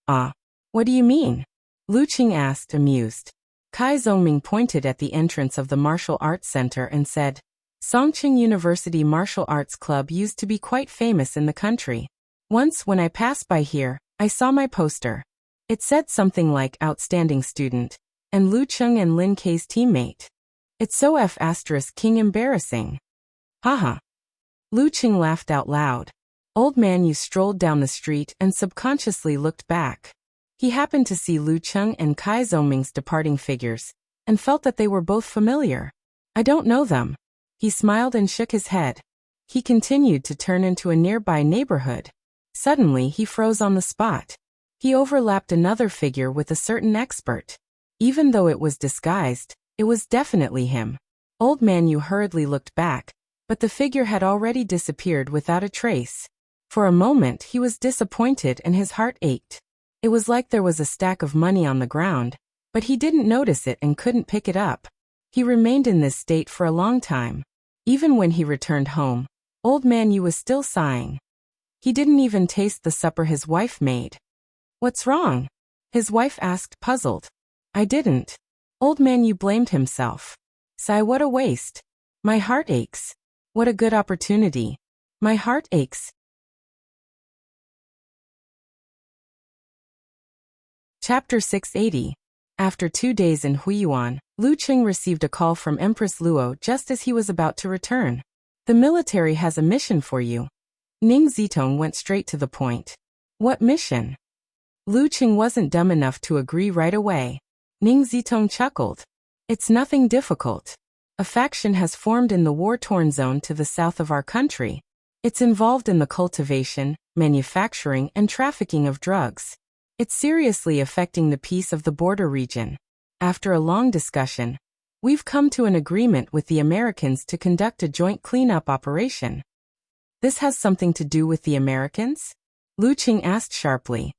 Ah. What do you mean? Lu Qing asked, amused. Kai Zongming pointed at the entrance of the Martial Arts Center and said, Songqing University Martial Arts Club used to be quite famous in the country. Once when I passed by here, I saw my poster. It said something like Outstanding Student, and Lu Qing and Lin Kei's teammate. It's so King embarrassing. Haha. Lu Qing laughed out loud. Old man Yu strolled down the street and subconsciously looked back. He happened to see Lu Qing and Kai Zongming's departing figures, and felt that they were both familiar. I don't know them. He smiled and shook his head. He continued to turn into a nearby neighborhood. Suddenly he froze on the spot. He overlapped another figure with a certain expert. Even though it was disguised, it was definitely him. Old Man Yu hurriedly looked back, but the figure had already disappeared without a trace. For a moment he was disappointed and his heart ached. It was like there was a stack of money on the ground, but he didn't notice it and couldn't pick it up. He remained in this state for a long time. Even when he returned home, Old Man Yu was still sighing. He didn't even taste the supper his wife made. "What's wrong?" his wife asked, puzzled. "I didn't." Old Man Yu blamed himself. "Sigh, what a waste. My heart aches. What a good opportunity. My heart aches." Chapter 680. After 2 days in Huiyuan, Lu Qing received a call from Empress Luo just as he was about to return. "The military has a mission for you." Ning Zitong went straight to the point. "What mission?" Lu Qing wasn't dumb enough to agree right away. Ning Zitong chuckled. "It's nothing difficult. A faction has formed in the war-torn zone to the south of our country. It's involved in the cultivation, manufacturing, and trafficking of drugs. It's seriously affecting the peace of the border region. After a long discussion, we've come to an agreement with the Americans to conduct a joint cleanup operation." "This has something to do with the Americans?" Lu Qing asked sharply.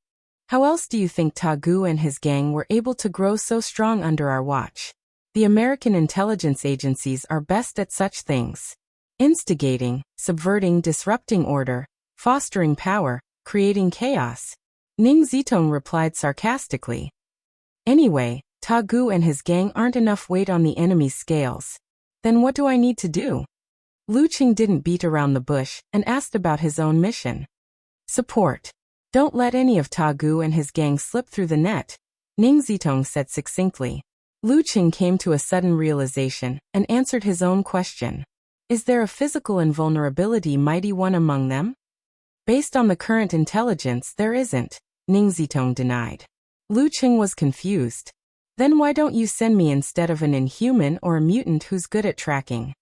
"How else do you think Ta Gu and his gang were able to grow so strong under our watch? The American intelligence agencies are best at such things. Instigating, subverting, disrupting order, fostering power, creating chaos." Ning Zitong replied sarcastically. "Anyway, Ta Gu and his gang aren't enough weight on the enemy's scales. Then what do I need to do?" Lu Qing didn't beat around the bush and asked about his own mission. "Support. Don't let any of Ta Gu and his gang slip through the net," Ning Zitong said succinctly. Lu Qing came to a sudden realization and answered his own question. "Is there a physical invulnerability mighty one among them?" "Based on the current intelligence, there isn't," Ning Zitong denied. Lu Qing was confused. "Then why don't you send me instead of an inhuman or a mutant who's good at tracking?"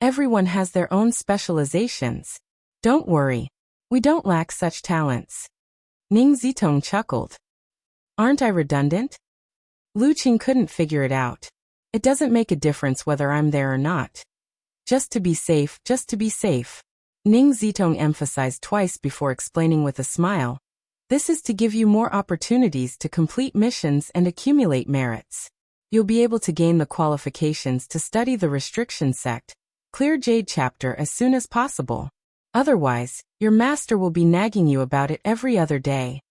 "Everyone has their own specializations. Don't worry. We don't lack such talents." Ning Zitong chuckled. "Aren't I redundant?" Lu Qing couldn't figure it out. "It doesn't make a difference whether I'm there or not. Just to be safe, just to be safe." Ning Zitong emphasized twice before explaining with a smile. "This is to give you more opportunities to complete missions and accumulate merits. You'll be able to gain the qualifications to study the restriction sect, clear Jade chapter as soon as possible. Otherwise, your master will be nagging you about it every other day."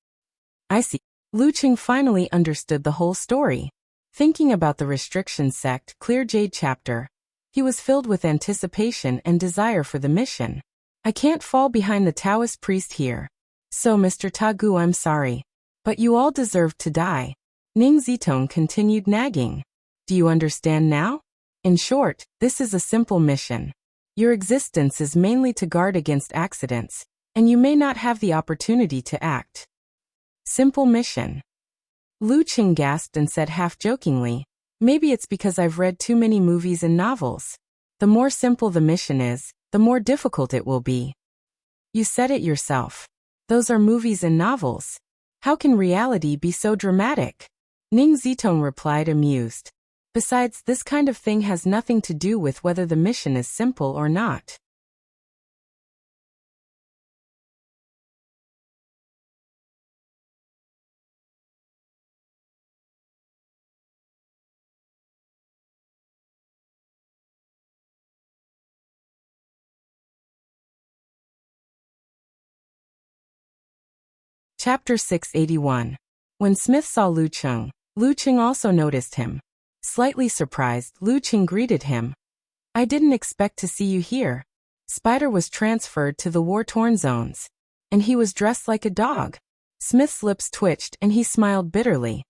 "I see." Lu Qing finally understood the whole story. Thinking about the restriction sect, clear Jade chapter, he was filled with anticipation and desire for the mission. "I can't fall behind the Taoist priest here. So Mr. Ta Gu, I'm sorry. But you all deserved to die." Ning Zitong continued nagging. "Do you understand now? In short, this is a simple mission. Your existence is mainly to guard against accidents, and you may not have the opportunity to act." "Simple mission." Lu Qing gasped and said half-jokingly, "Maybe it's because I've read too many movies and novels. The more simple the mission is, the more difficult it will be." "You said it yourself. Those are movies and novels. How can reality be so dramatic?" Ning Zitong replied, amused. "Besides, this kind of thing has nothing to do with whether the mission is simple or not." Chapter 681. When Smith saw Lu Qing also noticed him. Slightly surprised, Lu Qing greeted him. "I didn't expect to see you here." Spider was transferred to the war-torn zones, and he was dressed like a dog. Smith's lips twitched and he smiled bitterly.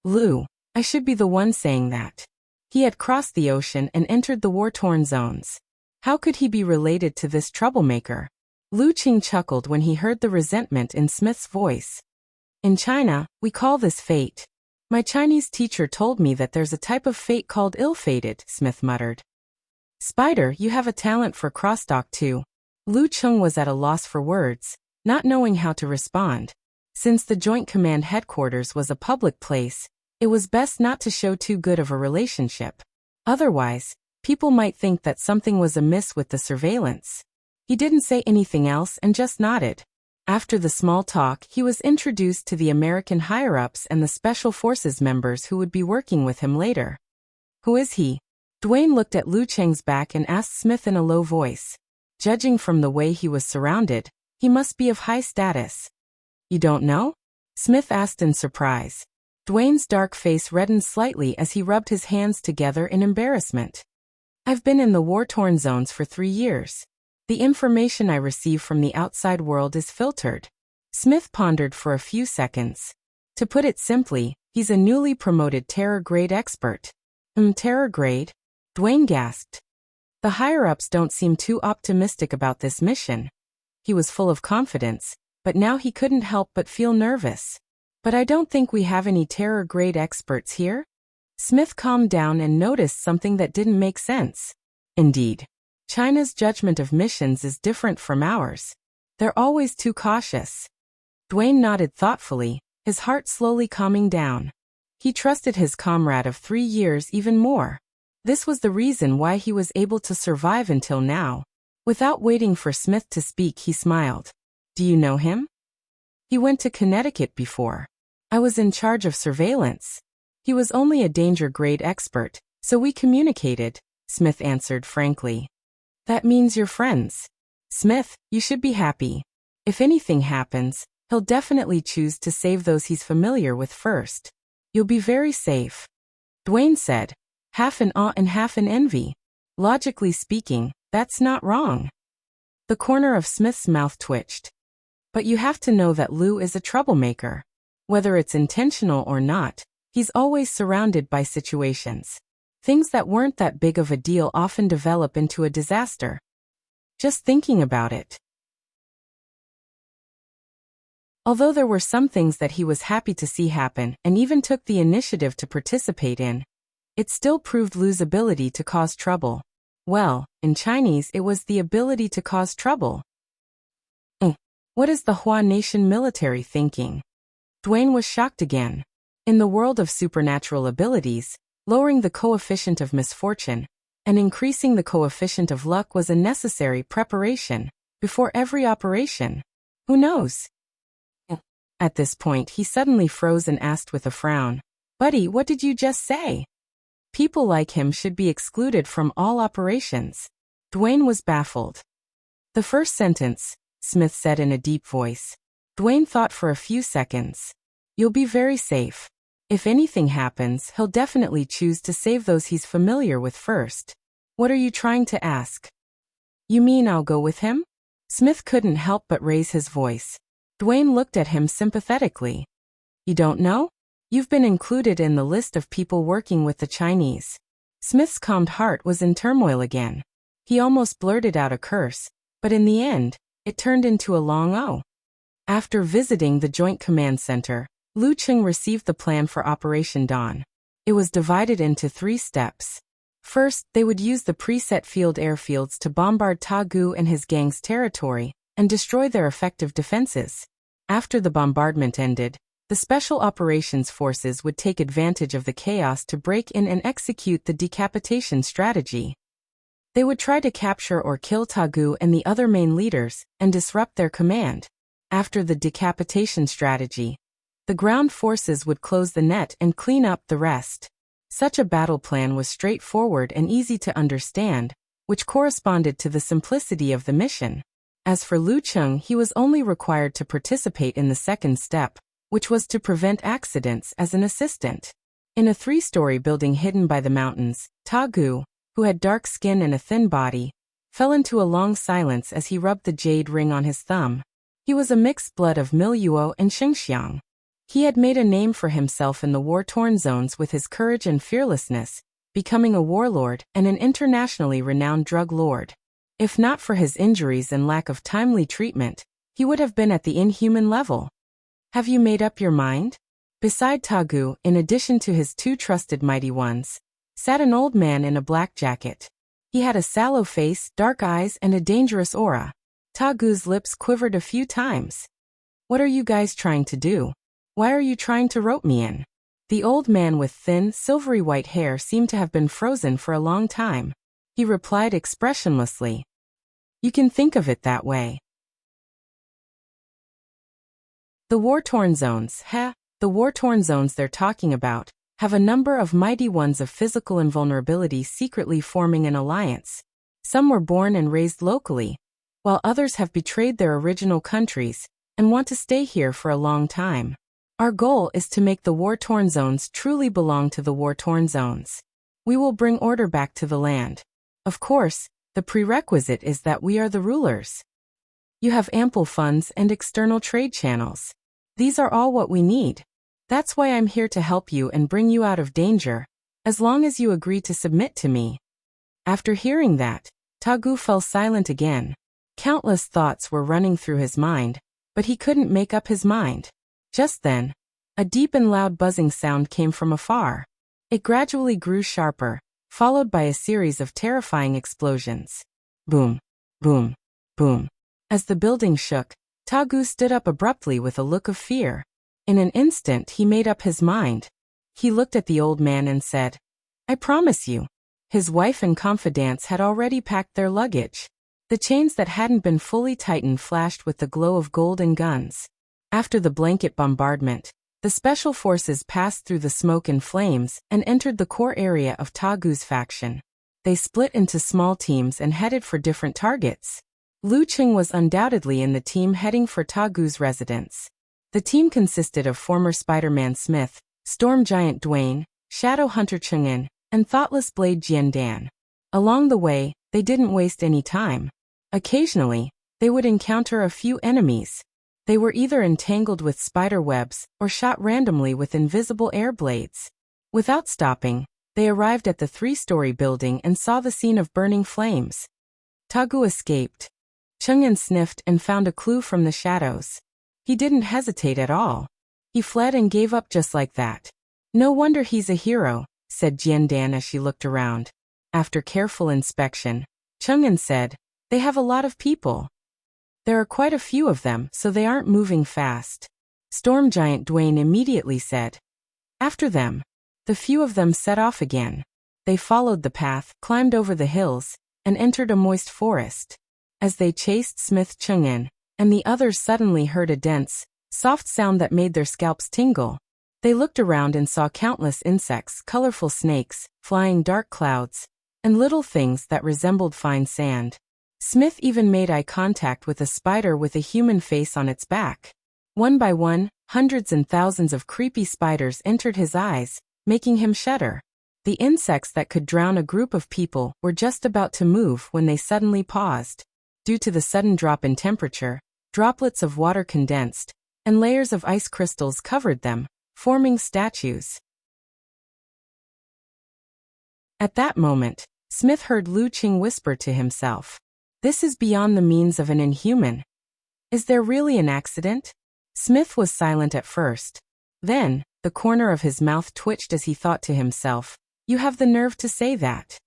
"Lu, I should be the one saying that." He had crossed the ocean and entered the war-torn zones. How could he be related to this troublemaker? Lu Qing chuckled when he heard the resentment in Smith's voice. "In China, we call this fate." My Chinese teacher told me that there's a type of fate called ill-fated, Smith muttered. Spider, you have a talent for crosstalk too. Lu Cheng was at a loss for words, not knowing how to respond. Since the Joint Command headquarters was a public place, it was best not to show too good of a relationship. Otherwise, people might think that something was amiss with the surveillance. He didn't say anything else and just nodded. After the small talk, he was introduced to the American higher-ups and the Special Forces members who would be working with him later. Who is he? Dwayne looked at Lu Cheng's back and asked Smith in a low voice. Judging from the way he was surrounded, he must be of high status. You don't know? Smith asked in surprise. Dwayne's dark face reddened slightly as he rubbed his hands together in embarrassment. I've been in the war-torn zones for 3 years. The information I receive from the outside world is filtered. Smith pondered for a few seconds. To put it simply, he's a newly promoted terror grade expert. Terror grade? Dwayne gasped. The higher-ups don't seem too optimistic about this mission. He was full of confidence, but now he couldn't help but feel nervous. But I don't think we have any terror grade experts here? Smith calmed down and noticed something that didn't make sense. Indeed. China's judgment of missions is different from ours. They're always too cautious. Dwayne nodded thoughtfully, his heart slowly calming down. He trusted his comrade of 3 years even more. This was the reason why he was able to survive until now. Without waiting for Smith to speak, he smiled. Do you know him? He went to Connecticut before. I was in charge of surveillance. He was only a danger grade expert, so we communicated, Smith answered frankly. That means you're friends. Smith, you should be happy. If anything happens, he'll definitely choose to save those he's familiar with first. You'll be very safe. Dwayne said, half in awe and half in envy. Logically speaking, that's not wrong. The corner of Smith's mouth twitched. But you have to know that Lou is a troublemaker. Whether it's intentional or not, he's always surrounded by situations. Things that weren't that big of a deal often develop into a disaster. Just thinking about it. Although there were some things that he was happy to see happen and even took the initiative to participate in, it still proved Lu's ability to cause trouble. Well, in Chinese it was the ability to cause trouble. What is the Hua Nation military thinking? Dwayne was shocked again. In the world of supernatural abilities, lowering the coefficient of misfortune and increasing the coefficient of luck was a necessary preparation before every operation. Who knows? At this point, he suddenly froze and asked with a frown, Buddy, what did you just say? People like him should be excluded from all operations. Dwayne was baffled. The first sentence, Smith said in a deep voice. Dwayne thought for a few seconds. You'll be very safe. If anything happens, he'll definitely choose to save those he's familiar with first. What are you trying to ask? You mean I'll go with him? Smith couldn't help but raise his voice. Dwayne looked at him sympathetically. You don't know? You've been included in the list of people working with the Chinese. Smith's calmed heart was in turmoil again. He almost blurted out a curse, but in the end, it turned into a long O. After visiting the Joint Command Center, Lu Cheng received the plan for Operation Dawn. It was divided into 3 steps. First, they would use the preset field airfields to bombard Ta Gu and his gang's territory and destroy their effective defenses. After the bombardment ended, the Special Operations Forces would take advantage of the chaos to break in and execute the decapitation strategy. They would try to capture or kill Ta Gu and the other main leaders and disrupt their command. After the decapitation strategy, the ground forces would close the net and clean up the rest. Such a battle plan was straightforward and easy to understand, which corresponded to the simplicity of the mission. As for Lu Cheng, he was only required to participate in the second step, which was to prevent accidents as an assistant. In a 3-story building hidden by the mountains, Ta Gu, who had dark skin and a thin body, fell into a long silence as he rubbed the jade ring on his thumb. He was a mixed blood of Miluo and Xinjiang. He had made a name for himself in the war-torn zones with his courage and fearlessness, becoming a warlord and an internationally renowned drug lord. If not for his injuries and lack of timely treatment, he would have been at the inhuman level. Have you made up your mind? Beside Tagu, in addition to his two trusted mighty ones, sat an old man in a black jacket. He had a sallow face, dark eyes, and a dangerous aura. Tagu's lips quivered a few times. "What are you guys trying to do? Why are you trying to rope me in?" The old man with thin, silvery white hair seemed to have been frozen for a long time. He replied expressionlessly. "You can think of it that way." The war-torn zones, the war-torn zones they're talking about, have a number of mighty ones of physical invulnerability secretly forming an alliance. Some were born and raised locally, while others have betrayed their original countries and want to stay here for a long time. Our goal is to make the war-torn zones truly belong to the war-torn zones. We will bring order back to the land. Of course, the prerequisite is that we are the rulers. You have ample funds and external trade channels. These are all what we need. That's why I'm here to help you and bring you out of danger, as long as you agree to submit to me." After hearing that, Tagu fell silent again. Countless thoughts were running through his mind, but he couldn't make up his mind. Just then, a deep and loud buzzing sound came from afar. It gradually grew sharper, followed by a series of terrifying explosions. Boom, boom, boom. As the building shook, Tagu stood up abruptly with a look of fear. In an instant he made up his mind. He looked at the old man and said, "I promise you." His wife and confidants had already packed their luggage. The chains that hadn't been fully tightened flashed with the glow of gold and guns. After the blanket bombardment, the special forces passed through the smoke and flames and entered the core area of Tagu's faction. They split into small teams and headed for different targets. Lu Qing was undoubtedly in the team heading for Tagu's residence. The team consisted of former Spider-Man Smith, Storm Giant Dwayne, Shadow Hunter Chang'an, and Thoughtless Blade Jiandan. Along the way, they didn't waste any time. Occasionally, they would encounter a few enemies. They were either entangled with spider webs or shot randomly with invisible air blades. Without stopping, they arrived at the 3-story building and saw the scene of burning flames. Tagu escaped. Chang'an sniffed and found a clue from the shadows. He didn't hesitate at all. He fled and gave up just like that. "No wonder he's a hero," said Jiandan as she looked around. After careful inspection, Chang'an said, "They have a lot of people. There are quite a few of them, so they aren't moving fast." Storm Giant Dwayne immediately said, "After them." The few of them set off again. They followed the path, climbed over the hills, and entered a moist forest. As they chased Smith Chang'an, and the others suddenly heard a dense, soft sound that made their scalps tingle. They looked around and saw countless insects, colorful snakes, flying dark clouds, and little things that resembled fine sand. Smith even made eye contact with a spider with a human face on its back. One by one, hundreds and thousands of creepy spiders entered his eyes, making him shudder. The insects that could drown a group of people were just about to move when they suddenly paused. Due to the sudden drop in temperature, droplets of water condensed, and layers of ice crystals covered them, forming statues. At that moment, Smith heard Lu Qing whisper to himself, "This is beyond the means of an inhuman. Is there really an accident?" Smith was silent at first. Then, the corner of his mouth twitched as he thought to himself, "You have the nerve to say that."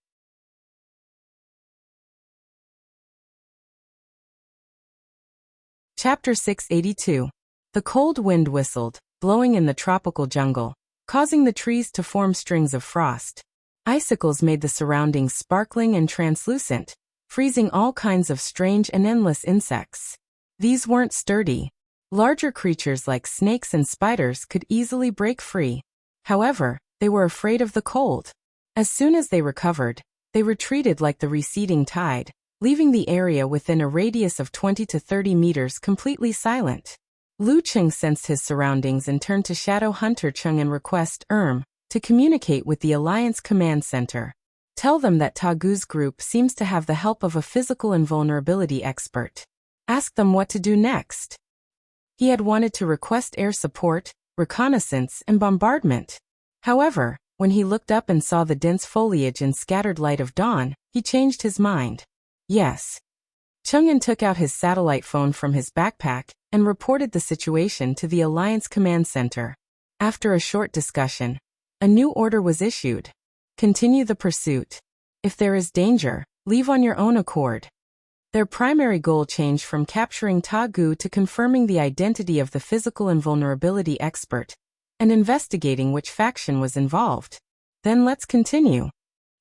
Chapter 682. The cold wind whistled, blowing in the tropical jungle, causing the trees to form strings of frost. Icicles made the surroundings sparkling and translucent, freezing all kinds of strange and endless insects. These weren't sturdy. Larger creatures like snakes and spiders could easily break free. However, they were afraid of the cold. As soon as they recovered, they retreated like the receding tide, leaving the area within a radius of 20 to 30 meters completely silent. Lu Qing sensed his surroundings and turned to Shadow Hunter Chung and requested to communicate with the Alliance Command Center. Tell them that Tagu's group seems to have the help of a physical invulnerability expert. Ask them what to do next. He had wanted to request air support, reconnaissance, and bombardment. However, when he looked up and saw the dense foliage and scattered light of dawn, he changed his mind. Yes. Chang'an took out his satellite phone from his backpack and reported the situation to the Alliance Command Center. After a short discussion, a new order was issued. Continue the pursuit. If there is danger, leave on your own accord. Their primary goal changed from capturing Ta Gu to confirming the identity of the physical invulnerability expert and investigating which faction was involved. Then let's continue.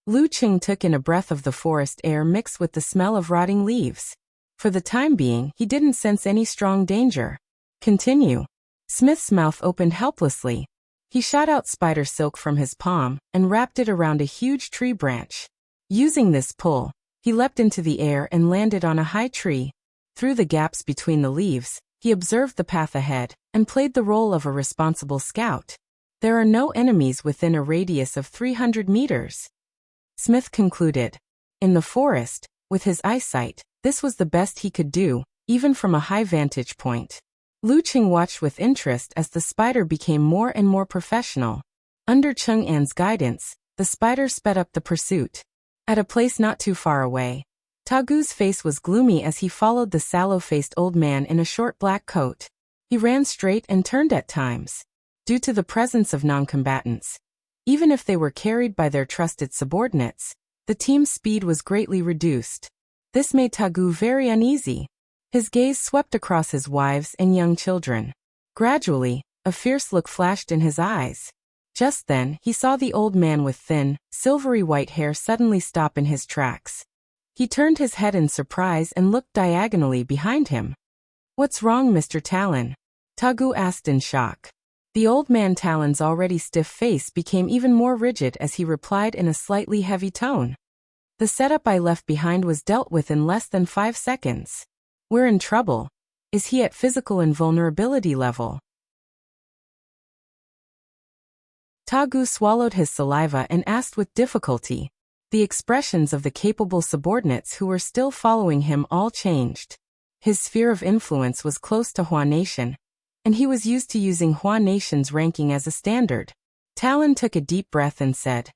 Lu Qing took in a breath of the forest air mixed with the smell of rotting leaves. For the time being, he didn't sense any strong danger. Continue. Smith's mouth opened helplessly. He shot out spider silk from his palm and wrapped it around a huge tree branch. Using this pull, he leapt into the air and landed on a high tree. Through the gaps between the leaves, he observed the path ahead and played the role of a responsible scout. There are no enemies within a radius of 300 meters. Smith concluded. In the forest, with his eyesight, this was the best he could do, even from a high vantage point. Lu Qing watched with interest as the spider became more and more professional. Under Cheng An's guidance, the spider sped up the pursuit. At a place not too far away, Ta Gu's face was gloomy as he followed the sallow-faced old man in a short black coat. He ran straight and turned at times. Due to the presence of non-combatants, even if they were carried by their trusted subordinates, the team's speed was greatly reduced. This made Ta Gu very uneasy. His gaze swept across his wives and young children. Gradually, a fierce look flashed in his eyes. Just then, he saw the old man with thin, silvery white hair suddenly stop in his tracks. He turned his head in surprise and looked diagonally behind him. "What's wrong, Mr. Talon?" Ta Gu asked in shock. The old man Talon's already stiff face became even more rigid as he replied in a slightly heavy tone. "The setup I left behind was dealt with in less than 5 seconds. We're in trouble. Is he at physical invulnerability level?" Ta Gu swallowed his saliva and asked with difficulty. The expressions of the capable subordinates who were still following him all changed. His sphere of influence was close to Hua Nation, and he was used to using Hua Nation's ranking as a standard. Talon took a deep breath and said,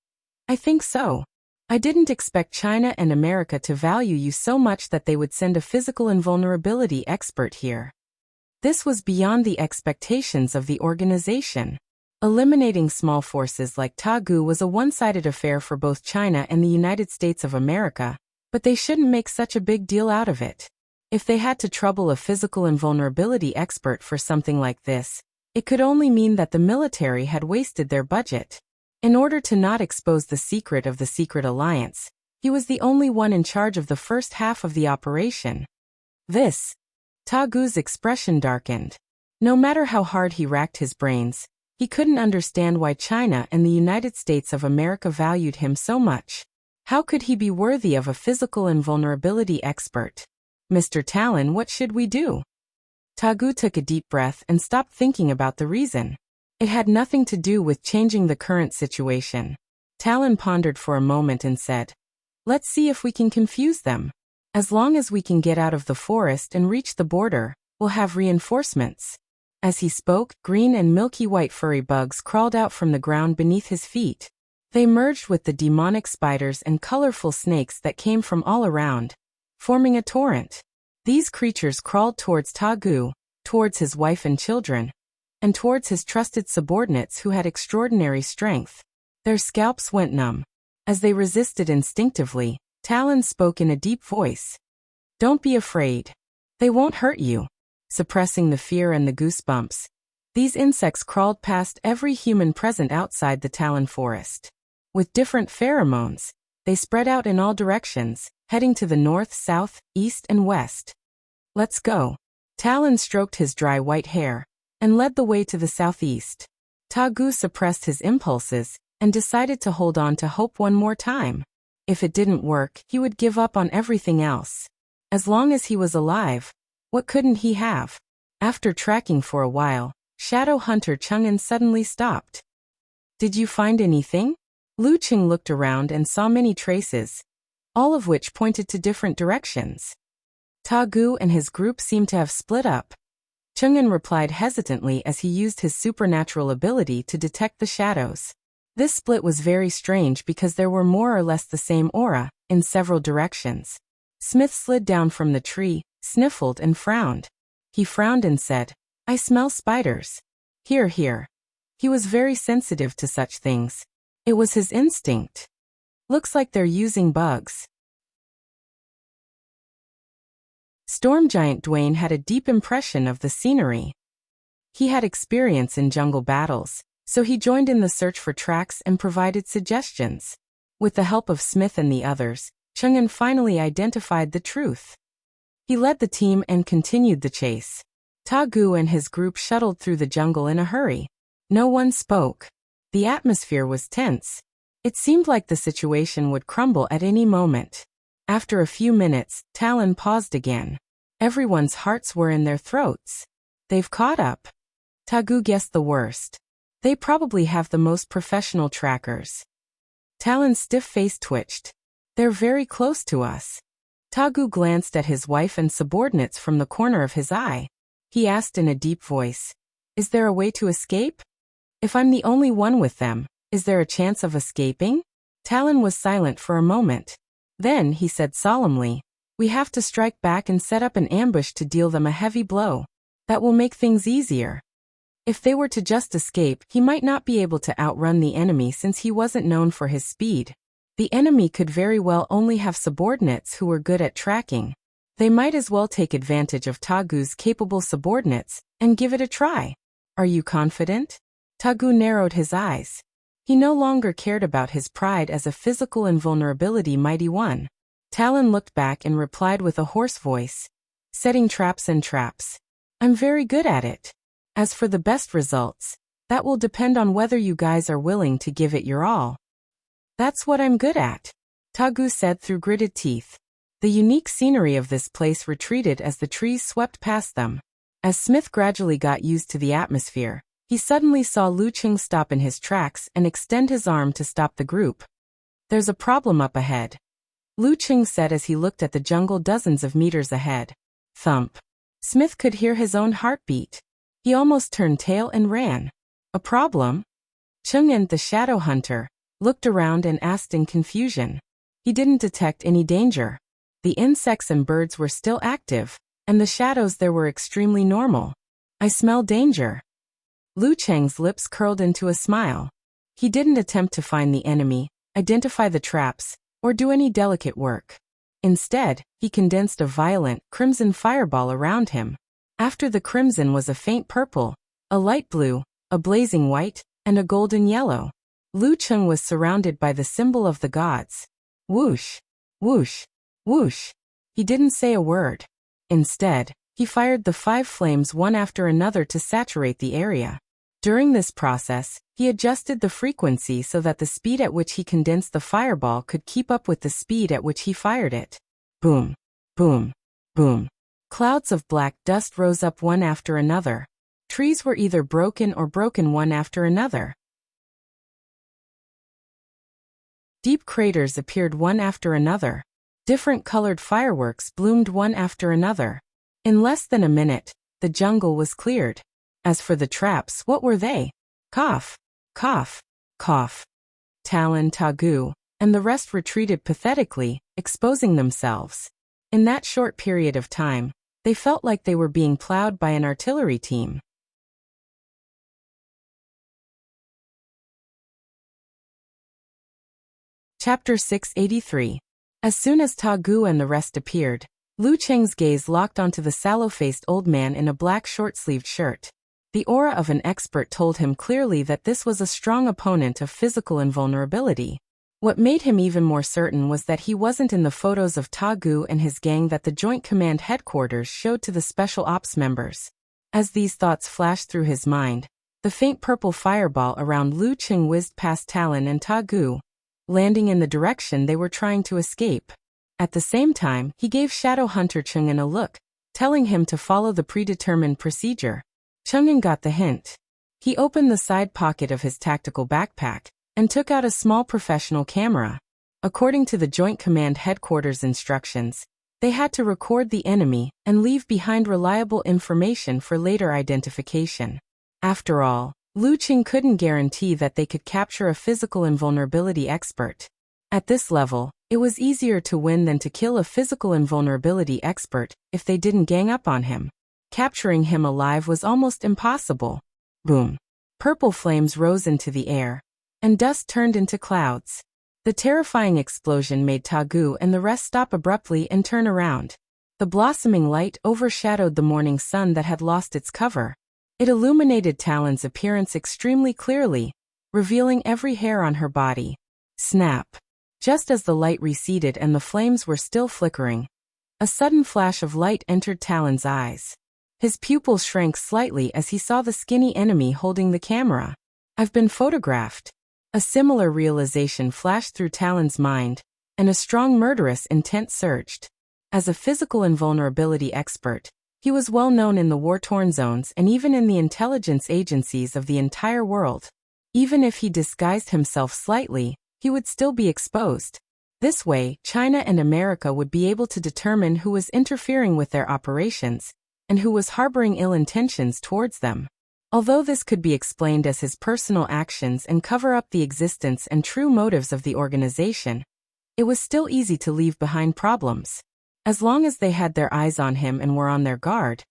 "I think so. I didn't expect China and America to value you so much that they would send a physical invulnerability expert here. This was beyond the expectations of the organization." Eliminating small forces like Ta Gu was a one-sided affair for both China and the United States of America, but they shouldn't make such a big deal out of it. If they had to trouble a physical invulnerability expert for something like this, it could only mean that the military had wasted their budget. In order to not expose the secret of the secret alliance, he was the only one in charge of the first half of the operation. Ta Gu's expression darkened. No matter how hard he racked his brains, he couldn't understand why China and the United States of America valued him so much. How could he be worthy of a physical invulnerability expert? "Mr. Talon, what should we do?" Ta Gu took a deep breath and stopped thinking about the reason. It had nothing to do with changing the current situation. Talon pondered for a moment and said, "Let's see if we can confuse them. As long as we can get out of the forest and reach the border, we'll have reinforcements." As he spoke, green and milky white furry bugs crawled out from the ground beneath his feet. They merged with the demonic spiders and colorful snakes that came from all around, forming a torrent. These creatures crawled towards Ta Gu, towards his wife and children, and towards his trusted subordinates who had extraordinary strength. Their scalps went numb. As they resisted instinctively, Talon spoke in a deep voice. "Don't be afraid. They won't hurt you." Suppressing the fear and the goosebumps, these insects crawled past every human present outside the Talon forest. With different pheromones, they spread out in all directions, heading to the north, south, east, and west. "Let's go." Talon stroked his dry white hair and led the way to the southeast. Ta Gu suppressed his impulses and decided to hold on to hope one more time. If it didn't work, he would give up on everything else. As long as he was alive, what couldn't he have? After tracking for a while, shadow hunter Chang'an suddenly stopped. "Did you find anything?" Lu Qing looked around and saw many traces, all of which pointed to different directions. Ta Gu and his group seemed to have split up. Chang'an replied hesitantly as he used his supernatural ability to detect the shadows. This split was very strange because there were more or less the same aura, in several directions. Smith slid down from the tree, sniffled and frowned. He frowned and said, "I smell spiders." Here. He was very sensitive to such things. It was his instinct. Looks like they're using bugs. Storm Giant Dwayne had a deep impression of the scenery. He had experience in jungle battles, so he joined in the search for tracks and provided suggestions. With the help of Smith and the others, Chang'an finally identified the truth. He led the team and continued the chase. Tagu and his group shuttled through the jungle in a hurry. No one spoke. The atmosphere was tense. It seemed like the situation would crumble at any moment. After a few minutes, Talon paused again. Everyone's hearts were in their throats. They've caught up. Tagu guessed the worst. They probably have the most professional trackers. Talon's stiff face twitched. They're very close to us. Tagu glanced at his wife and subordinates from the corner of his eye. He asked in a deep voice, "Is there a way to escape? If I'm the only one with them, is there a chance of escaping?" Talon was silent for a moment. Then he said solemnly, "We have to strike back and set up an ambush to deal them a heavy blow. That will make things easier." If they were to just escape, he might not be able to outrun the enemy since he wasn't known for his speed. The enemy could very well only have subordinates who were good at tracking. They might as well take advantage of Tagu's capable subordinates and give it a try. "Are you confident?" Tagu narrowed his eyes. He no longer cared about his pride as a physical invulnerability mighty one. Talon looked back and replied with a hoarse voice, "Setting traps and traps. I'm very good at it. As for the best results, that will depend on whether you guys are willing to give it your all." "That's what I'm good at," Tagu said through gritted teeth. The unique scenery of this place retreated as the trees swept past them. As Smith gradually got used to the atmosphere, he suddenly saw Lu Qing stop in his tracks and extend his arm to stop the group. "There's a problem up ahead," Lu Qing said as he looked at the jungle dozens of meters ahead. Thump. Smith could hear his own heartbeat. He almost turned tail and ran. "A problem?" Chang'an, the shadow hunter, looked around and asked in confusion. He didn't detect any danger. The insects and birds were still active, and the shadows there were extremely normal. "I smell danger." Lu Cheng's lips curled into a smile. He didn't attempt to find the enemy, identify the traps, or do any delicate work. Instead, he condensed a violent, crimson fireball around him. After the crimson was a faint purple, a light blue, a blazing white, and a golden yellow. Lu Cheng was surrounded by the symbol of the gods. Whoosh, whoosh, whoosh. He didn't say a word. Instead, he fired the 5 flames one after another to saturate the area. During this process, he adjusted the frequency so that the speed at which he condensed the fireball could keep up with the speed at which he fired it. Boom, boom, boom. Clouds of black dust rose up one after another. Trees were either broken or broken one after another. Deep craters appeared one after another. Different colored fireworks bloomed one after another. In less than a minute, the jungle was cleared. As for the traps, what were they? Cough, cough, cough. Talon, Tagu, and the rest retreated pathetically, exposing themselves. In that short period of time, they felt like they were being plowed by an artillery team. Chapter 683. As soon as Tagu and the rest appeared, Lu Cheng's gaze locked onto the sallow-faced old man in a black short-sleeved shirt. The aura of an expert told him clearly that this was a strong opponent of physical invulnerability. What made him even more certain was that he wasn't in the photos of Tagu and his gang that the Joint Command Headquarters showed to the Special Ops members. As these thoughts flashed through his mind, the faint purple fireball around Lu Cheng whizzed past Talon and Tagu, landing in the direction they were trying to escape. At the same time, he gave Shadow Hunter Chang'an a look, telling him to follow the predetermined procedure. Chang'an got the hint. He opened the side pocket of his tactical backpack and took out a small professional camera. According to the Joint Command Headquarters instructions, they had to record the enemy and leave behind reliable information for later identification. After all, Lu Cheng couldn't guarantee that they could capture a physical invulnerability expert. At this level, it was easier to win than to kill a physical invulnerability expert if they didn't gang up on him. Capturing him alive was almost impossible. Boom. Purple flames rose into the air, and dust turned into clouds. The terrifying explosion made Tagu and the rest stop abruptly and turn around. The blossoming light overshadowed the morning sun that had lost its cover. It illuminated Talon's appearance extremely clearly, revealing every hair on her body. Snap! Just as the light receded and the flames were still flickering, a sudden flash of light entered Talon's eyes. His pupils shrank slightly as he saw the skinny enemy holding the camera. "I've been photographed." A similar realization flashed through Talon's mind, and a strong murderous intent surged. As a physical invulnerability expert, he was well known in the war-torn zones and even in the intelligence agencies of the entire world. Even if he disguised himself slightly, he would still be exposed. This way, China and America would be able to determine who was interfering with their operations and who was harboring ill intentions towards them. Although this could be explained as his personal actions and cover up the existence and true motives of the organization, it was still easy to leave behind problems. As long as they had their eyes on him and were on their guard,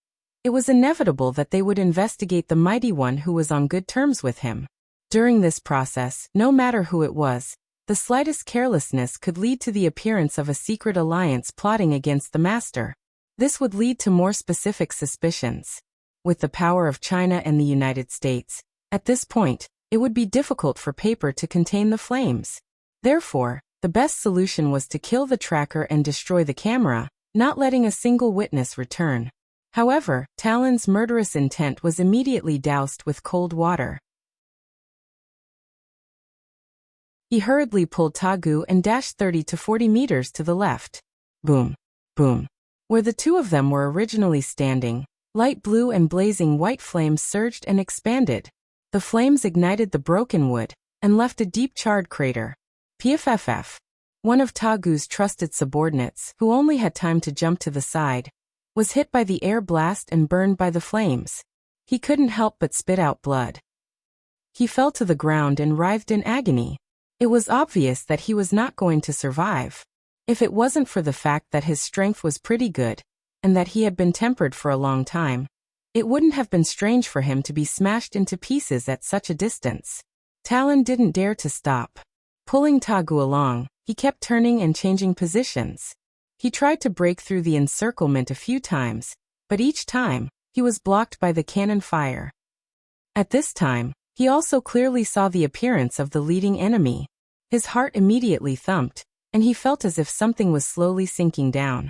it was inevitable that they would investigate the mighty one who was on good terms with him. During this process, no matter who it was, the slightest carelessness could lead to the appearance of a secret alliance plotting against the master. This would lead to more specific suspicions. With the power of China and the United States, at this point, it would be difficult for paper to contain the flames. Therefore, the best solution was to kill the tracker and destroy the camera, not letting a single witness return. However, Talon's murderous intent was immediately doused with cold water. He hurriedly pulled Tagu and dashed 30 to 40 meters to the left. Boom. Boom. Where the two of them were originally standing, light blue and blazing white flames surged and expanded. The flames ignited the broken wood and left a deep charred crater. PFFF. One of Tagu's trusted subordinates, who only had time to jump to the side, was hit by the air blast and burned by the flames. He couldn't help but spit out blood. He fell to the ground and writhed in agony. It was obvious that he was not going to survive. If it wasn't for the fact that his strength was pretty good, and that he had been tempered for a long time, it wouldn't have been strange for him to be smashed into pieces at such a distance. Talon didn't dare to stop. Pulling Tagu along, he kept turning and changing positions. He tried to break through the encirclement a few times, but each time, he was blocked by the cannon fire. At this time, he also clearly saw the appearance of the leading enemy. His heart immediately thumped, and he felt as if something was slowly sinking down.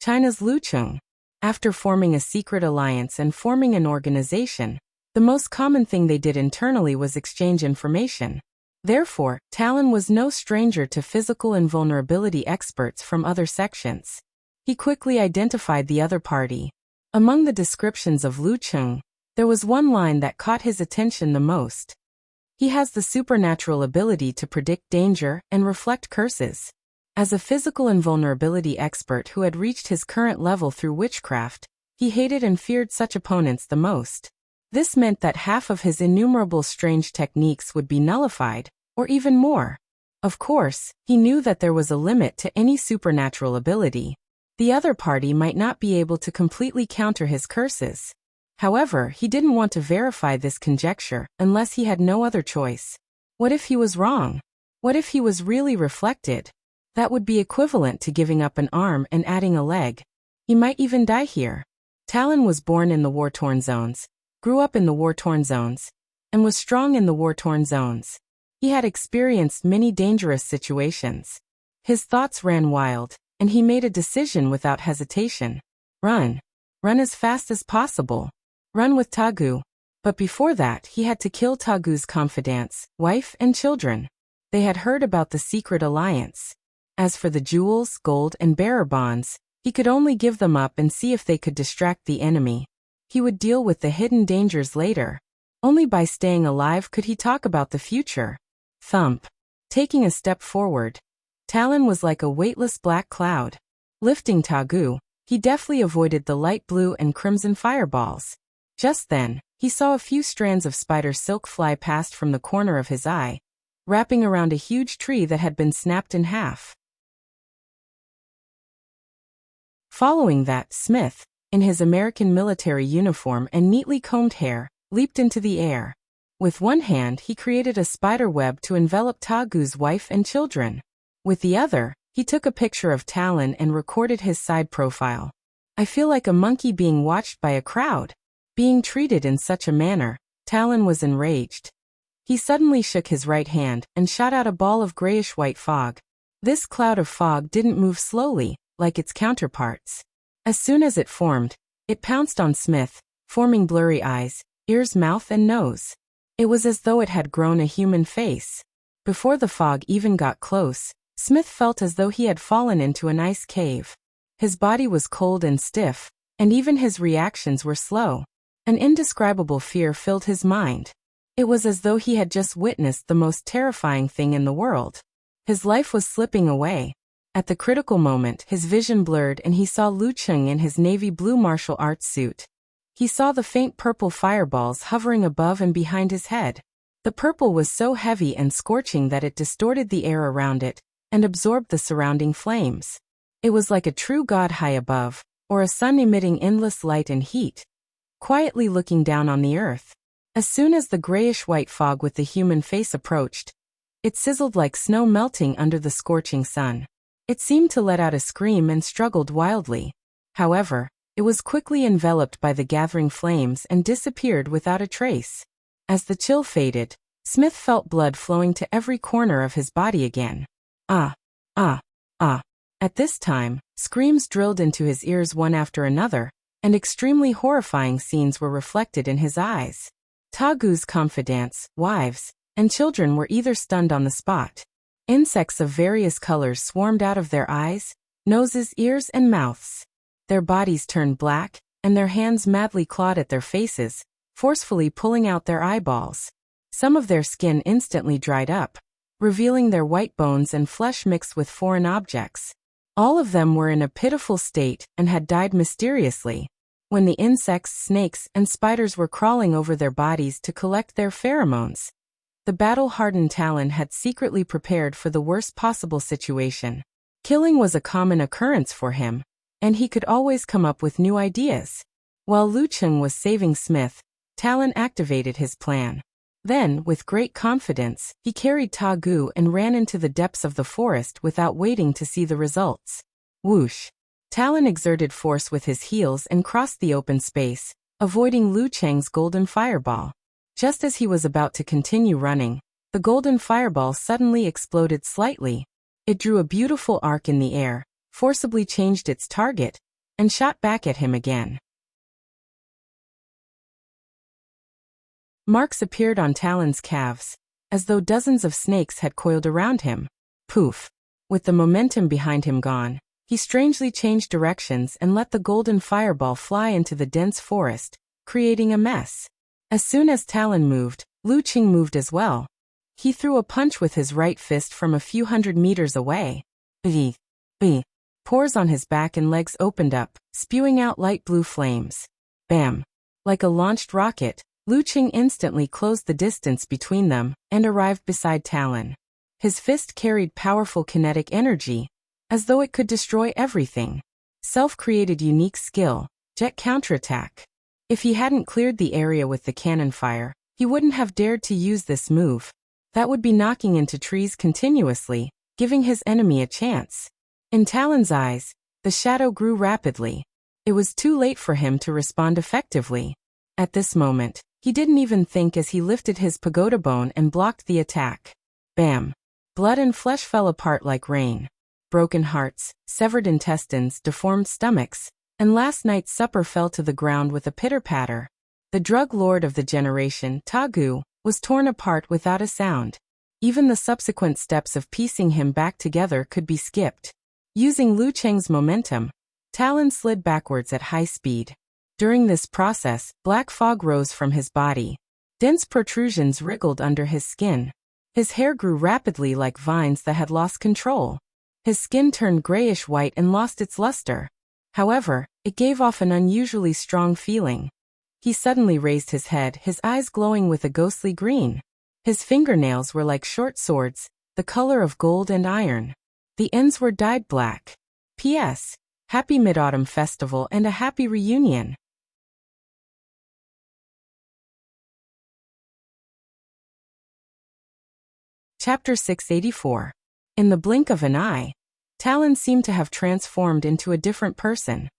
China's Lu Cheng. After forming a secret alliance and forming an organization, the most common thing they did internally was exchange information. Therefore, Talon was no stranger to physical invulnerability experts from other sections. He quickly identified the other party. Among the descriptions of Lu Cheng, there was one line that caught his attention the most. He has the supernatural ability to predict danger and reflect curses. As a physical invulnerability expert who had reached his current level through witchcraft, he hated and feared such opponents the most. This meant that half of his innumerable strange techniques would be nullified, or even more. Of course, he knew that there was a limit to any supernatural ability. The other party might not be able to completely counter his curses. However, he didn't want to verify this conjecture unless he had no other choice. What if he was wrong? What if he was really reflected? That would be equivalent to giving up an arm and adding a leg. He might even die here. Talon was born in the war-torn zones, grew up in the war-torn zones, and was strong in the war-torn zones. He had experienced many dangerous situations. His thoughts ran wild, and he made a decision without hesitation. Run. Run as fast as possible. Run with Tagu. But before that, he had to kill Tagu's confidants, wife, and children. They had heard about the secret alliance. As for the jewels, gold, and bearer bonds, he could only give them up and see if they could distract the enemy. He would deal with the hidden dangers later. Only by staying alive could he talk about the future. Thump. Taking a step forward, Talon was like a weightless black cloud. Lifting Tagu, he deftly avoided the light blue and crimson fireballs. Just then, he saw a few strands of spider silk fly past from the corner of his eye, wrapping around a huge tree that had been snapped in half. Following that, Smith, in his American military uniform and neatly combed hair, leaped into the air. With one hand, he created a spider web to envelop Tagu's wife and children. With the other, he took a picture of Talon and recorded his side profile. I feel like a monkey being watched by a crowd. Being treated in such a manner, Talon was enraged. He suddenly shook his right hand and shot out a ball of grayish-white fog. This cloud of fog didn't move slowly, like its counterparts. As soon as it formed, it pounced on Smith, forming blurry eyes, ears, mouth, and nose. It was as though it had grown a human face. Before the fog even got close, Smith felt as though he had fallen into an ice cave. His body was cold and stiff, and even his reactions were slow. An indescribable fear filled his mind. It was as though he had just witnessed the most terrifying thing in the world. His life was slipping away. At the critical moment, his vision blurred and he saw Lu Cheng in his navy blue martial arts suit. He saw the faint purple fireballs hovering above and behind his head. The purple was so heavy and scorching that it distorted the air around it and absorbed the surrounding flames. It was like a true god high above, or a sun emitting endless light and heat, quietly looking down on the earth. As soon as the grayish-white fog with the human face approached, it sizzled like snow melting under the scorching sun. It seemed to let out a scream and struggled wildly. However, it was quickly enveloped by the gathering flames and disappeared without a trace. As the chill faded, Smith felt blood flowing to every corner of his body again. Ah! Ah! Ah! At this time, screams drilled into his ears one after another, and extremely horrifying scenes were reflected in his eyes. Tagu's confidants, wives, and children were either stunned on the spot. Insects of various colors swarmed out of their eyes, noses, ears, and mouths. Their bodies turned black, and their hands madly clawed at their faces, forcefully pulling out their eyeballs. Some of their skin instantly dried up, revealing their white bones and flesh mixed with foreign objects. All of them were in a pitiful state and had died mysteriously. When the insects, snakes, and spiders were crawling over their bodies to collect their pheromones, the battle-hardened Talon had secretly prepared for the worst possible situation. Killing was a common occurrence for him, and he could always come up with new ideas. While Lu Cheng was saving Smith, Talon activated his plan. Then, with great confidence, he carried Tagu and ran into the depths of the forest without waiting to see the results. Whoosh! Talon exerted force with his heels and crossed the open space, avoiding Lu Cheng's golden fireball. Just as he was about to continue running, the golden fireball suddenly exploded slightly. It drew a beautiful arc in the air, forcibly changed its target, and shot back at him again. Marks appeared on Talon's calves, as though dozens of snakes had coiled around him. Poof! With the momentum behind him gone, he strangely changed directions and let the golden fireball fly into the dense forest, creating a mess. As soon as Talon moved, Lu Cheng moved as well. He threw a punch with his right fist from a few hundred meters away. Bee! Bee! Pores on his back and legs opened up, spewing out light blue flames. Bam! Like a launched rocket, Lu Cheng instantly closed the distance between them and arrived beside Talon. His fist carried powerful kinetic energy, as though it could destroy everything. Self-created unique skill, jet counterattack. If he hadn't cleared the area with the cannon fire, he wouldn't have dared to use this move. That would be knocking into trees continuously, giving his enemy a chance. In Talon's eyes, the shadow grew rapidly. It was too late for him to respond effectively. At this moment, he didn't even think as he lifted his pagoda bone and blocked the attack. Bam! Blood and flesh fell apart like rain. Broken hearts, severed intestines, deformed stomachs, and last night's supper fell to the ground with a pitter-patter. The drug lord of the generation, Tagu, was torn apart without a sound. Even the subsequent steps of piecing him back together could be skipped. Using Lu Cheng's momentum, Talon slid backwards at high speed. During this process, black fog rose from his body. Dense protrusions wriggled under his skin. His hair grew rapidly like vines that had lost control. His skin turned grayish-white and lost its luster. However, it gave off an unusually strong feeling. He suddenly raised his head, his eyes glowing with a ghostly green. His fingernails were like short swords, the color of gold and iron. The ends were dyed black. P.S. Happy Mid-Autumn Festival and a happy reunion. Chapter 684. In the blink of an eye, Talon seemed to have transformed into a different person.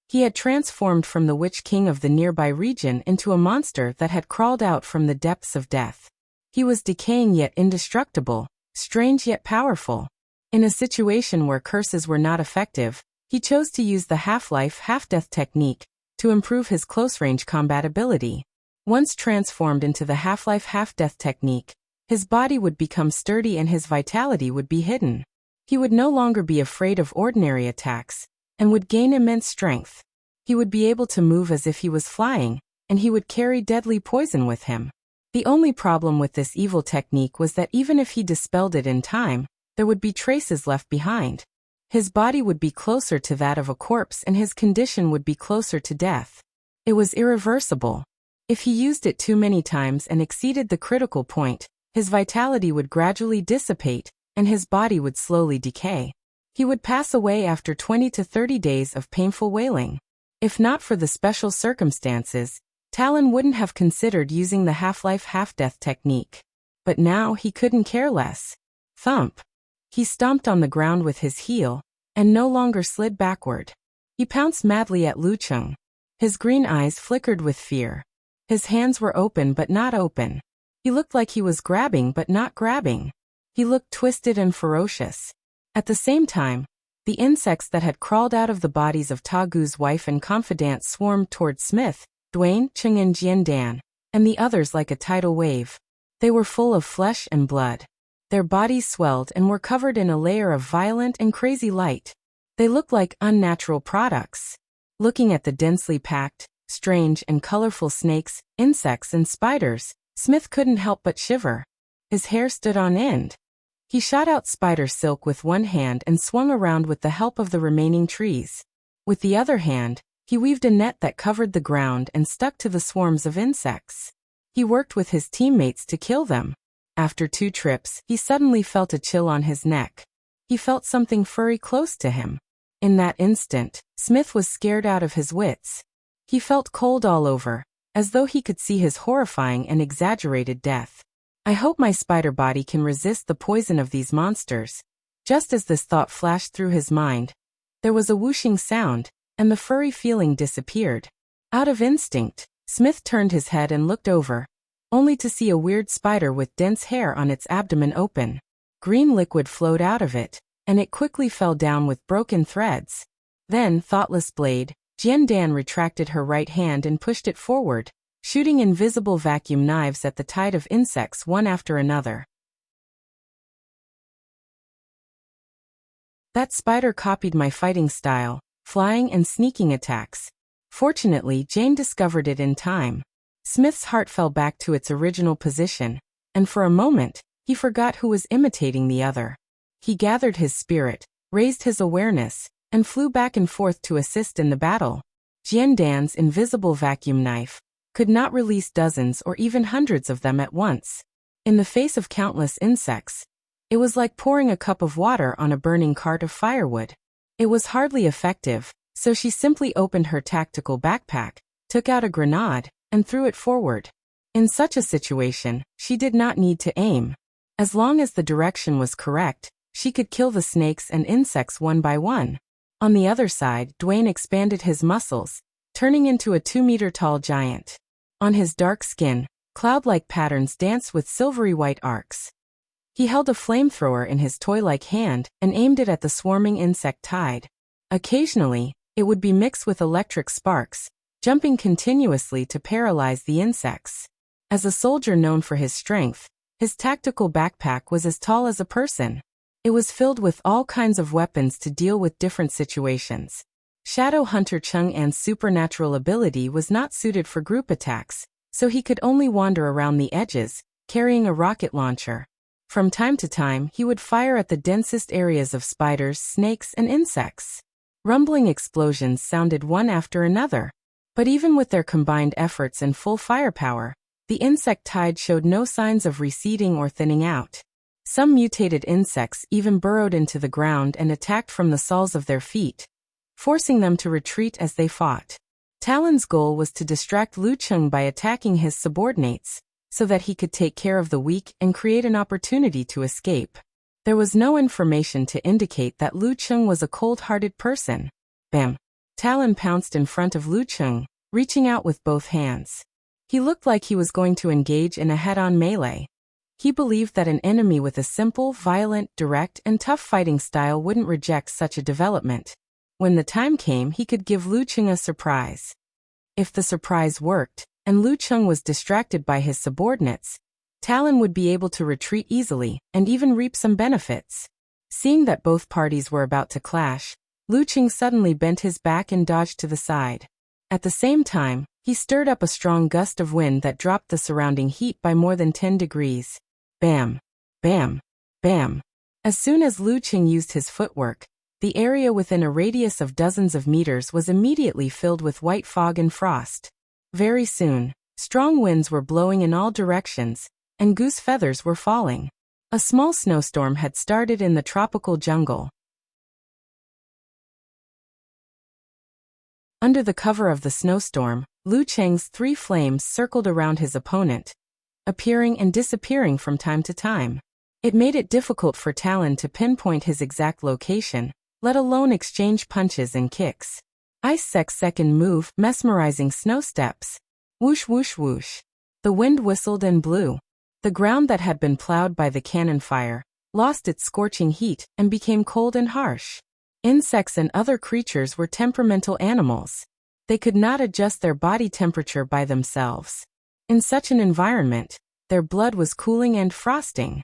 He had transformed from the Witch King of the nearby region into a monster that had crawled out from the depths of death. He was decaying yet indestructible, strange yet powerful. In a situation where curses were not effective, he chose to use the half-life, half-death technique to improve his close-range combat ability. Once transformed into the half-life, half-death technique, his body would become sturdy and his vitality would be hidden. He would no longer be afraid of ordinary attacks, and would gain immense strength. He would be able to move as if he was flying, and he would carry deadly poison with him. The only problem with this evil technique was that even if he dispelled it in time, there would be traces left behind. His body would be closer to that of a corpse and his condition would be closer to death. It was irreversible. If he used it too many times and exceeded the critical point, his vitality would gradually dissipate, and his body would slowly decay. He would pass away after 20 to 30 days of painful wailing. If not for the special circumstances, Talon wouldn't have considered using the half-life, half-death technique. But now he couldn't care less. Thump! He stomped on the ground with his heel, and no longer slid backward. He pounced madly at Lu Cheng. His green eyes flickered with fear. His hands were open but not open. He looked like he was grabbing but not grabbing. He looked twisted and ferocious. At the same time, the insects that had crawled out of the bodies of Ta Gu's wife and confidant swarmed toward Smith, Duane, Cheng and Jiandan, and the others like a tidal wave. They were full of flesh and blood. Their bodies swelled and were covered in a layer of violent and crazy light. They looked like unnatural products. Looking at the densely packed, strange and colorful snakes, insects and spiders, Smith couldn't help but shiver. His hair stood on end. He shot out spider silk with one hand and swung around with the help of the remaining trees. With the other hand, he weaved a net that covered the ground and stuck to the swarms of insects. He worked with his teammates to kill them. After 2 trips, he suddenly felt a chill on his neck. He felt something furry close to him. In that instant, Smith was scared out of his wits. He felt cold all over, as though he could see his horrifying and exaggerated death. I hope my spider body can resist the poison of these monsters. Just as this thought flashed through his mind, there was a whooshing sound, and the furry feeling disappeared. Out of instinct, Smith turned his head and looked over, only to see a weird spider with dense hair on its abdomen open. Green liquid flowed out of it, and it quickly fell down with broken threads. Then, thoughtless blade, Jiandan retracted her right hand and pushed it forward, shooting invisible vacuum knives at the tide of insects one after another. That spider copied my fighting style, flying and sneaking attacks. Fortunately, Jane discovered it in time. Smith's heart fell back to its original position, and for a moment, he forgot who was imitating the other. He gathered his spirit, raised his awareness, and flew back and forth to assist in the battle. Jiandan's invisible vacuum knife could not release dozens or even hundreds of them at once. In the face of countless insects, it was like pouring a cup of water on a burning cart of firewood. It was hardly effective, so she simply opened her tactical backpack, took out a grenade, and threw it forward. In such a situation, she did not need to aim. As long as the direction was correct, she could kill the snakes and insects one by one. On the other side, Duane expanded his muscles, turning into a 2-meter-tall giant. On his dark skin, cloud-like patterns danced with silvery white arcs. He held a flamethrower in his toy-like hand and aimed it at the swarming insect tide. Occasionally, it would be mixed with electric sparks, jumping continuously to paralyze the insects. As a soldier known for his strength, his tactical backpack was as tall as a person. It was filled with all kinds of weapons to deal with different situations. Shadow Hunter Chung An's supernatural ability was not suited for group attacks, so he could only wander around the edges, carrying a rocket launcher. From time to time, he would fire at the densest areas of spiders, snakes, and insects. Rumbling explosions sounded one after another. But even with their combined efforts and full firepower, the insect tide showed no signs of receding or thinning out. Some mutated insects even burrowed into the ground and attacked from the soles of their feet, forcing them to retreat as they fought. Talon's goal was to distract Lu Cheng by attacking his subordinates, so that he could take care of the weak and create an opportunity to escape. There was no information to indicate that Lu Cheng was a cold-hearted person. Bam! Talon pounced in front of Lu Cheng, reaching out with both hands. He looked like he was going to engage in a head-on melee. He believed that an enemy with a simple, violent, direct, and tough fighting style wouldn't reject such a development. When the time came, he could give Lu Cheng a surprise. If the surprise worked, and Lu Cheng was distracted by his subordinates, Talon would be able to retreat easily and even reap some benefits. Seeing that both parties were about to clash, Lu Cheng suddenly bent his back and dodged to the side. At the same time, he stirred up a strong gust of wind that dropped the surrounding heat by more than 10 degrees. Bam! Bam! Bam! As soon as Lu Cheng used his footwork, the area within a radius of dozens of meters was immediately filled with white fog and frost. Very soon, strong winds were blowing in all directions, and goose feathers were falling. A small snowstorm had started in the tropical jungle. Under the cover of the snowstorm, Lu Cheng's 3 flames circled around his opponent, appearing and disappearing from time to time. It made it difficult for Talon to pinpoint his exact location, let alone exchange punches and kicks. Ice second move, mesmerizing snow steps. Whoosh whoosh whoosh. The wind whistled and blew. The ground that had been plowed by the cannon fire lost its scorching heat and became cold and harsh. Insects and other creatures were temperamental animals. They could not adjust their body temperature by themselves. In such an environment, their blood was cooling and frosting.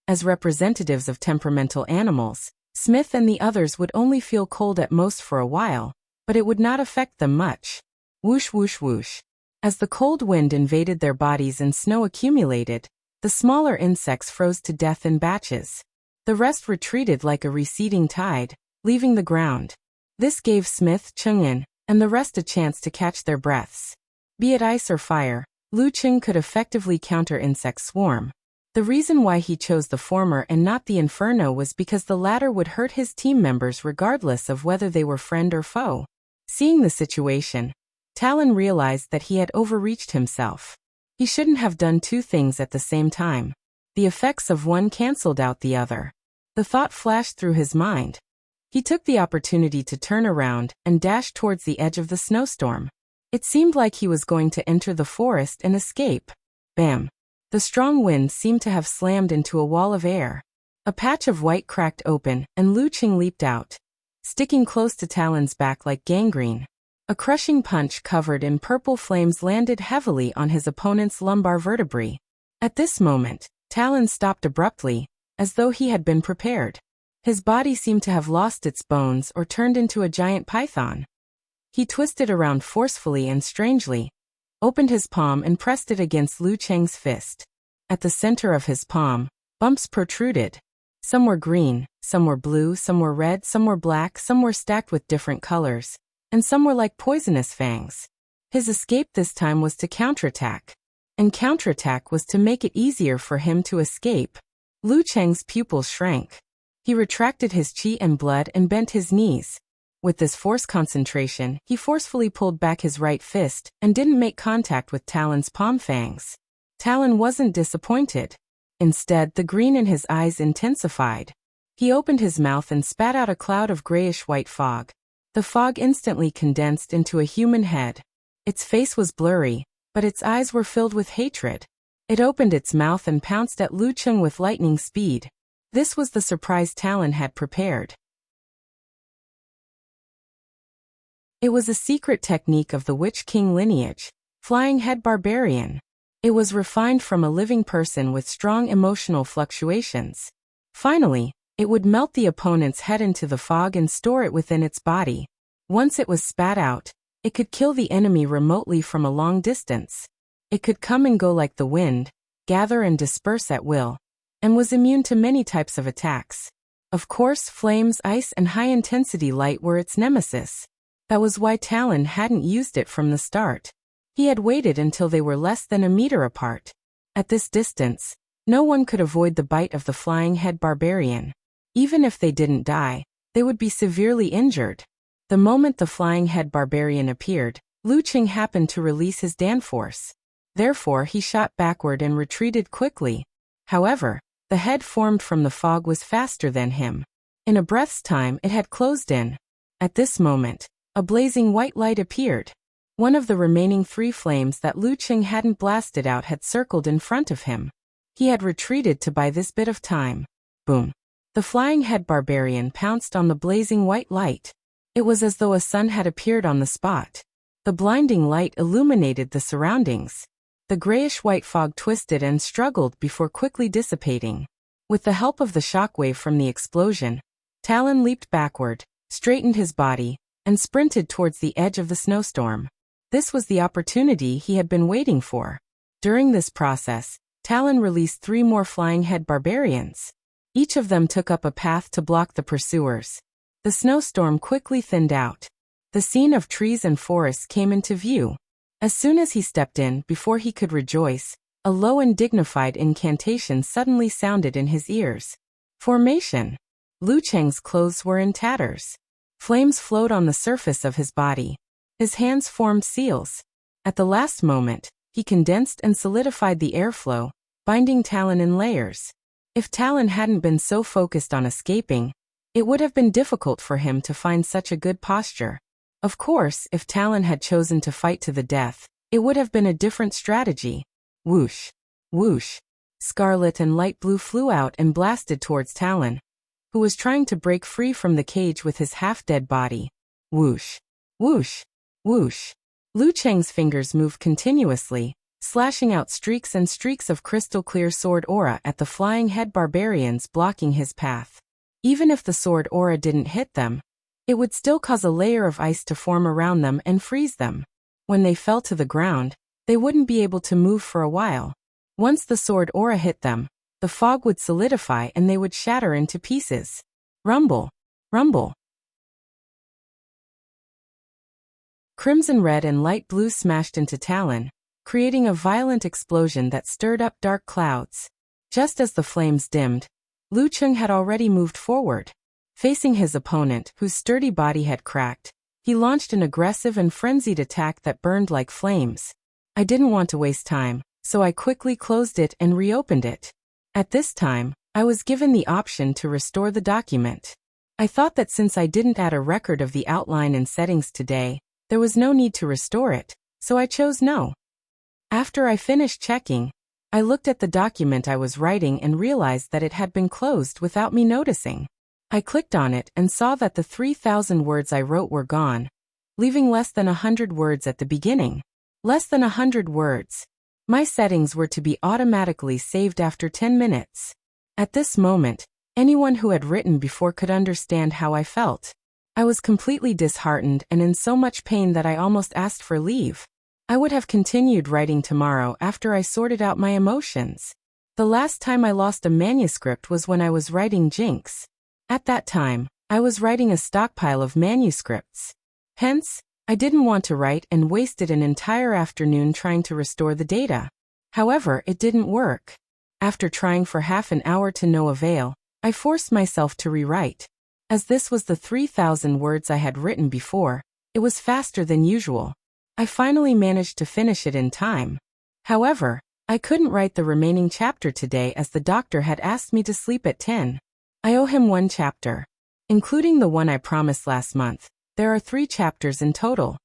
As representatives of temperamental animals, Smith and the others would only feel cold at most for a while, but it would not affect them much. Whoosh whoosh whoosh. As the cold wind invaded their bodies and snow accumulated, the smaller insects froze to death in batches. The rest retreated like a receding tide, leaving the ground. This gave Smith, Cheng-in, and the rest a chance to catch their breaths. Be it ice or fire, Lu Cheng could effectively counter insect swarm. The reason why he chose the former and not the inferno was because the latter would hurt his team members regardless of whether they were friend or foe. Seeing the situation, Talon realized that he had overreached himself. He shouldn't have done 2 things at the same time. The effects of one canceled out the other. The thought flashed through his mind. He took the opportunity to turn around and dash towards the edge of the snowstorm. It seemed like he was going to enter the forest and escape. Bam! The strong wind seemed to have slammed into a wall of air. A patch of white cracked open, and Lu Cheng leaped out, sticking close to Talon's back like gangrene. A crushing punch covered in purple flames landed heavily on his opponent's lumbar vertebrae. At this moment, Talon stopped abruptly, as though he had been prepared. His body seemed to have lost its bones or turned into a giant python. He twisted around forcefully and strangely, opened his palm and pressed it against Lu Cheng's fist. At the center of his palm, bumps protruded. Some were green, some were blue, some were red, some were black, some were stacked with different colors, and some were like poisonous fangs. His escape this time was to counterattack. And counterattack was to make it easier for him to escape. Lu Cheng's pupils shrank. He retracted his chi and blood and bent his knees. With this force concentration, he forcefully pulled back his right fist and didn't make contact with Talon's palm fangs. Talon wasn't disappointed. Instead, the green in his eyes intensified. He opened his mouth and spat out a cloud of grayish-white fog. The fog instantly condensed into a human head. Its face was blurry, but its eyes were filled with hatred. It opened its mouth and pounced at Lu Cheng with lightning speed. This was the surprise Talon had prepared. It was a secret technique of the Witch King lineage, Flying Head Barbarian. It was refined from a living person with strong emotional fluctuations. Finally, it would melt the opponent's head into the fog and store it within its body. Once it was spat out, it could kill the enemy remotely from a long distance. It could come and go like the wind, gather and disperse at will, and was immune to many types of attacks. Of course, flames, ice, and high-intensity light were its nemesis. That was why Talon hadn't used it from the start. He had waited until they were less than a meter apart. At this distance, no one could avoid the bite of the Flying Head Barbarian. Even if they didn't die, they would be severely injured. The moment the Flying Head Barbarian appeared, Lu Cheng happened to release his Danforce. Therefore, he shot backward and retreated quickly. However, the head formed from the fog was faster than him. In a breath's time, it had closed in. At this moment, a blazing white light appeared. One of the remaining 3 flames that Lu Qing hadn't blasted out had circled in front of him. He had retreated to buy this bit of time. Boom. The flying head barbarian pounced on the blazing white light. It was as though a sun had appeared on the spot. The blinding light illuminated the surroundings. The grayish-white fog twisted and struggled before quickly dissipating. With the help of the shockwave from the explosion, Talon leaped backward, straightened his body, and sprinted towards the edge of the snowstorm. This was the opportunity he had been waiting for. During this process, Talon released 3 more flying head barbarians. Each of them took up a path to block the pursuers. The snowstorm quickly thinned out. The scene of trees and forests came into view. As soon as he stepped in, before he could rejoice, a low and dignified incantation suddenly sounded in his ears. Formation. Lu Cheng's clothes were in tatters. Flames flowed on the surface of his body. His hands formed seals. At the last moment, he condensed and solidified the airflow, binding Talon in layers. If Talon hadn't been so focused on escaping, it would have been difficult for him to find such a good posture. Of course, if Talon had chosen to fight to the death, it would have been a different strategy. Whoosh! Whoosh! Scarlet and light blue flew out and blasted towards Talon, who was trying to break free from the cage with his half-dead body. Whoosh! Whoosh! Whoosh! Lu Cheng's fingers moved continuously, slashing out streaks and streaks of crystal-clear sword aura at the flying head barbarians blocking his path. Even if the sword aura didn't hit them, it would still cause a layer of ice to form around them and freeze them. When they fell to the ground, they wouldn't be able to move for a while. Once the sword aura hit them, the fog would solidify and they would shatter into pieces. Rumble! Rumble! Crimson red and light blue smashed into Talon, creating a violent explosion that stirred up dark clouds. Just as the flames dimmed, Lu Qing had already moved forward. Facing his opponent, whose sturdy body had cracked, he launched an aggressive and frenzied attack that burned like flames. I didn't want to waste time, so I quickly closed it and reopened it. At this time, I was given the option to restore the document. I thought that since I didn't add a record of the outline and settings today, there was no need to restore it, so I chose no. After I finished checking, I looked at the document I was writing and realized that it had been closed without me noticing. I clicked on it and saw that the 3,000 words I wrote were gone, leaving less than 100 words at the beginning. Less than 100 words. My settings were to be automatically saved after 10 minutes. At this moment, anyone who had written before could understand how I felt. I was completely disheartened and in so much pain that I almost asked for leave. I would have continued writing tomorrow after I sorted out my emotions. The last time I lost a manuscript was when I was writing Jinx. At that time, I was writing a stockpile of manuscripts. Hence, I didn't want to write and wasted an entire afternoon trying to restore the data. However, it didn't work. After trying for half an hour to no avail, I forced myself to rewrite. As this was the 3,000 words I had written before, it was faster than usual. I finally managed to finish it in time. However, I couldn't write the remaining chapter today as the doctor had asked me to sleep at 10. I owe him 1 chapter. Including the one I promised last month, there are 3 chapters in total.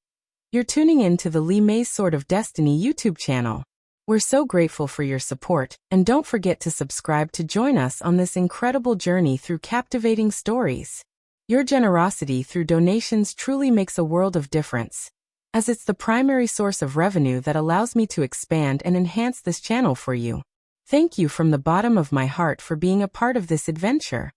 You're tuning in to the Li Mei's Sword of Destiny YouTube channel. We're so grateful for your support, and don't forget to subscribe to join us on this incredible journey through captivating stories. Your generosity through donations truly makes a world of difference, as it's the primary source of revenue that allows me to expand and enhance this channel for you. Thank you from the bottom of my heart for being a part of this adventure.